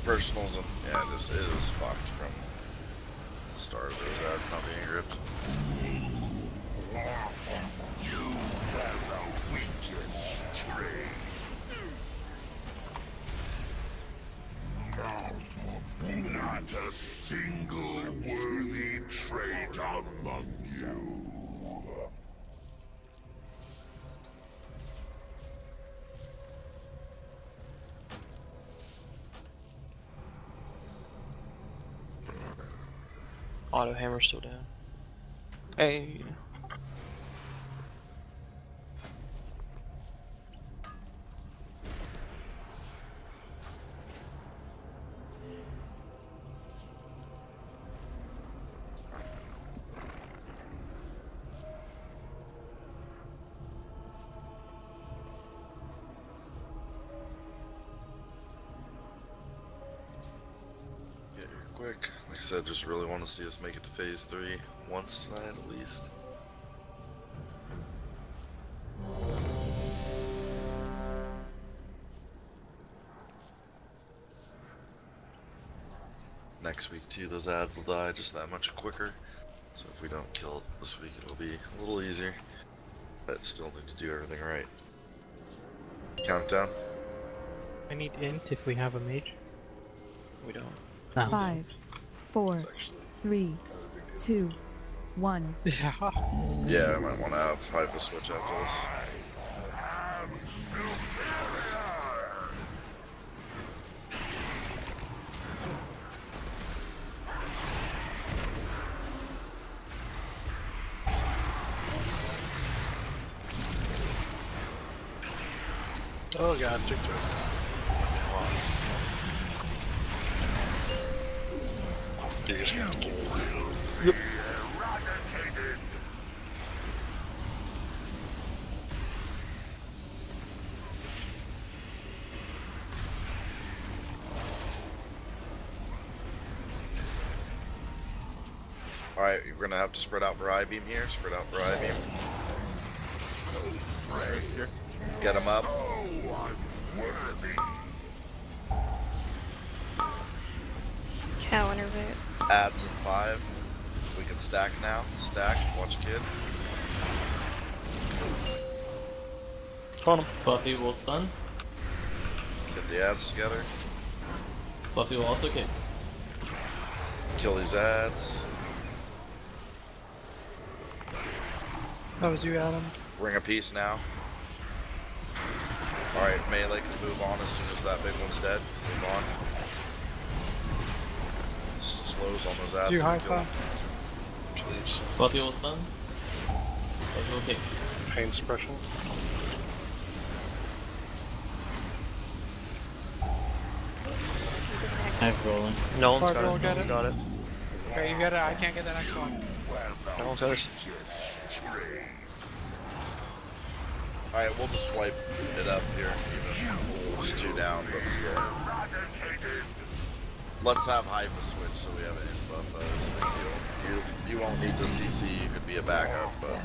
Personals and yeah, it is fucked from the start of those ads not being gripped. You have the weakest strength. Not a single worthy trait among you. Auto hammer's still down. Hey. said, just really want to see us make it to phase 3 once tonight at least. Next week too, those ads will die just that much quicker. So if we don't kill it this week, it'll be a little easier. But still need to do everything right. Countdown. I need int if we have a mage. We don't. 5, 4, 3, 2, 1. Yeah. Yeah, I might want to have Hypha switch after this. Oh god, TikTok. You're just gonna have to kill me. Yep. Alright, you're gonna have to spread out for I-beam here. Spread out for I-beam. Get him up. Cow innervate. Adds in 5. We can stack now. Stack. Watch kid. On him. Fluffy will stun. Get the ads together. Fluffy will also kick. Kill these ads. That was you, Adam. Ring a piece now. Alright, melee can move on as soon as that big one's dead. Move on. Slows on those ads. Do you high and kill five? them. Please. Fluffy will stun. Fluffy will kick. Pain suppression. Knife rolling. No one's Bard got roll, it. get No it? one's got it. Okay, you get it. I can't get the next one. No one's got it. Alright, we'll just wipe it up here. Even just 2 down, but still. Let's have Hypha switch so we have an in buff. That is a big deal. You won't need to CC, you could be a backup, but.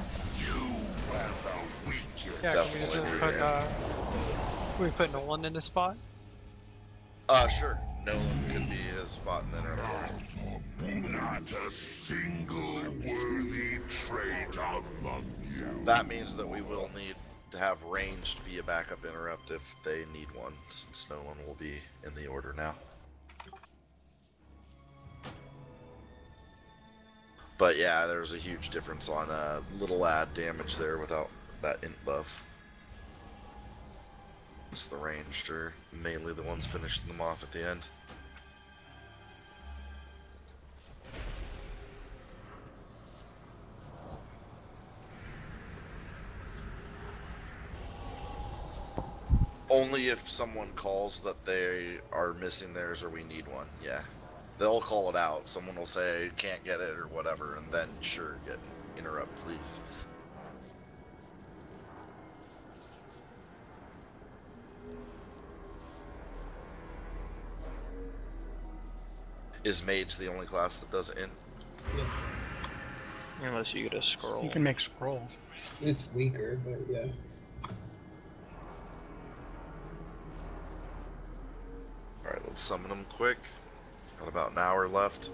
Yeah, can we just definitely put, need it. we put Nolan in this spot? Sure. Nolan could be his spot in the internet. Not a single worthy trait among you. That means that we will need to have range to be a backup interrupt if they need one, since Nolan will be in the order now. But yeah, there's a huge difference on little ad damage there without that int buff. It's the ranged or mainly the ones finishing them off at the end. Only if someone calls that they are missing theirs or we need one, yeah. They'll call it out. Someone will say, can't get it or whatever, and then sure, get interrupt, please. Is mage the only class that does int? Yes. Unless you get a scroll. You can make scrolls. It's weaker, but yeah. Alright, let's summon them quick. Got about an hour left.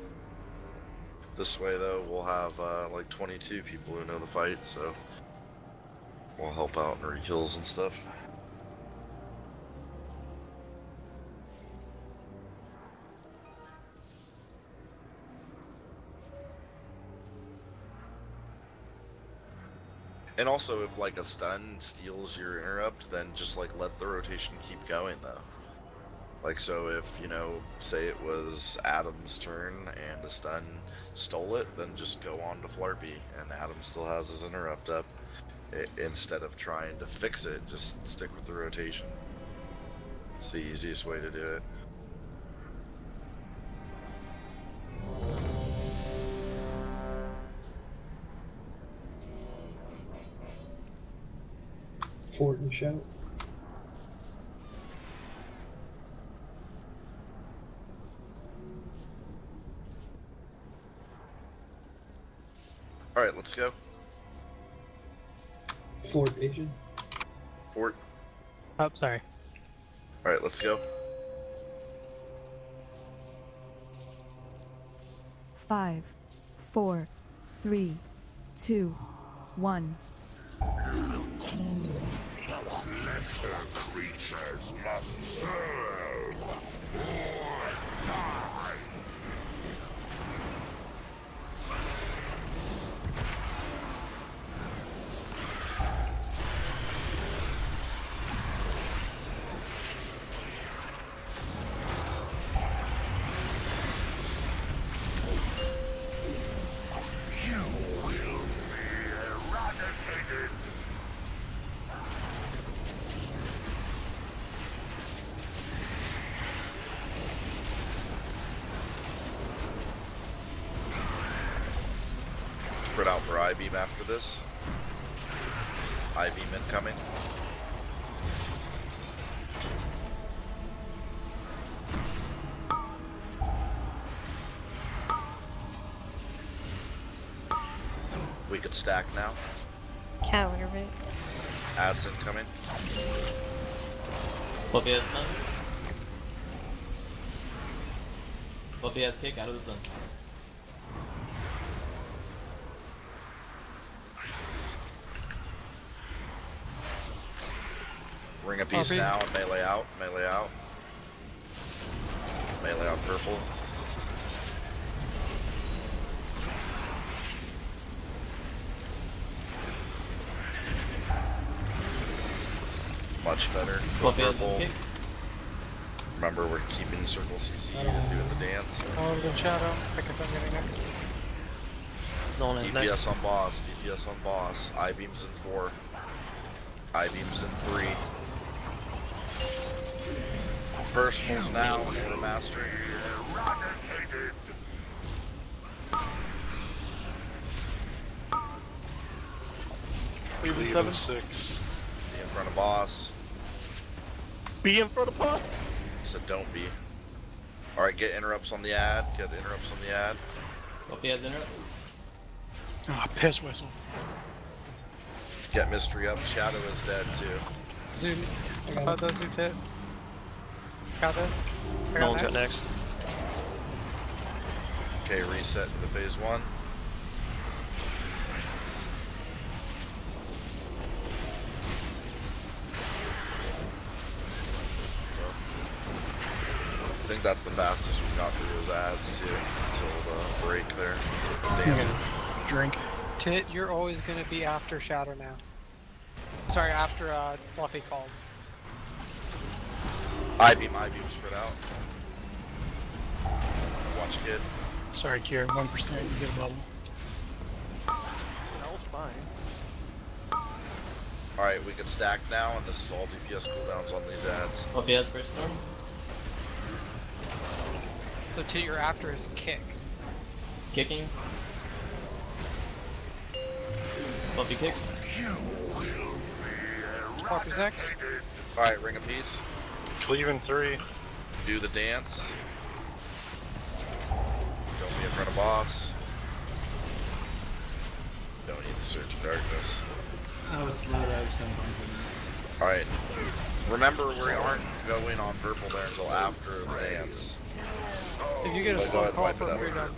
This way, though, we'll have like 22 people who know the fight, so we'll help out in re-kills and stuff. And also, if like a stun steals your interrupt, then just like let the rotation keep going, though. Like, so if, you know, say it was Adam's turn and a stun stole it, then just go on to Flarpy, and Adam still has his interrupt up. Instead of trying to fix it, just stick with the rotation. It's the easiest way to do it. Fort and shout. Alright, let's go. Fort Asian. Fort. Oh, sorry. Alright, let's go. 5, 4, 3, 2, 1. Lesser creatures must serve or die. You will be eradicated. Spread out for I-beam after this. I-beam incoming. We could stack now. Counterweight. Ads incoming. Fluffy has stun. Fluffy has kick out of the stun. Ring a piece Copy. now and melee out. Melee out. Melee on purple. Much better. Go Fluffy has his purple. kick. Remember, we're keeping circle CC and doing the dance. All of the shadow. I guess I'm getting next. No one is next. DPS on boss. DPS on boss. I-beams in 4. I-beams in 3. Personals now for mastering. Eradicated. Even Leave 7. 6. Be in front of boss. Be in front of boss. He said don't be. Alright, get interrupts on the ad. Get interrupts on the ad. Fluffy has interrupt. Ah, piss whistle. Get mystery up. Shadow is dead too. Zoom. I got those who hit. Got this. I No one's got next. Okay, reset into phase 1. I think that's the fastest we got through those ads too, until the break there. Dancing. Drink. Tit, you're always gonna be after Shadow now. Sorry, after Fluffy calls. I-beam spread out. Watch kid. Sorry, Kier. 1%. You get a bubble. That was fine. Alright, we can stack now, and this is all DPS cooldowns on these ads. Fluffy has first storm. So Tit, you're after his kick. Kicking. Fluffy kicked. Fluffy's next. Alright, ring a piece. Cleave in 3. Do the dance. Don't be in front of boss. Don't need the Surge of Darkness. I was slow to have some points Alright. Remember, we aren't going on purple there until after the dance. If you get a But go slow ahead, call wipe it for up. freedom.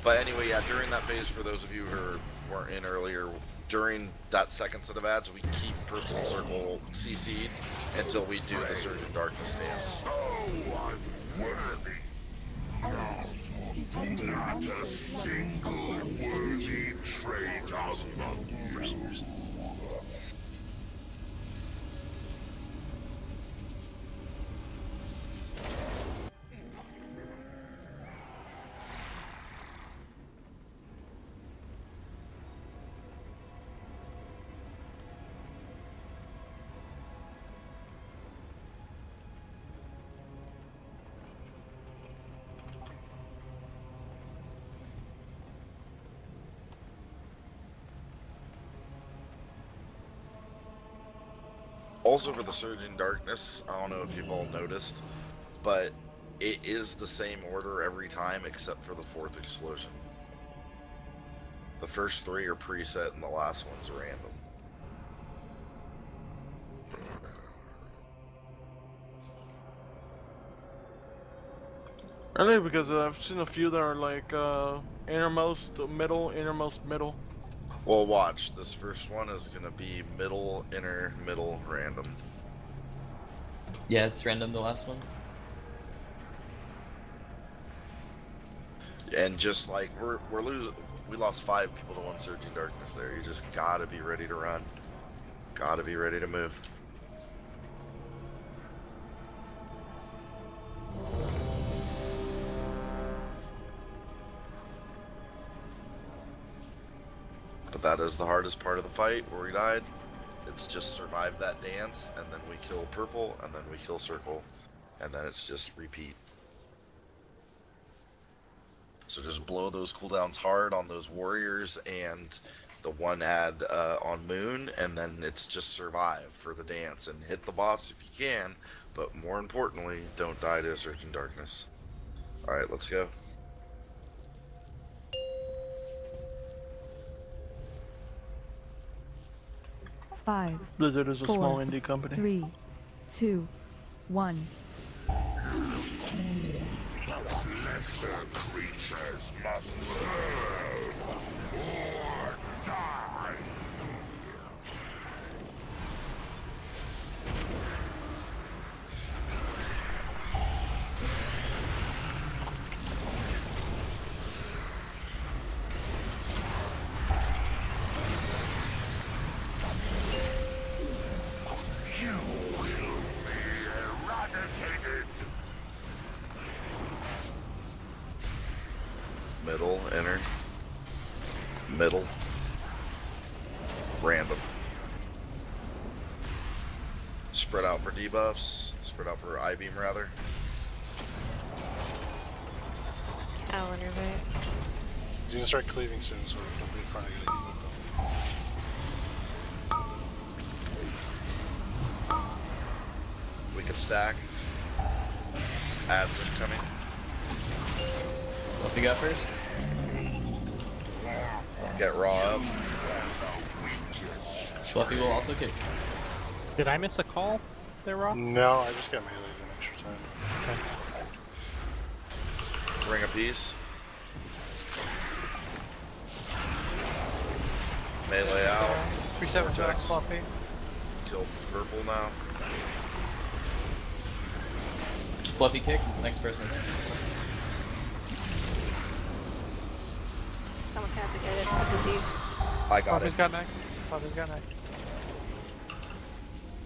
But anyway, yeah, during that phase, for those of you who weren't in earlier, during that second set of ads, we keep purple circle CC'd until we do the Surge of Darkness dance. Not a single worthy trait among you. Also for the Surge in Darkness, I don't know if you've all noticed, but it is the same order every time except for the 4th explosion. The first 3 are preset and the last one's random. Really? Because I've seen a few that are like innermost middle, innermost middle. Well, watch. This first one is gonna be middle, inner, middle, random. Yeah, it's random, the last one. And just like we're losing, we lost 5 people to 1 Surging Darkness there. You just gotta be ready to run. Gotta be ready to move. But that is the hardest part of the fight where we died. It's just survive that dance, and then we kill purple, and then we kill circle, and then it's just repeat. So just blow those cooldowns hard on those warriors and the 1 ad on moon, and then it's just survive for the dance and hit the boss if you can, but more importantly, don't die to Surging Darkness. Alright, let's go. Five. Blizzard is a 4, small indie company. 3, 2, 1. Lesser creatures must serve or die. You will be eradicated. Middle, inner, middle, random. Spread out for debuffs, spread out for I-beam rather. I'll innervate. He's gonna start cleaving soon, so don't be in front of you. We can stack. Ads incoming. Fluffy got first. Get raw up. Fluffy will also kick. Did I miss a call there, Rob? No, I just got melee in extra time. Okay. Ring a piece. Melee out. Reset with Vortex. Fluffy. Kill purple now. Fluffy kick, it's next person. Someone's gonna have to get it. I have to see. I got Fluffy's it. got next. Fluffy's got next.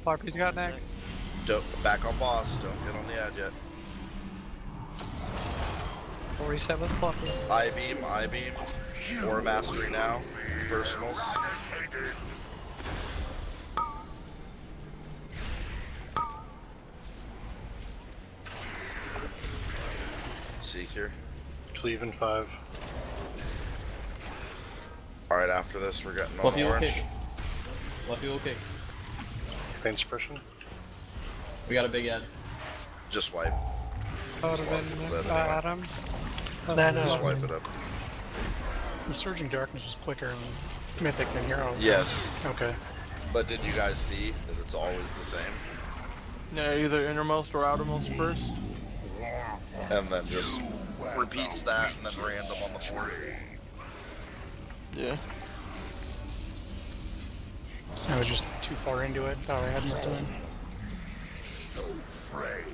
Fluffy's got next. Back on boss. Don't get on the ad yet. We'll reset with Fluffy. I-beam, I-beam. More mastery now. Personals. Seek here. Cleave in 5. Alright, after this we're getting on Fluffy the will orange. kick. Fluffy will kick. Pain suppression. We got a big ad. Just wipe. That would have been Adam. That, Just wipe it up. The Surging Darkness is quicker in Mythic than Herald. Yes. Okay. But did you guys see that it's always the same? Yeah, either innermost or outermost first. And then just repeats that and then random on the 4th. Yeah. I was just too far into it. Thought I had more time. So frail,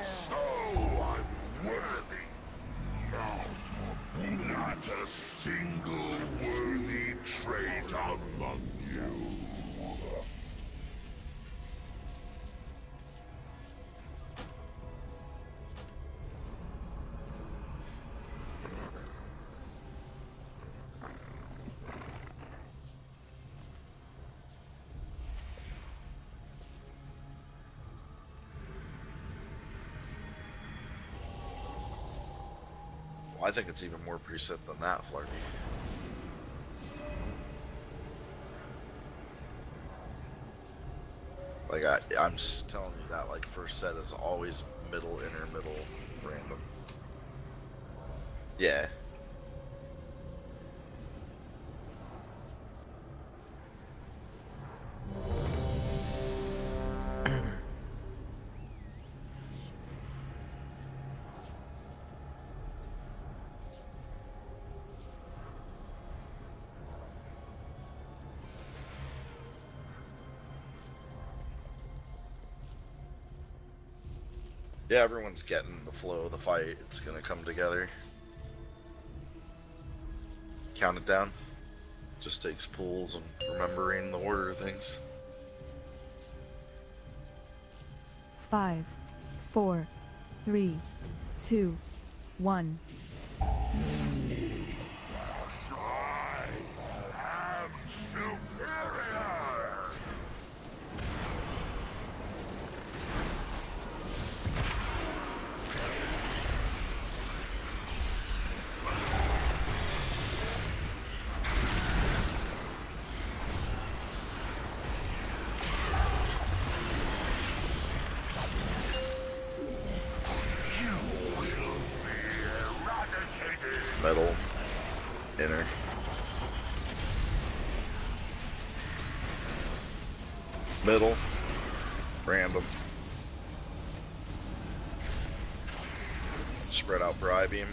so unworthy. No, not a single worthy trait among you. Well, I think it's even more preset than that, Flarby. Like, I'm just telling you that, like, first set is always middle, inner, middle, random. Yeah. Yeah, everyone's getting the flow of the fight. It's gonna come together. Count it down. Just takes pulls and remembering the order of things. 5, 4, 3, 2, 1. Metal, inner. Middle, random. Spread out for I-beam.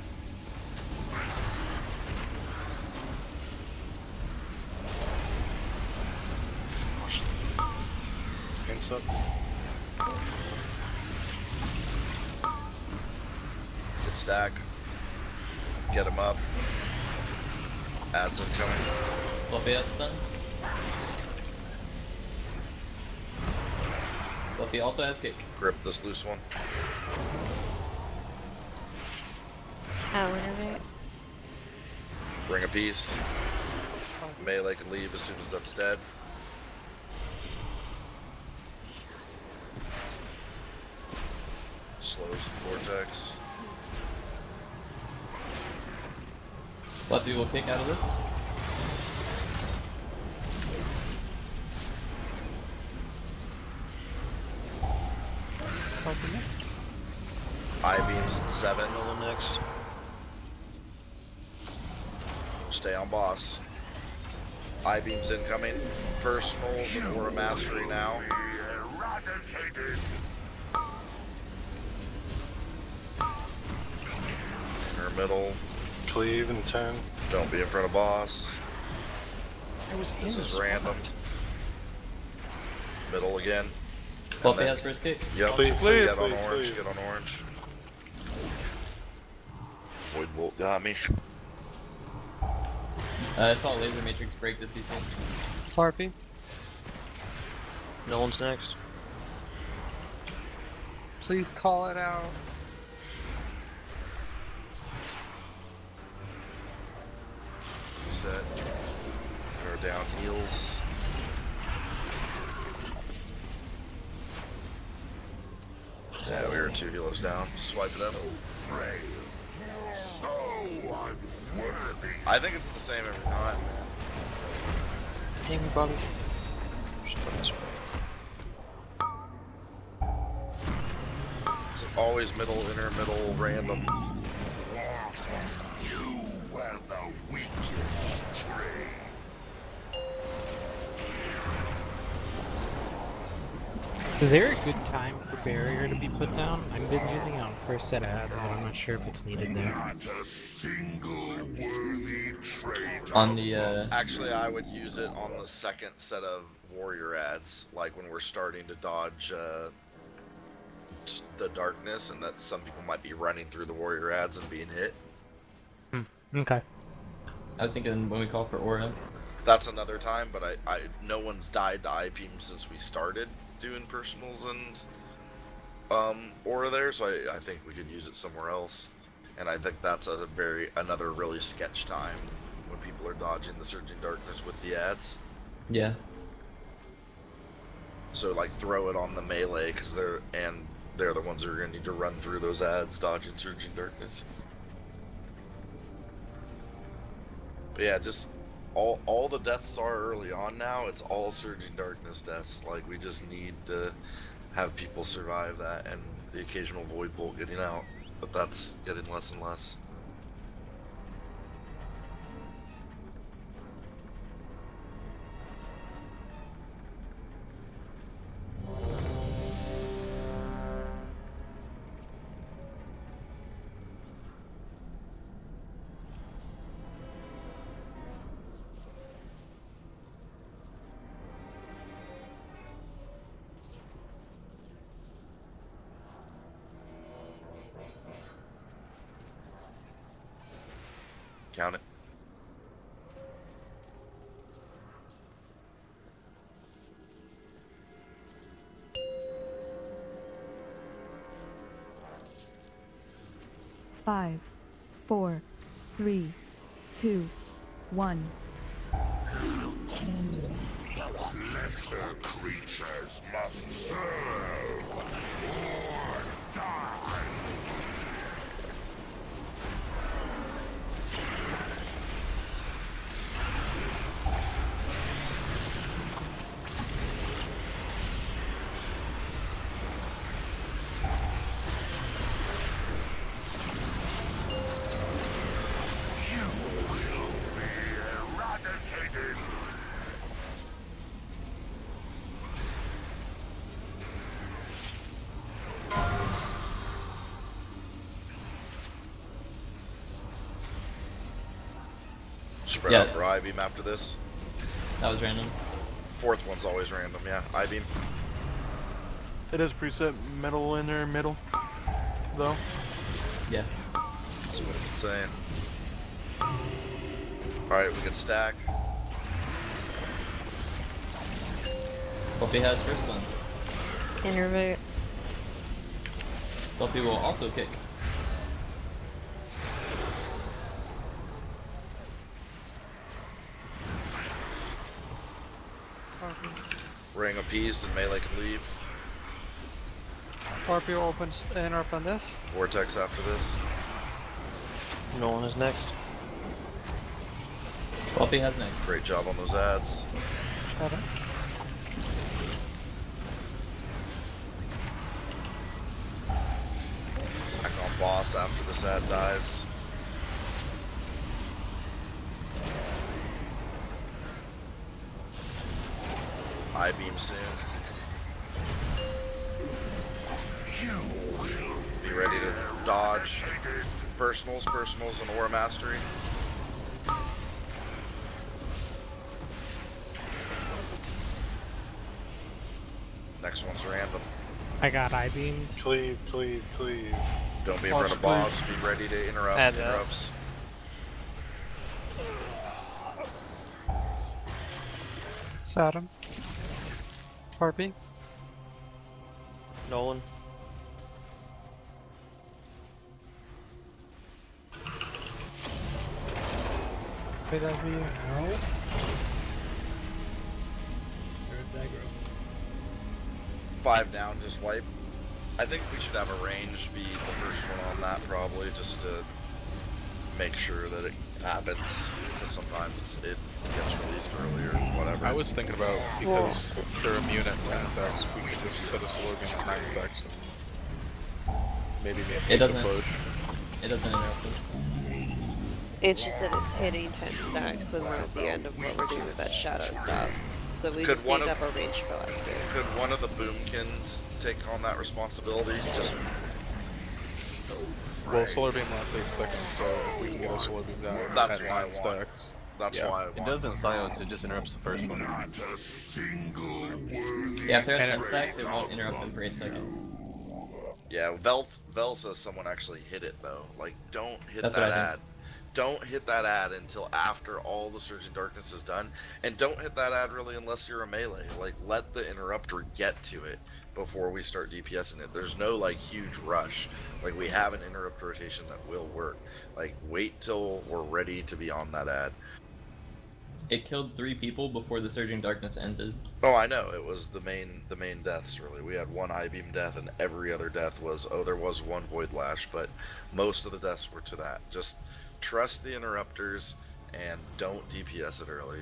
Hands up. Good stack. Get him up. Ads incoming. Fluffy that's done. Fluffy also has kick. Grip this loose one. Innervate. Bring a piece. Melee can leave as soon as that's dead. Slows vortex. Fluffy will kick out of this. I-beams at 7. Middle next. Stay on boss. I-beams incoming. Personals and Aura Mastery now. Inner middle. Cleave in 10. Don't be in front of boss. This is random. Middle again. Fluffy has first kick. Yep. Please, Get on please, orange. please. Get on orange. Void Bolt got me. I saw Laser Matrix break the CC. Harpy. No one's next. Please call it out. Reset. Go down heals. Yeah, we were 2 healers down. Swipe it up. I think it's the same every time, man. Dang me, Bobby. It's always middle, inner, middle, random. You were the weakest stray. Is there a good time for barrier to be put down? I've been using it on first set of ads, but I'm not sure if it's needed there. Not a single worthy traitor. On the Actually, I would use it on the second set of warrior ads, like when we're starting to dodge the darkness, and that some people might be running through the warrior ads and being hit. Okay. I was thinking when we call for Aura. That's another time, but no one's died to I-beam since we started doing personals and Aura there, so I think we could use it somewhere else. And I think that's another really sketch time when people are dodging the Surging Darkness with the ads. Yeah. So like throw it on the melee, because they're the ones who are going to need to run through those ads dodging Surging Darkness. But yeah, just all the deaths are early on now. It's all Surging Darkness deaths. Like, we just need to have people survive that, and the occasional Void Bolt getting out. But that's getting less and less. Count it. Five, 4, 3, 2, 1. Lesser creatures must serve or die. You will be eradicated. Spread Yeah. out for I-beam after this. That was random. Fourth one's always random, yeah. I-beam. It is preset metal in there, middle, though. Yeah. That's what I'm saying. Alright, we can stack. Buffy has first one. Innervate. Buffy will also kick. Ring a piece and melee can leave. RP opens interrupt on this. Vortex after this. Nolan is next. Buffy has next. Great job on those ads. Got it. Back on boss after this ad dies. I-beam soon. Be ready to dodge. Personals, and Aura Mastery. Next one's random. I got I-beam. Cleave. Don't be in front of boss. Be ready to interrupt. Ads out. Interrupts. Saturn. RP. Nolan. Could that be Herald? Where's aggro? 5 down, just wipe. I think we should have a range be the first one on that probably, just to make sure that it happens. Because sometimes it gets released earlier, whatever. I was thinking about, because they're immune at 10 stacks, we could just set a slogan at 9 stacks and maybe make It doesn't. a push. It doesn't interrupt it. It's just that it's hitting 10 stacks when we're at the end of what we're doing with that shadow stuff. So we Could just one need to of- have a range proactive. Could one of the boomkins take on that responsibility? Just Well, solar beam lasts 8 seconds, so if we can get a solar beam down That's at why I 9 want. stacks. That's yeah. why I want. It doesn't silence, it just interrupts the first one. Not a single worthy Yeah, if they're at 10 stacks, it won't interrupt them for 8 seconds. Yeah, Vel says someone actually hit it though. Like, don't hit That's what that I think. ad. Don't hit that ad until after all the Surging Darkness is done. And don't hit that ad really unless you're a melee. Like, let the interrupter get to it before we start DPSing it. There's no, like, huge rush. Like, we have an interrupt rotation that will work. Like, wait till we're ready to be on that ad. It killed 3 people before the Surging Darkness ended. Oh, I know. It was the main deaths, really. We had one high beam death, and every other death was, oh, there was one Void Lash, but most of the deaths were to that. Just trust the interrupters, and don't DPS it early.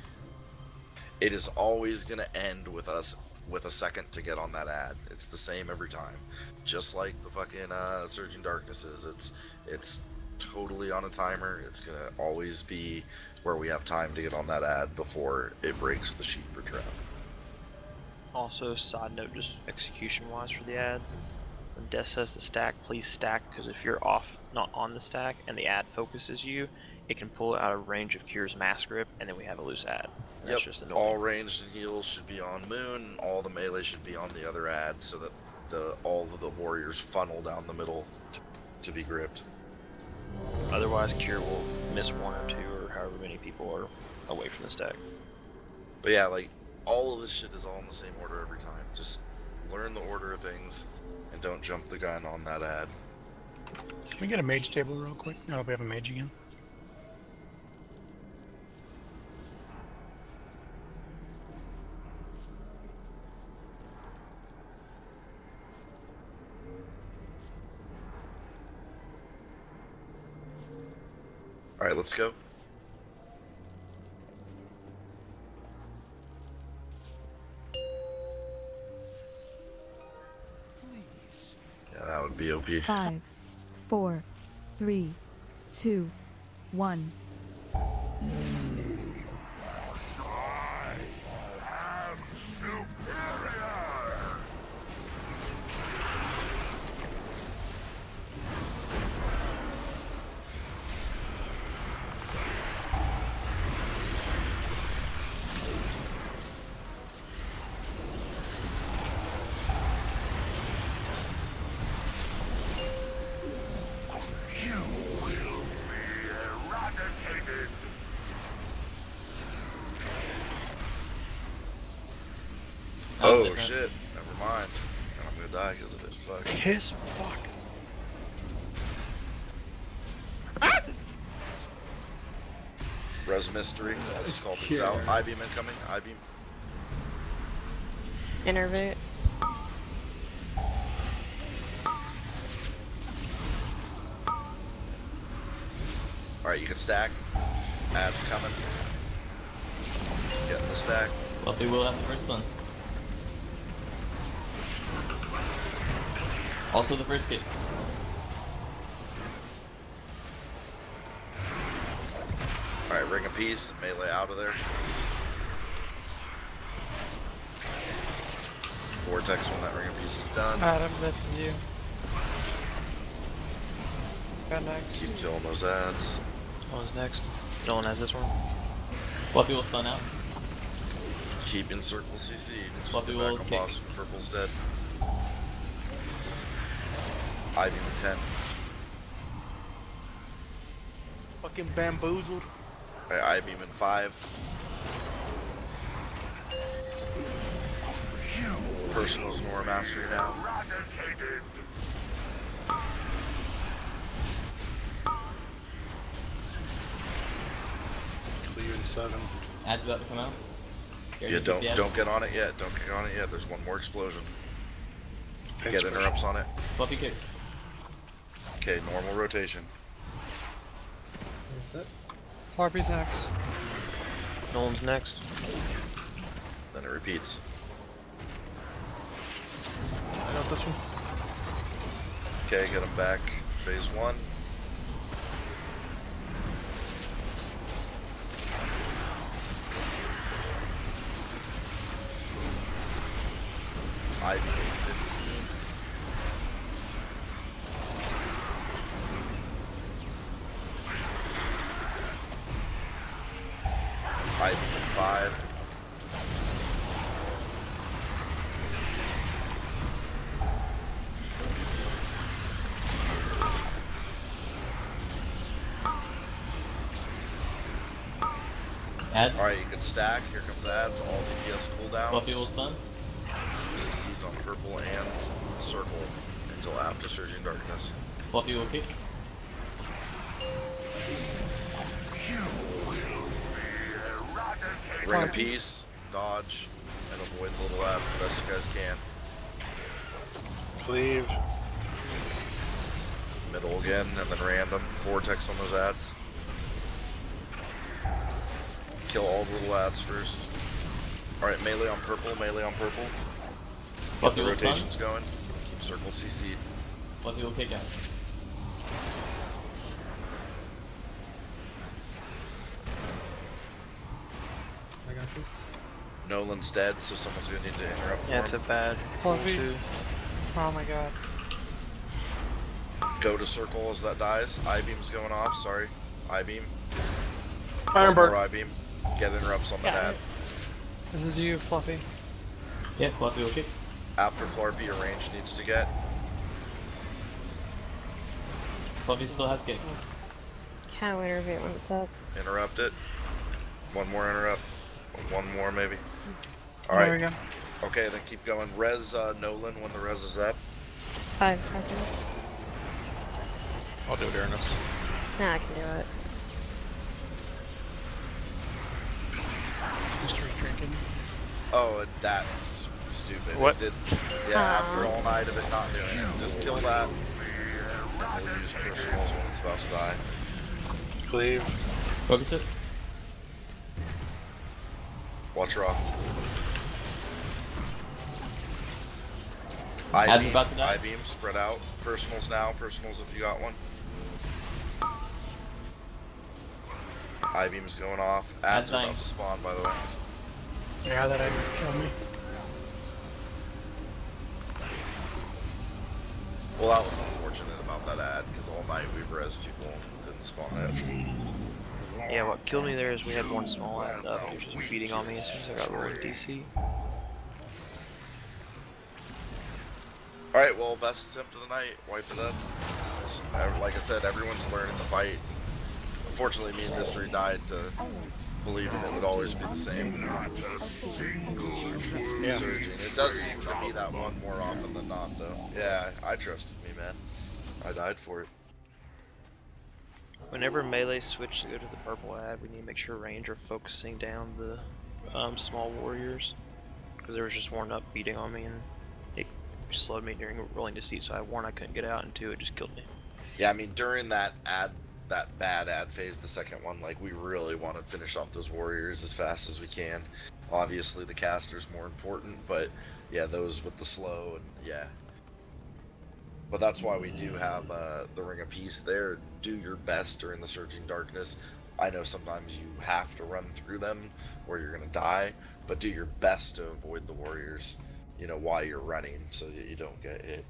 It is always going to end with us with a second to get on that ad. It's the same every time. Just like the fucking Surging Darkness is. It's totally on a timer. It's going to always be where we have time to get on that ad before it breaks the sheep or trap. Also, side note, just execution-wise for the ads, when Death says to stack, please stack, because if you're off, not on the stack, and the ad focuses you, it can pull it out of range of Kyr's Mass Grip, and then we have a loose ad. That's Yep, just annoying. all ranged and heals should be on Moon, and all the melee should be on the other ad, so that all of the warriors funnel down the middle to be gripped. Otherwise, Kyr will miss 1 or 2 many people are away from the stack. But yeah, like, all of this shit is all in the same order every time. Just learn the order of things, and don't jump the gun on that ad. Can we get a mage table real quick? Oh, we have a mage again. Alright, let's go. Yeah, that would be OP. 5, 4, 3, 2, 1. Oh shit, never mind. I'm gonna die because of it. Fuck. Piss fuck. Res mystery. I'll just call things out. I-beam incoming. I-beam. Innervate. Alright, you can stack. Ad's coming. Getting the stack. Fluffy will have the first one. Also the first gate. Alright, ring a piece. Melee out of there. Vortex when that ring a piece is done. Adam, this is you. Got next. Keep killing those ads. One's next. No one has this one. Fluffy will stun out. Keep in circle CC. Just Fluffy go will back on kick. boss when purple's dead. I-beam in 10. Fucking bamboozled. Alright, I-beam in 5. Personal's Nora Mastery now. Clear in 7. Ad's about to come out. Yeah, don't get on it yet. Don't get on it yet. There's one more explosion. Get interrupts on it. Fluffy kick. Okay, normal rotation. Harpy's next. Nolan's next. Then it repeats. I got this one. Okay, get him back. Phase 1. I-beam 15. I-beam 5. Ads. Alright, you can stack. Here comes ads. All DPS cooldowns. Fluffy will stun. CC's on purple and circle until after Surging Darkness. Fluffy will kick. Ring a piece, dodge, and avoid the little ads the best you guys can. Cleave. Middle again, and then random. Vortex on those ads. Kill all the little ads first. Alright, melee on purple, melee on purple. Get the rotations going. Keep circle CC'd. Fluffy will kick out. I got this. Nolan's dead, so someone's gonna need to interrupt. Yeah, it's a bad. Fluffy. Oh my god. Go to circle as that dies. I-beam's going off, sorry. I-beam. Ironbird. I-beam. Get interrupts on the ad. This is you, Fluffy. Yeah, Fluffy will kick. After Flarpy, your range needs to get. Fluffy still has kick. Kind of interrupt it when it's up. Interrupt it. One more interrupt. One more maybe. There Alright. we go. Okay, then keep going. Res Nolan when the res is up. 5 seconds. I'll do it, Ernest. Nah, I can do it. Mystery's drinking. Oh, that's stupid. What? It did, yeah, after all night of it not doing it. Just kill that. And we'll use personals when it's about to die. Cleave. Focus it. Watch rock. Ad's about to die. I-beam, spread out. Personals now. Personals if you got one. I-beam's going off. Ads are about to spawn, by the way. Yeah, that would kill me. Well, that was unfortunate about that ad, because all night we've res people and didn't spawn it. Yeah, what killed me there is we had one small ad up, which was feeding on me as soon as I got rolling DC. Alright, well, best attempt of the night. Wipe it up. Like I said, everyone's learning the fight. Unfortunately, me and Mystery died to believing it would always be the same. Yeah. Surging. It does seem to be that one more often than not, though. Yeah, I trusted me, man. I died for it. Whenever melee switch to go to the purple ad, we need to make sure range are focusing down the small warriors, because there was just one up beating on me and it slowed me during rolling deceit. So I one, I couldn't get out, and 2, it just killed me. Yeah, I mean during that bad ad phase, the second one, like we really want to finish off those warriors as fast as we can. Obviously the caster's more important, but yeah, those with the slow and yeah. But that's why we do have the Ring of Peace there. Do your best during the Surging Darkness. I know sometimes you have to run through them or you're going to die, but do your best to avoid the warriors, you know, while you're running so that you don't get hit.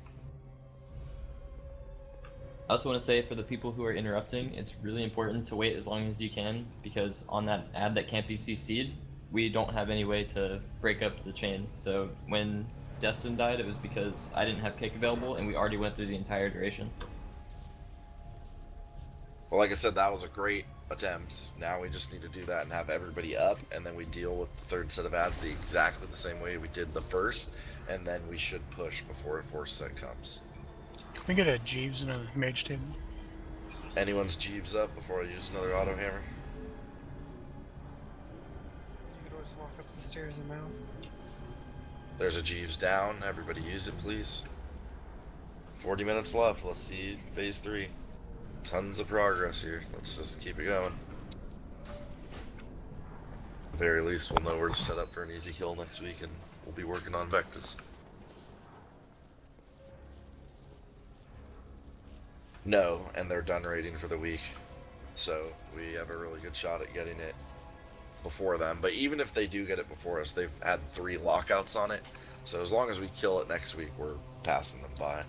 I also want to say for the people who are interrupting, it's really important to wait as long as you can, because on that ad that can't be CC'd, we don't have any way to break up the chain. So when Destin died, it was because I didn't have kick available and we already went through the entire duration. Well, like I said, that was a great attempt. Now we just need to do that and have everybody up, and then we deal with the third set of ads exactly the same way we did the first, and then we should push before a fourth set comes. Can we get a Jeeves and a mage table? Anyone's Jeeves up before I use another auto hammer? You could always walk up the stairs and mount. There's a Jeeves down. Everybody use it, please. 40 minutes left. Let's see phase 3. Tons of progress here. Let's just keep it going. At the very least, we'll know we're set up for an easy kill next week, and we'll be working on Vectus. No, and they're done raiding for the week. So we have a really good shot at getting it before them. But even if they do get it before us, they've had 3 lockouts on it. So as long as we kill it next week, we're passing them by.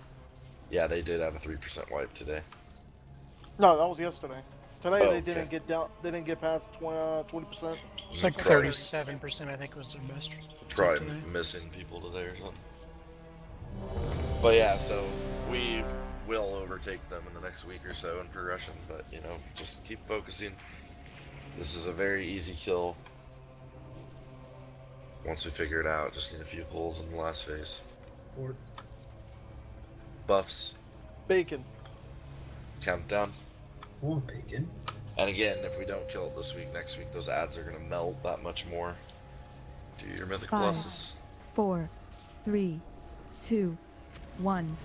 Yeah, they did have a 3% wipe today. No, that was yesterday. Today Oh, they didn't get down. They didn't get past 20%. It's like 37%, I think, was their best. Probably missing people today or something. But yeah, so we will overtake them in the next week or so in progression. But you know, just keep focusing. This is a very easy kill. Once we figure it out, just need a few pulls in the last phase. Or buffs. Bacon. Countdown. more bacon. And again, if we don't kill it this week, next week those ads are gonna melt that much more. Do your mythic 5, pluses. 4, 3, 2, 1.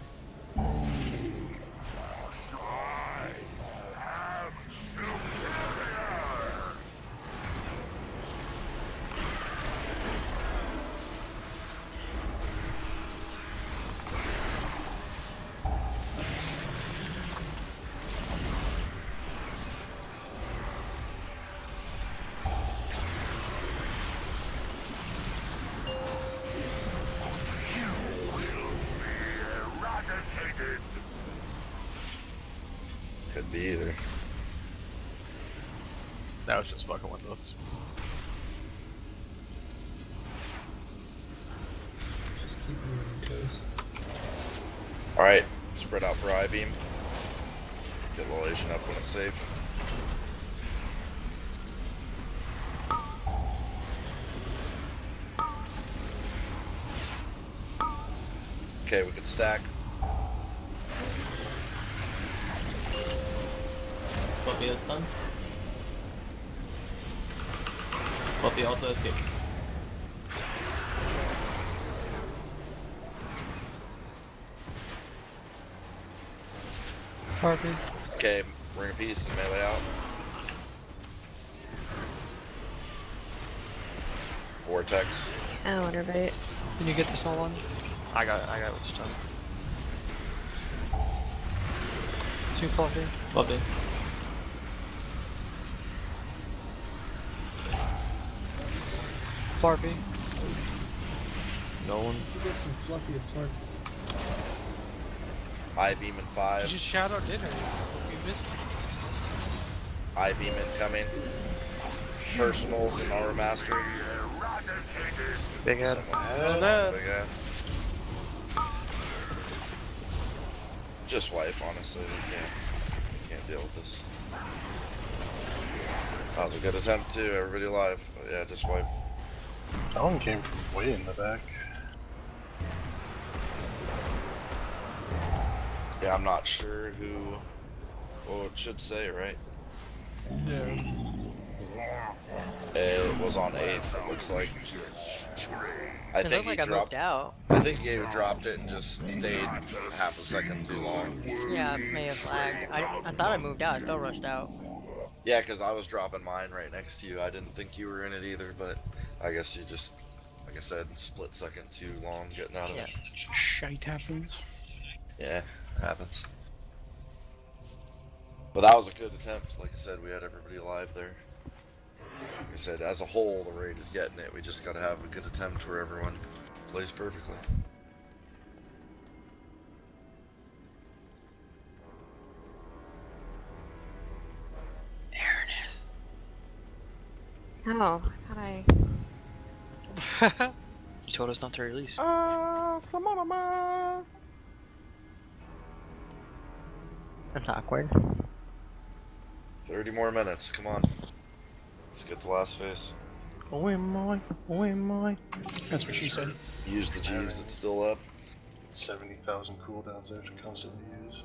Could be either. That was just fucking with us. Just keep me on toes. Alright, spread out for I-beam. Get Lolation up when it's safe. Okay, we can stack. Fluffy has stun. Fluffy also has kick. Harpy. Okay, ring a piece and melee out. Vortex. Countervate. Can you get this all on? I got it with stun. 2 Fluffy. Fluffy. Flarpy. No one. You get some fluffy to flirt. I-beam in 5. You just shadow dinner. You missed it. I-beam incoming. Personals and Aura Master. Big head. Big head. Just wipe, honestly. We can't deal with this. That was a good attempt too, everybody alive. But yeah, just wipe. That one came from way in the back. Yeah, I'm not sure who. Well, it should say, right? Yeah. It was on 8th, it looks like. I think like he I dropped. moved out. I think he dropped it and just stayed half a second too long. Yeah, I may have lagged. I thought I moved out. I still rushed out. Yeah, because I was dropping mine right next to you. I didn't think you were in it either, but I guess you just, like I said, split second too long getting out of it. Shite happens. Yeah, it happens. But that was a good attempt. Like I said, we had everybody alive there. Like I said, as a whole, the raid is getting it. We just gotta have a good attempt where everyone plays perfectly. Airness. Oh, I thought I... You told us not to release. That's awkward. 30 more minutes, come on. Let's get the last phase. Oh am I? Oh am I? That's what she said. Use the Jeeves that's still up. 70,000 cooldowns there to constantly use.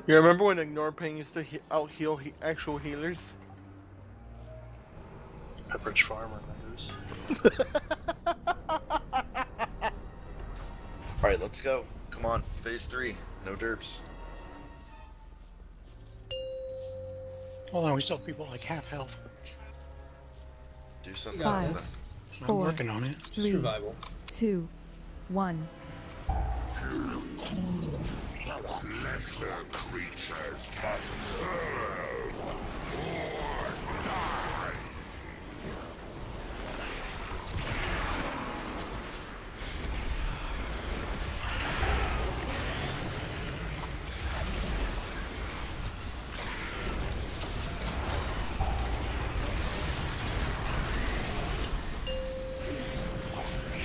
You remember when Ignore Pain used to out heal actual healers? Pepperidge Farm remembers. Alright, let's go. Come on, phase 3. No derps. Hold on, we still have people like half health. Do something. 5, I'm 4, working on it. 3, Survival. 2, 1. Lesser creatures must serve or die.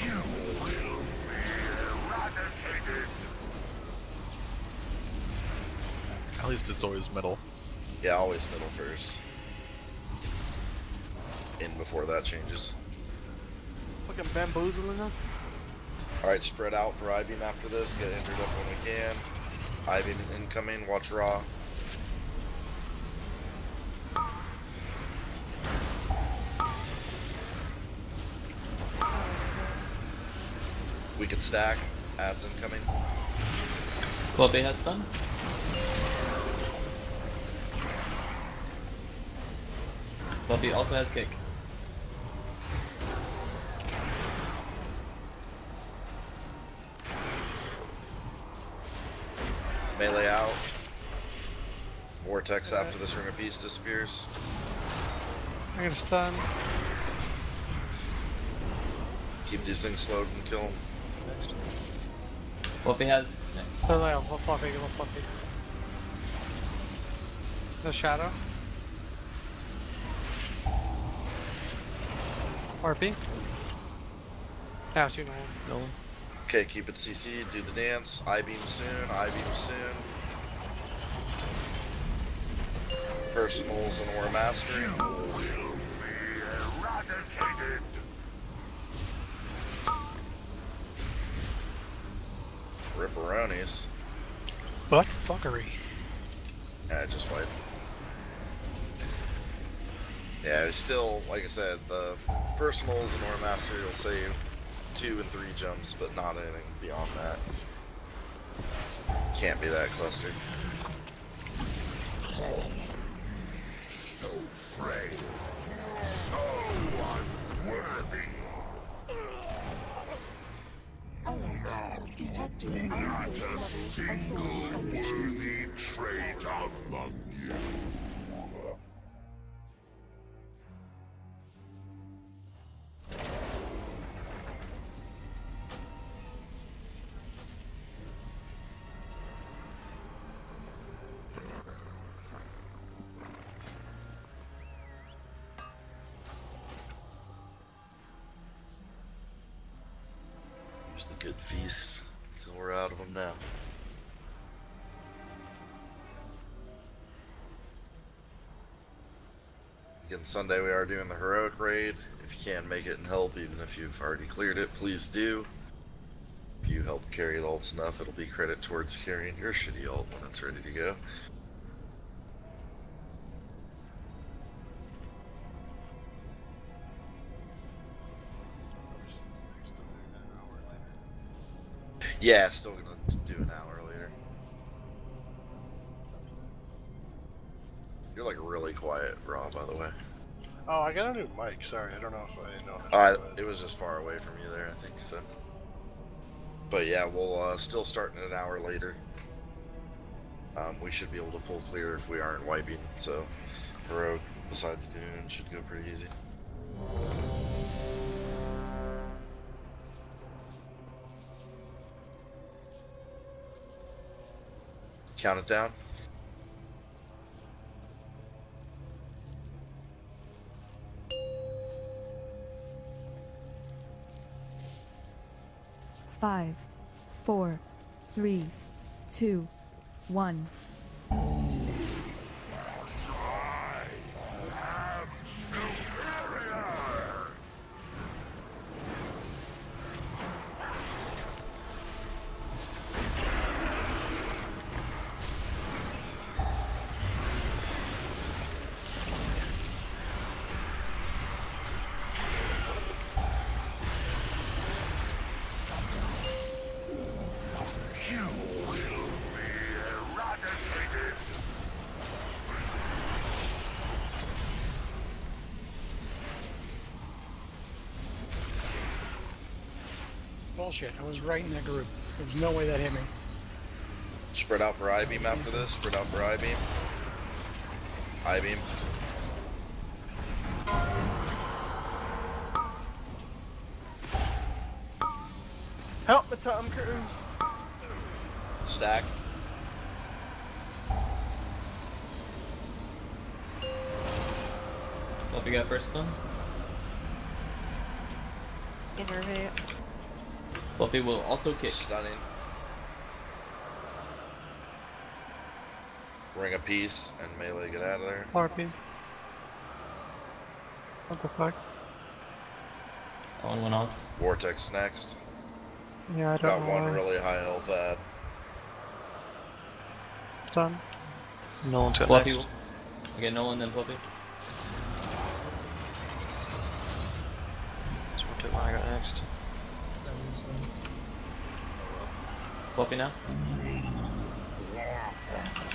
You will be eradicated. At least it's always middle. Yeah, always middle first. In before that changes. Fucking bamboozling us. Alright, spread out for I-beam after this. Get injured up when we can. I-beam incoming, watch raw. We could stack. Ads incoming. Fluffy has stun. Fluffy also has kick. Melee out. Vortex after this ring of peace disappears. I'm gonna stun. Keep these things slowed and kill them. Fluffy has next. So like, one Fluffy, one Fluffy. No shadow. RP. Yeah, shoot no one. Okay, keep it CC, do the dance. I-beam soon, I-beam soon. Personals and War Mastery. You will be eradicated. bronies. What fuckery? Yeah, just wipe. Yeah, it's still, like I said, the personals and Aura Mastery will save 2 and 3 jumps, but not anything beyond that. Can't be that clustered. So frail, so unworthy. Not a single worthy trait among you. Here's the good feast until we're out of them now. Again, Sunday we are doing the heroic raid. If you can make it and help, even if you've already cleared it, please do. If you help carry the ults enough, it'll be credit towards carrying your shitty ult when it's ready to go. Yeah, still gonna do an hour later. You're like really quiet, Raw, by the way. Oh, I got a new mic. Sorry, I don't know if I know. It was just far away from you there, I think so. But yeah, we'll still start in an hour later. We should be able to full clear if we aren't wiping. So, heroic besides noon should go pretty easy. Count it down. Five, 4, 3, 2, 1. Bullshit. I was right in that group. There was no way that hit me. Spread out for I-beam after this. Spread out for I-beam. I-beam. Help me, Tom Cruise. Stack. What we got first then? Innervate. Fluffy will also kick. Stunning. Bring a piece and melee, get out of there. RP. What the fuck? One went off. Vortex next. Yeah, I don't Got know one why. really high health ad. Stun. Nolan's got Fluffy. next. Okay, Nolan then Fluffy. So we'll take I got next. Fluffy now.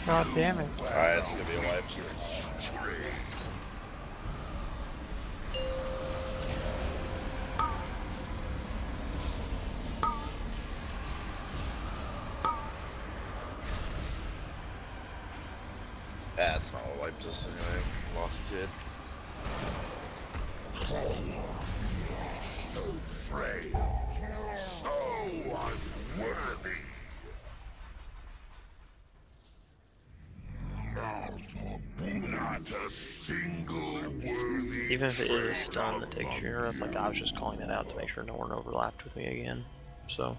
God damn it. Alright, it's gonna be a wipe. That's not what wiped us anyway. Lost kid. So frail, so unworthy. Not a single worthy. Even if it is a stun that takes your interrupt, like I was just calling that out to make sure no one overlapped with me again. So.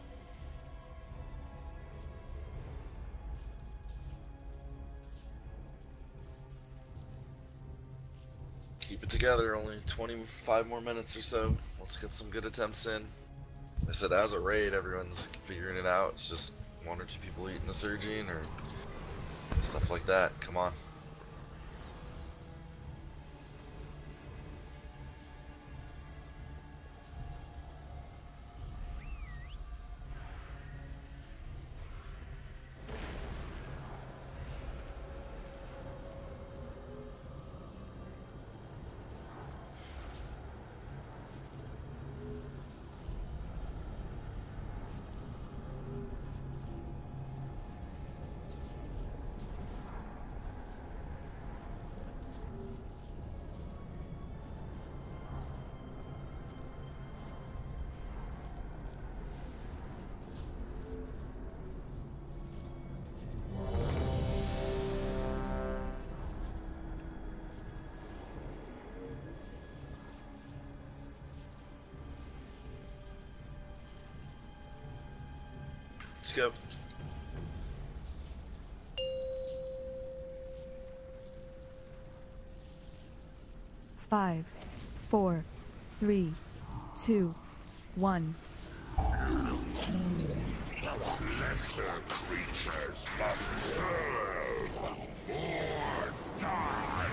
Keep it together, only 25 more minutes or so. Let's get some good attempts in. Like I said, as a raid, everyone's figuring it out. It's just 1 or 2 people eating a surging or stuff like that. Come on. Let's go. Five, 4, 3, 2, 1. Lesser creatures must serve or die.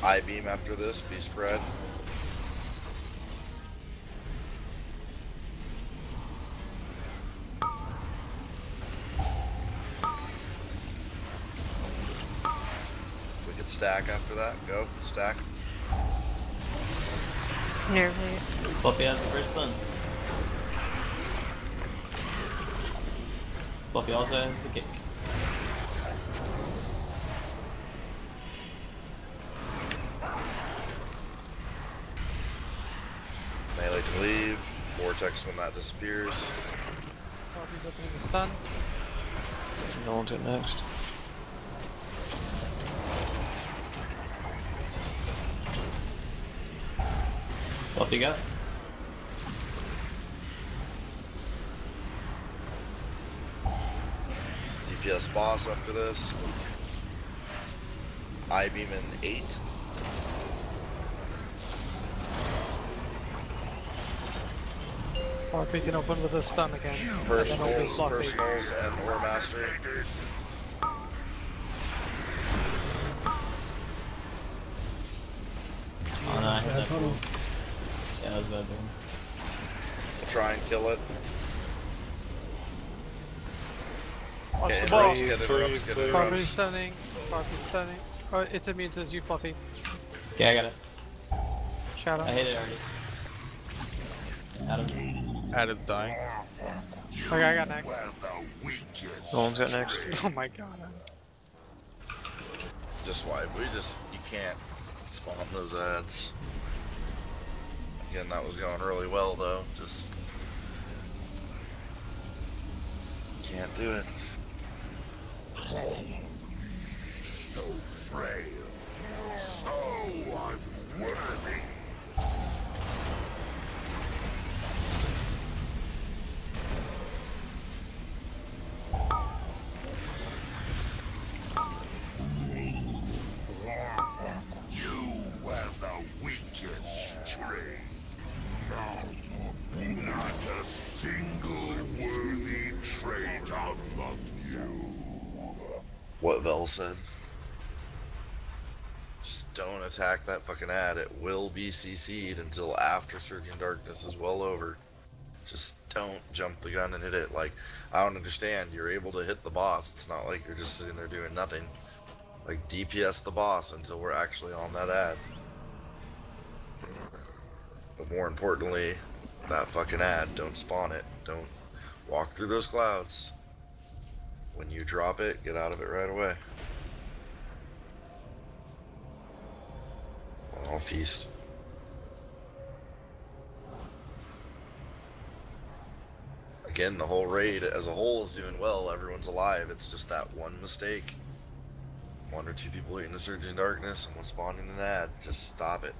I-beam after this, be spread. We could stack after that. Go, stack. Nervy. Fluffy has the first stun. Fluffy also has the kick. Melee can leave. Vortex when that disappears. Fluffy's opening the stun. No one's at next. Fluffy got. DPS boss after this. I-beam in 8. Fluffy can open with a stun again. Personals and War Mastery. Oh no, I hit that pool. Yeah, that was bad. Try and kill it. Watch Okay, the ball. interrupts, get interrupts, get Fluffy's interrupts. stunning. Fluffy's stunning. Oh, it's immune says you, Fluffy. Okay, I got it. Shadow. I hit it already. Adam. Adam's dying. Okay, I got next. No one's got next. Oh my god. Just wipe. You can't spawn those ads. Again, that was going really well though. Just can't do it. So frail, so unworthy. You were the weakest string. Not a single worthy trait among you. What Vel said. Just don't attack that fucking ad. It will be CC'd until after Surging Darkness is well over. Just don't jump the gun and hit it. Like, I don't understand. You're able to hit the boss. It's not like you're just sitting there doing nothing. Like, DPS the boss until we're actually on that ad. But more importantly, that fucking ad, don't spawn it. Don't walk through those clouds. When you drop it, get out of it right away. I'll feast. Again, the whole raid as a whole is doing well. Everyone's alive. It's just that one mistake. 1 or 2 people eating a Surging Darkness and one spawning an ad. Just stop it.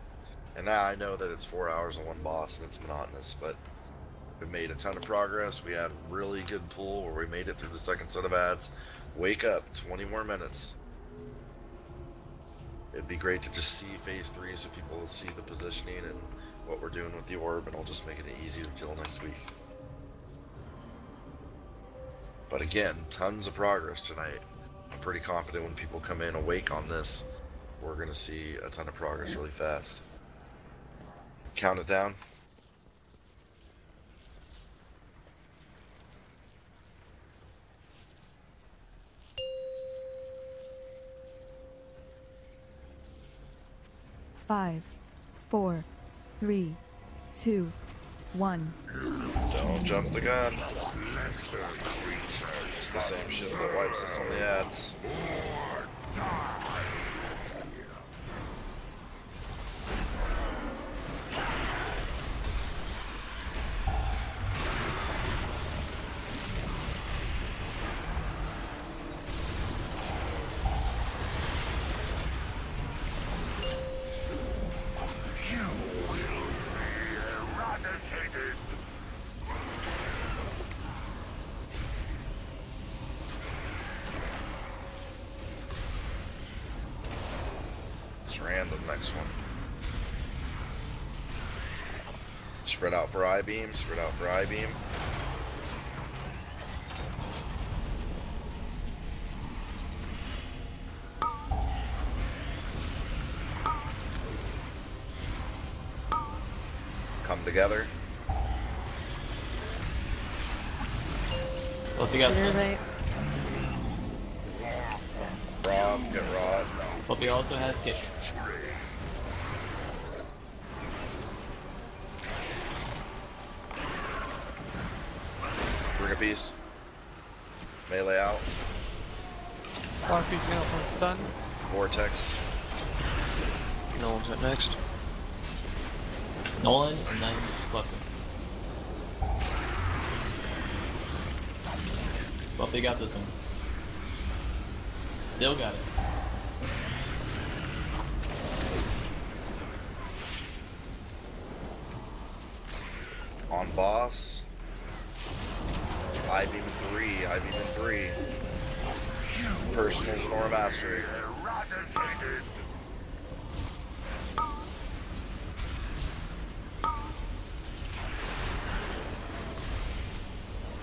And now I know that it's 4 hours on one boss and it's monotonous, but we made a ton of progress. We had really good pull where we made it through the second set of ads. Wake up, 20 more minutes. It'd be great to just see phase 3 so people will see the positioning and what we're doing with the orb, and I'll just make it easier to kill next week. But again, tons of progress tonight. I'm pretty confident when people come in awake on this, we're going to see a ton of progress really fast. Count it down. Five, 4, 3, 2, 1. Don't jump the gun. It's the same shit that wipes us on the ads. Random next one. Spread out for I-beam, spread out for I-beam. Come together. Well, if you guys Rob, get Rod. Hope he also has kick. Bring a piece. Melee out. RP's gonna open stun. Vortex. Nolan's up next. Nolan and then Fluffy. Fluffy got this one. Still got it. On boss. I-beam 3, I-beam 3. Personals and Aura Mastery.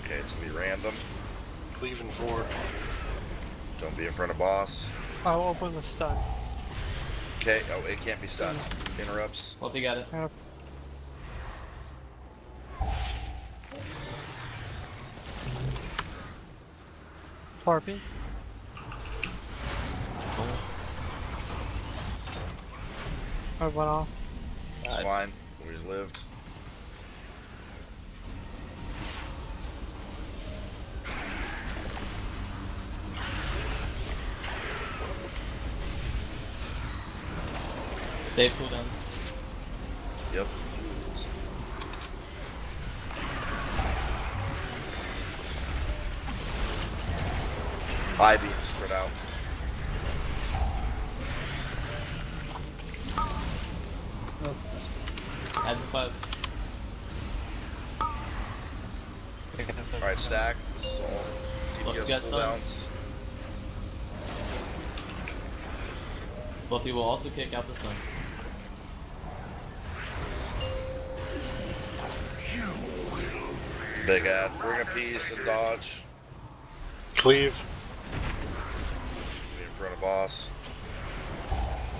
Okay, it's gonna be random. Cleave in 4. Don't be in front of boss. I'll open the stun. Okay, oh, it can't be stunned. Interrupts. Fluffy got it. Yep. Harpy. I went off. It's fine. We just lived. Save cooldowns. Yep. I-beam spread out. Adds a 5. Alright, stack. This is all DPS cooldowns. Fluffy will also kick out the stun. Big ad. Bring a piece and dodge. Cleave. Be in front of boss.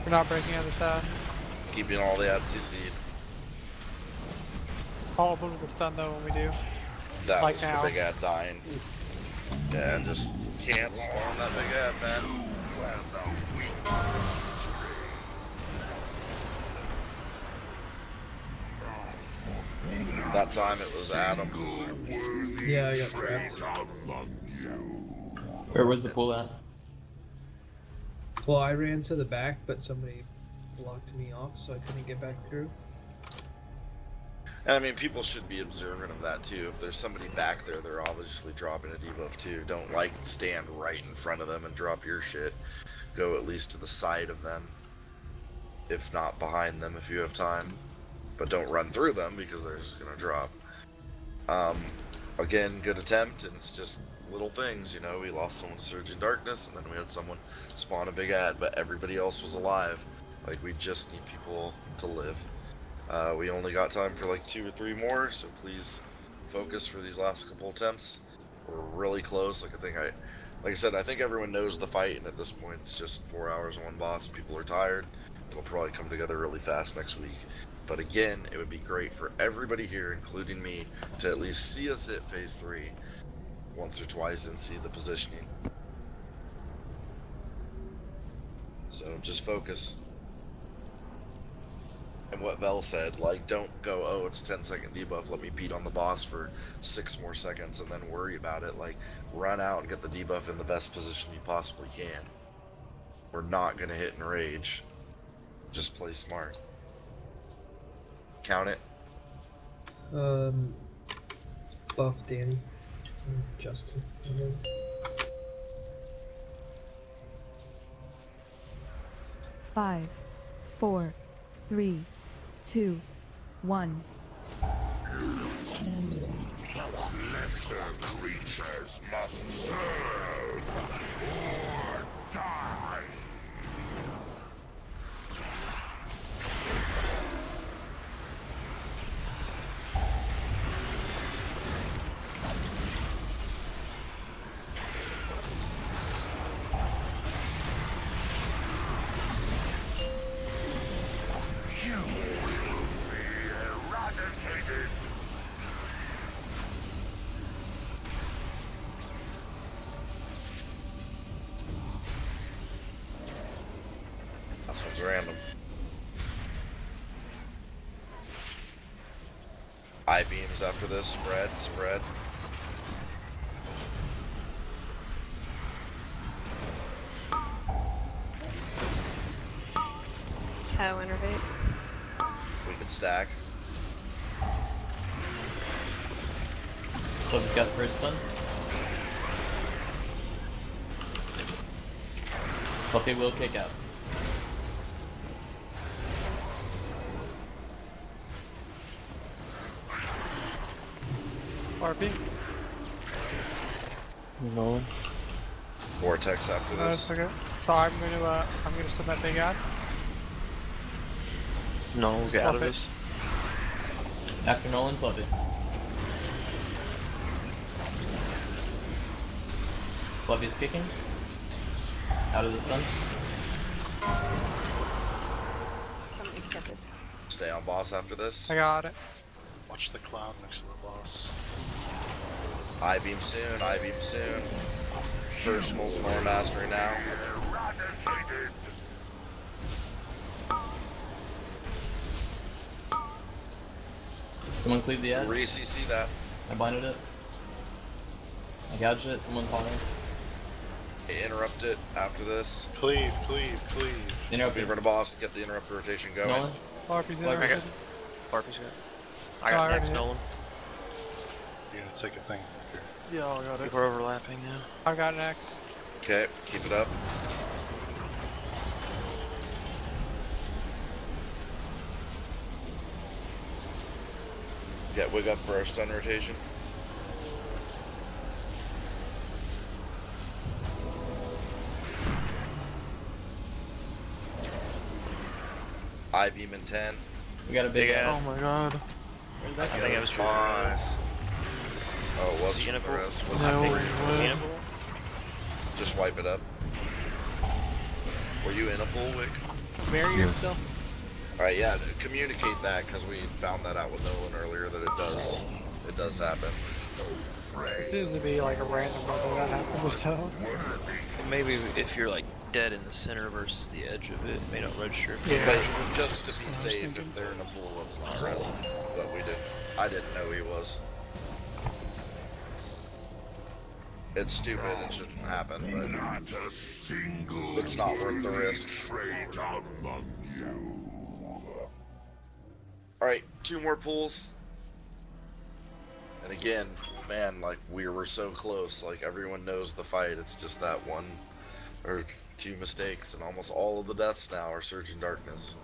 We're not breaking out the side. Keeping all the ads CC'd. I'll open with the stun though when we do. That like was now. the big ad dying. Yeah, and just can't spawn that big ad, man. That time it was Adam. Yeah, I got trapped. Where was the pool at? Well, I ran to the back, but somebody blocked me off, so I couldn't get back through. And I mean, people should be observant of that too. If there's somebody back there, they're obviously dropping a debuff too. Don't like stand right in front of them and drop your shit. Go at least to the side of them, if not behind them if you have time. But don't run through them because they're just gonna drop. Again, good attempt, and it's just little things, you know. We lost someone to Surge in Darkness, and then we had someone spawn a big ad, but everybody else was alive. Like, we just need people to live. We only got time for like 2 or 3 more, so please focus for these last couple attempts. We're really close. Like I said, I think everyone knows the fight, and at this point it's just 4 hours and 1 boss. People are tired. It'll probably come together really fast next week. But again, it would be great for everybody here, including me, to at least see us hit phase 3 once or twice and see the positioning. So just focus. And what Vel said, like, don't go, oh, it's a 10-second debuff, let me beat on the boss for 6 more seconds and then worry about it. Like, run out and get the debuff in the best position you possibly can. We're not going to hit and rage. Just play smart. Count it. Buff Danny. Justin. 5, 4, 3, 2, 1. Lesser creatures must serve or die. This one's random. Eye beams after this. Spread. Cow innervate. We can stack. Club's got the first stun. Fluffy will kick out. RP. No. Vortex after this. That's okay. So I'm gonna send that big ad. No, we'll get out of this. After Nolan, Fluffy. Fluffy's kicking. Out of the sun. Somebody get this. Stay on boss after this. I got it. Watch the cloud next to the boss. Eye beam soon. First Molten Mastery now. Someone cleave the edge. Re-CC that. I blinded it. I gouged it. Someone follow. Interrupt it after this. Cleave. Interrupt it. Run a boss, get the interrupt rotation going. Nolan. RP's in. RP's good. I got next, Nolan. You're gonna take a thing. Yeah, I got it. We're overlapping now. I got next. Okay, keep it up. Get wig up for our stun rotation. Eye beam in 10. We got a big ad. Oh my god. I think it was for Oh, it was Xenopool? No way. Xenopool? Just wipe it up. Were you in a pool, Wick? Marry yourself. Alright, yeah, communicate that, because we found that out with Nolan earlier, that it does happen. It seems to be like a random level that happens so. Maybe if you're like dead in the center versus the edge of it, it may not register. Yeah. But just to be safe, if they're in a pool, it's not present. But I didn't know he was. It's stupid, it shouldn't happen, but it's not worth the risk. Alright, 2 more pools. And again, man, like we were so close. Like everyone knows the fight. It's just that one or two mistakes, and almost all of the deaths now are Surging Darkness.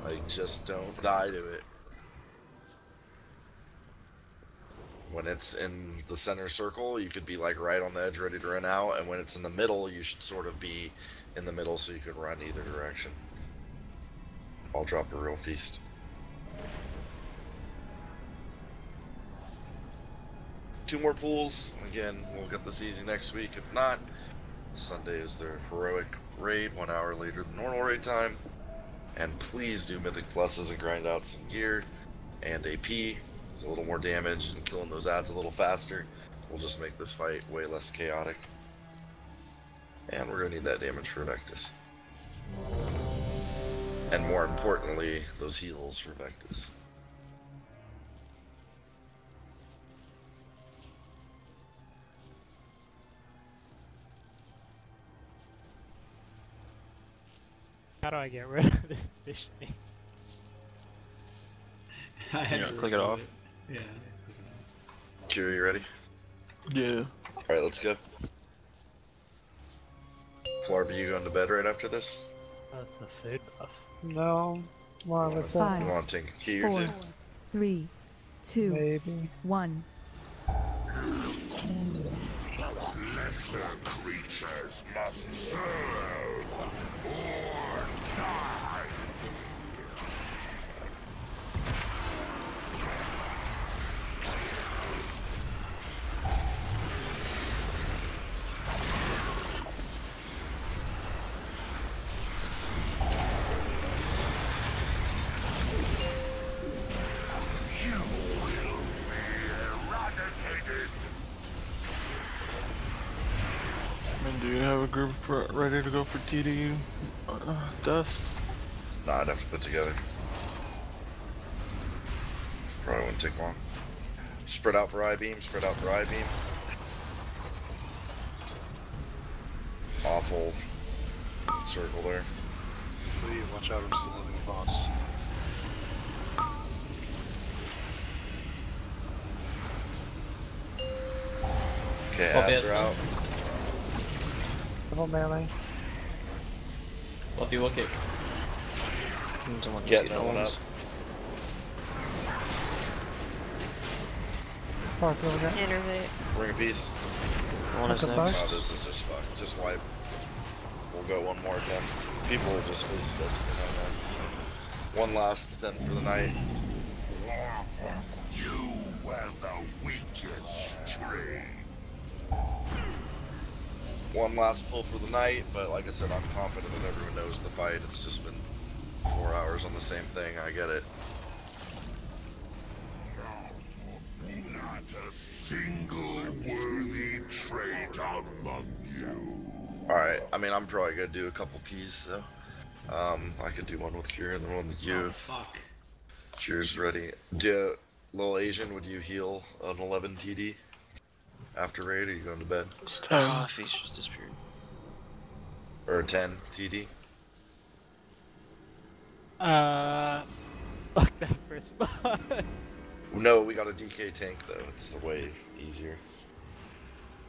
Like, just don't die to it. When it's in the center circle, you could be like right on the edge, ready to run out, and when it's in the middle, you should sort of be in the middle so you can run either direction. I'll drop a real feast. Two more pools. Again, we'll get this easy next week. If not, Sunday is their heroic raid, 1 hour later than normal raid time. And please do Mythic Pluses and grind out some gear and AP. It's a little more damage, and killing those adds a little faster will just make this fight way less chaotic. And we're gonna need that damage for Vectus. And more importantly, those heals for Vectus. How do I get rid of this fish thing? Click it off. Yeah. Kira, you ready? Yeah. Alright, let's go. Flarby, you going to bed right after this? That's the food buff. No. More of it's You want to take a key or 4, two? 3, 2, Maybe. 1. Lesser creatures must serve or die. You will be eradicated. And do you have a group ready to go for TD Dust? Nah, I'd have to put together. Probably wouldn't take long. Spread out for I-beam, spread out for I-beam. Awful circle there. Please watch out, I'm still living boss. Okay, ads are out. Double melee. Fluffy will kick. Get that one up. Innervate. Bring a piece. One is next. Oh, this is just fucked. Just wipe. We'll go one more attempt. People are just face this. So. One last attempt for the night. You were the weakest string. One last pull for the night, but like I said, I'm confident that everyone knows the fight. It's just been 4 hours on the same thing. I get it. Not a single worthy trait among you. Alright, I mean, I'm probably gonna do a couple keys, so I could do one with Kira and then one with you. Oh, fuck. Kira's ready. Little Asian, would you heal an 11 TD after raid, or are you going to bed? Oh, he's just disappeared. Or a 10 TD? Fuck that first boss. No, we got a DK tank though. It's way easier.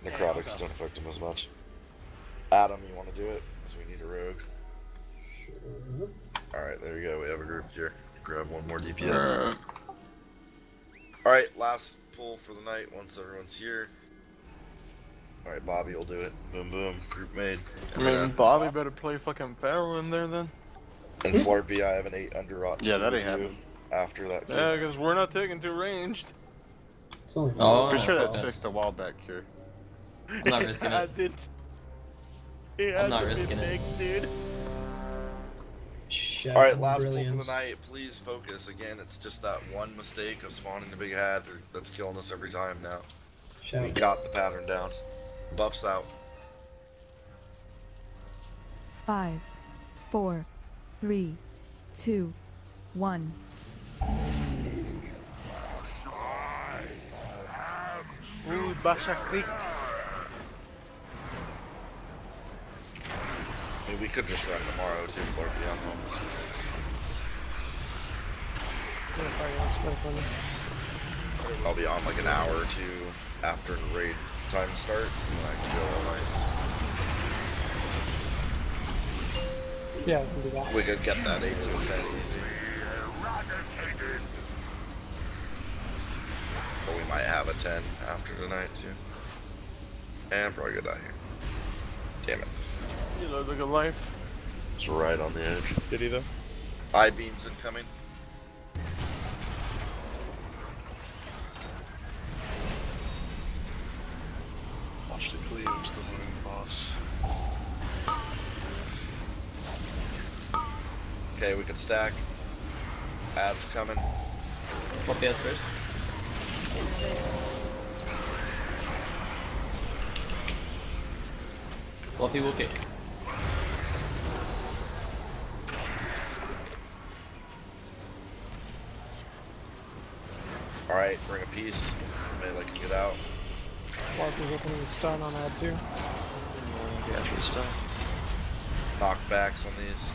Necrotics don't affect him as much. Adam, you want to do it? Because we need a rogue. Sure. Alright, there you go. We have a group here. Grab one more DPS. Alright, last pull for the night once everyone's here. Alright, Bobby will do it. Boom, boom. Group made. I mean, Bobby better play fucking Pharaoh in there then. And Flarpy, I have an 8 underrot. Yeah, that ain't happening. After that. Yeah, because we're not taking too ranged. Oh, pretty sure that's fixed a while back here. I'm not risking it. I'm not risking it. Dude. Alright, last pull for the night. Please focus. Again, it's just that one mistake of spawning the big hat that's killing us every time now. We got the pattern down. Buffs out. 5, 4, 3, 2, 1. Ooh, Basha Creek. I mean, we could just run tomorrow too, Flarpy on homes. I'll be on like an hour or two after raid time start, and I can go all night. Yeah, we can do that. We could get that 8 to 10 easy. But we might have a 10 after tonight too. And probably gonna die here. Damn it. You look like a life. It's right on the edge. Did he though? I-beams incoming. Watch the cleaves, the winning boss. Okay, we can stack. Ad's coming. Fluffy has first. Fluffy will kick. Alright, bring a piece. Melee can get out. Fluffy's opening the stun on that too. Yeah, for the stun. Knockbacks on these.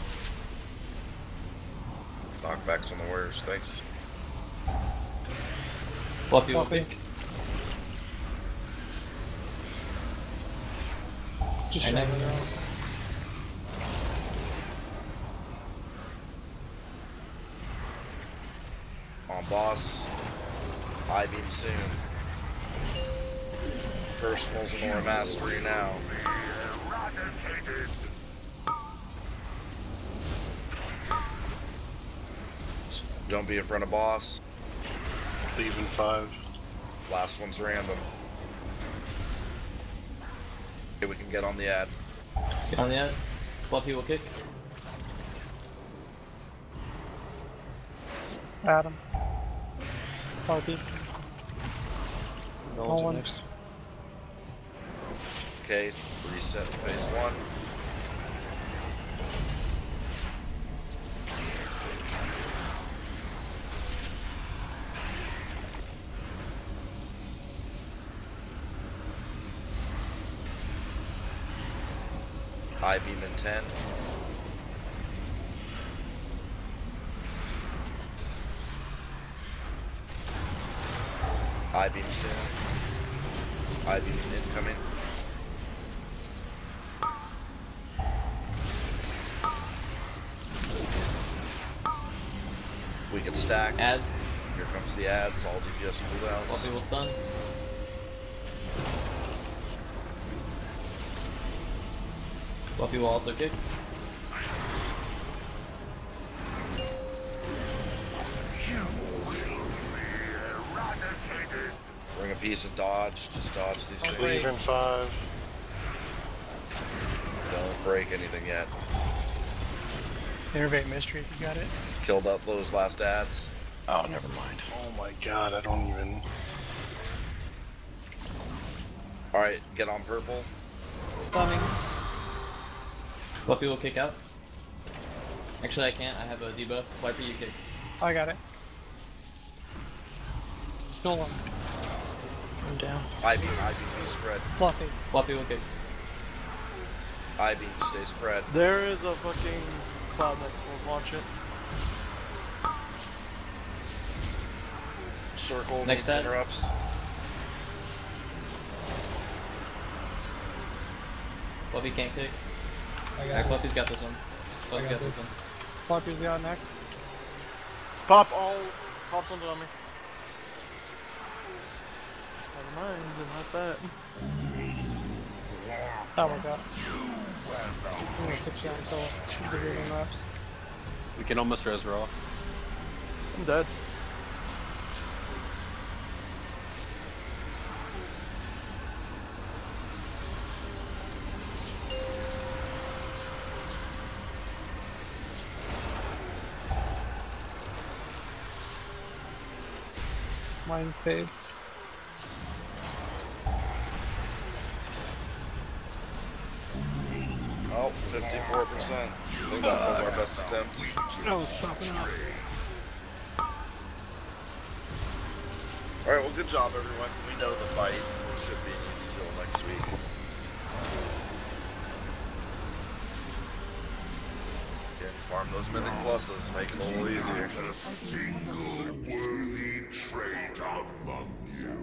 Knockbacks on the warriors, thanks. Fluffy will kick. Just next. On boss. I-beam soon. Personals and more mastery now. Don't be in front of boss. Cleave in 5. Last one's random. Okay, we can get on the ad. Get on the ad. Fluffy will kick. Adam. Fluffy. Roll one. next. Okay, reset phase 1. I-beam in 10. I-beam soon. I-beam incoming. We can stack. Ads. Here comes the ads, all DPS cooldowns. Fluffy will stun. Fluffy will also kick. Bring a piece and dodge. Just dodge these things. Cleave in 5. Don't break anything yet. Innervate Mystery if you got it. Killed up those last ads. Oh, never mind. Oh my god, I don't even... Alright, get on purple. Stunning. Fluffy will kick out. Actually, I can't. I have a debuff. Swiper, you kick. I got it. Still one. I'm down. I-beam be spread. Fluffy. Fluffy will kick. I-beam stay spread. There is a fucking cloud next to launch it. Circle Next needs ad. interrupts. Fluffy can't kick. I got Fluffy's this. got this one. Fluffy's got this one. Fluffy's got next. Pop something on me. Never mind, didn't like that. Oh my god. I'm gonna 60 on until the game wraps. We can almost res raw. I'm dead. Mind phase. Oh, 54%. I think that was our best attempt. Oh, it's popping up. Alright, well good job everyone. We know the fight. It should be an easy kill next week. Farm those mythic pluses, make it a little easier.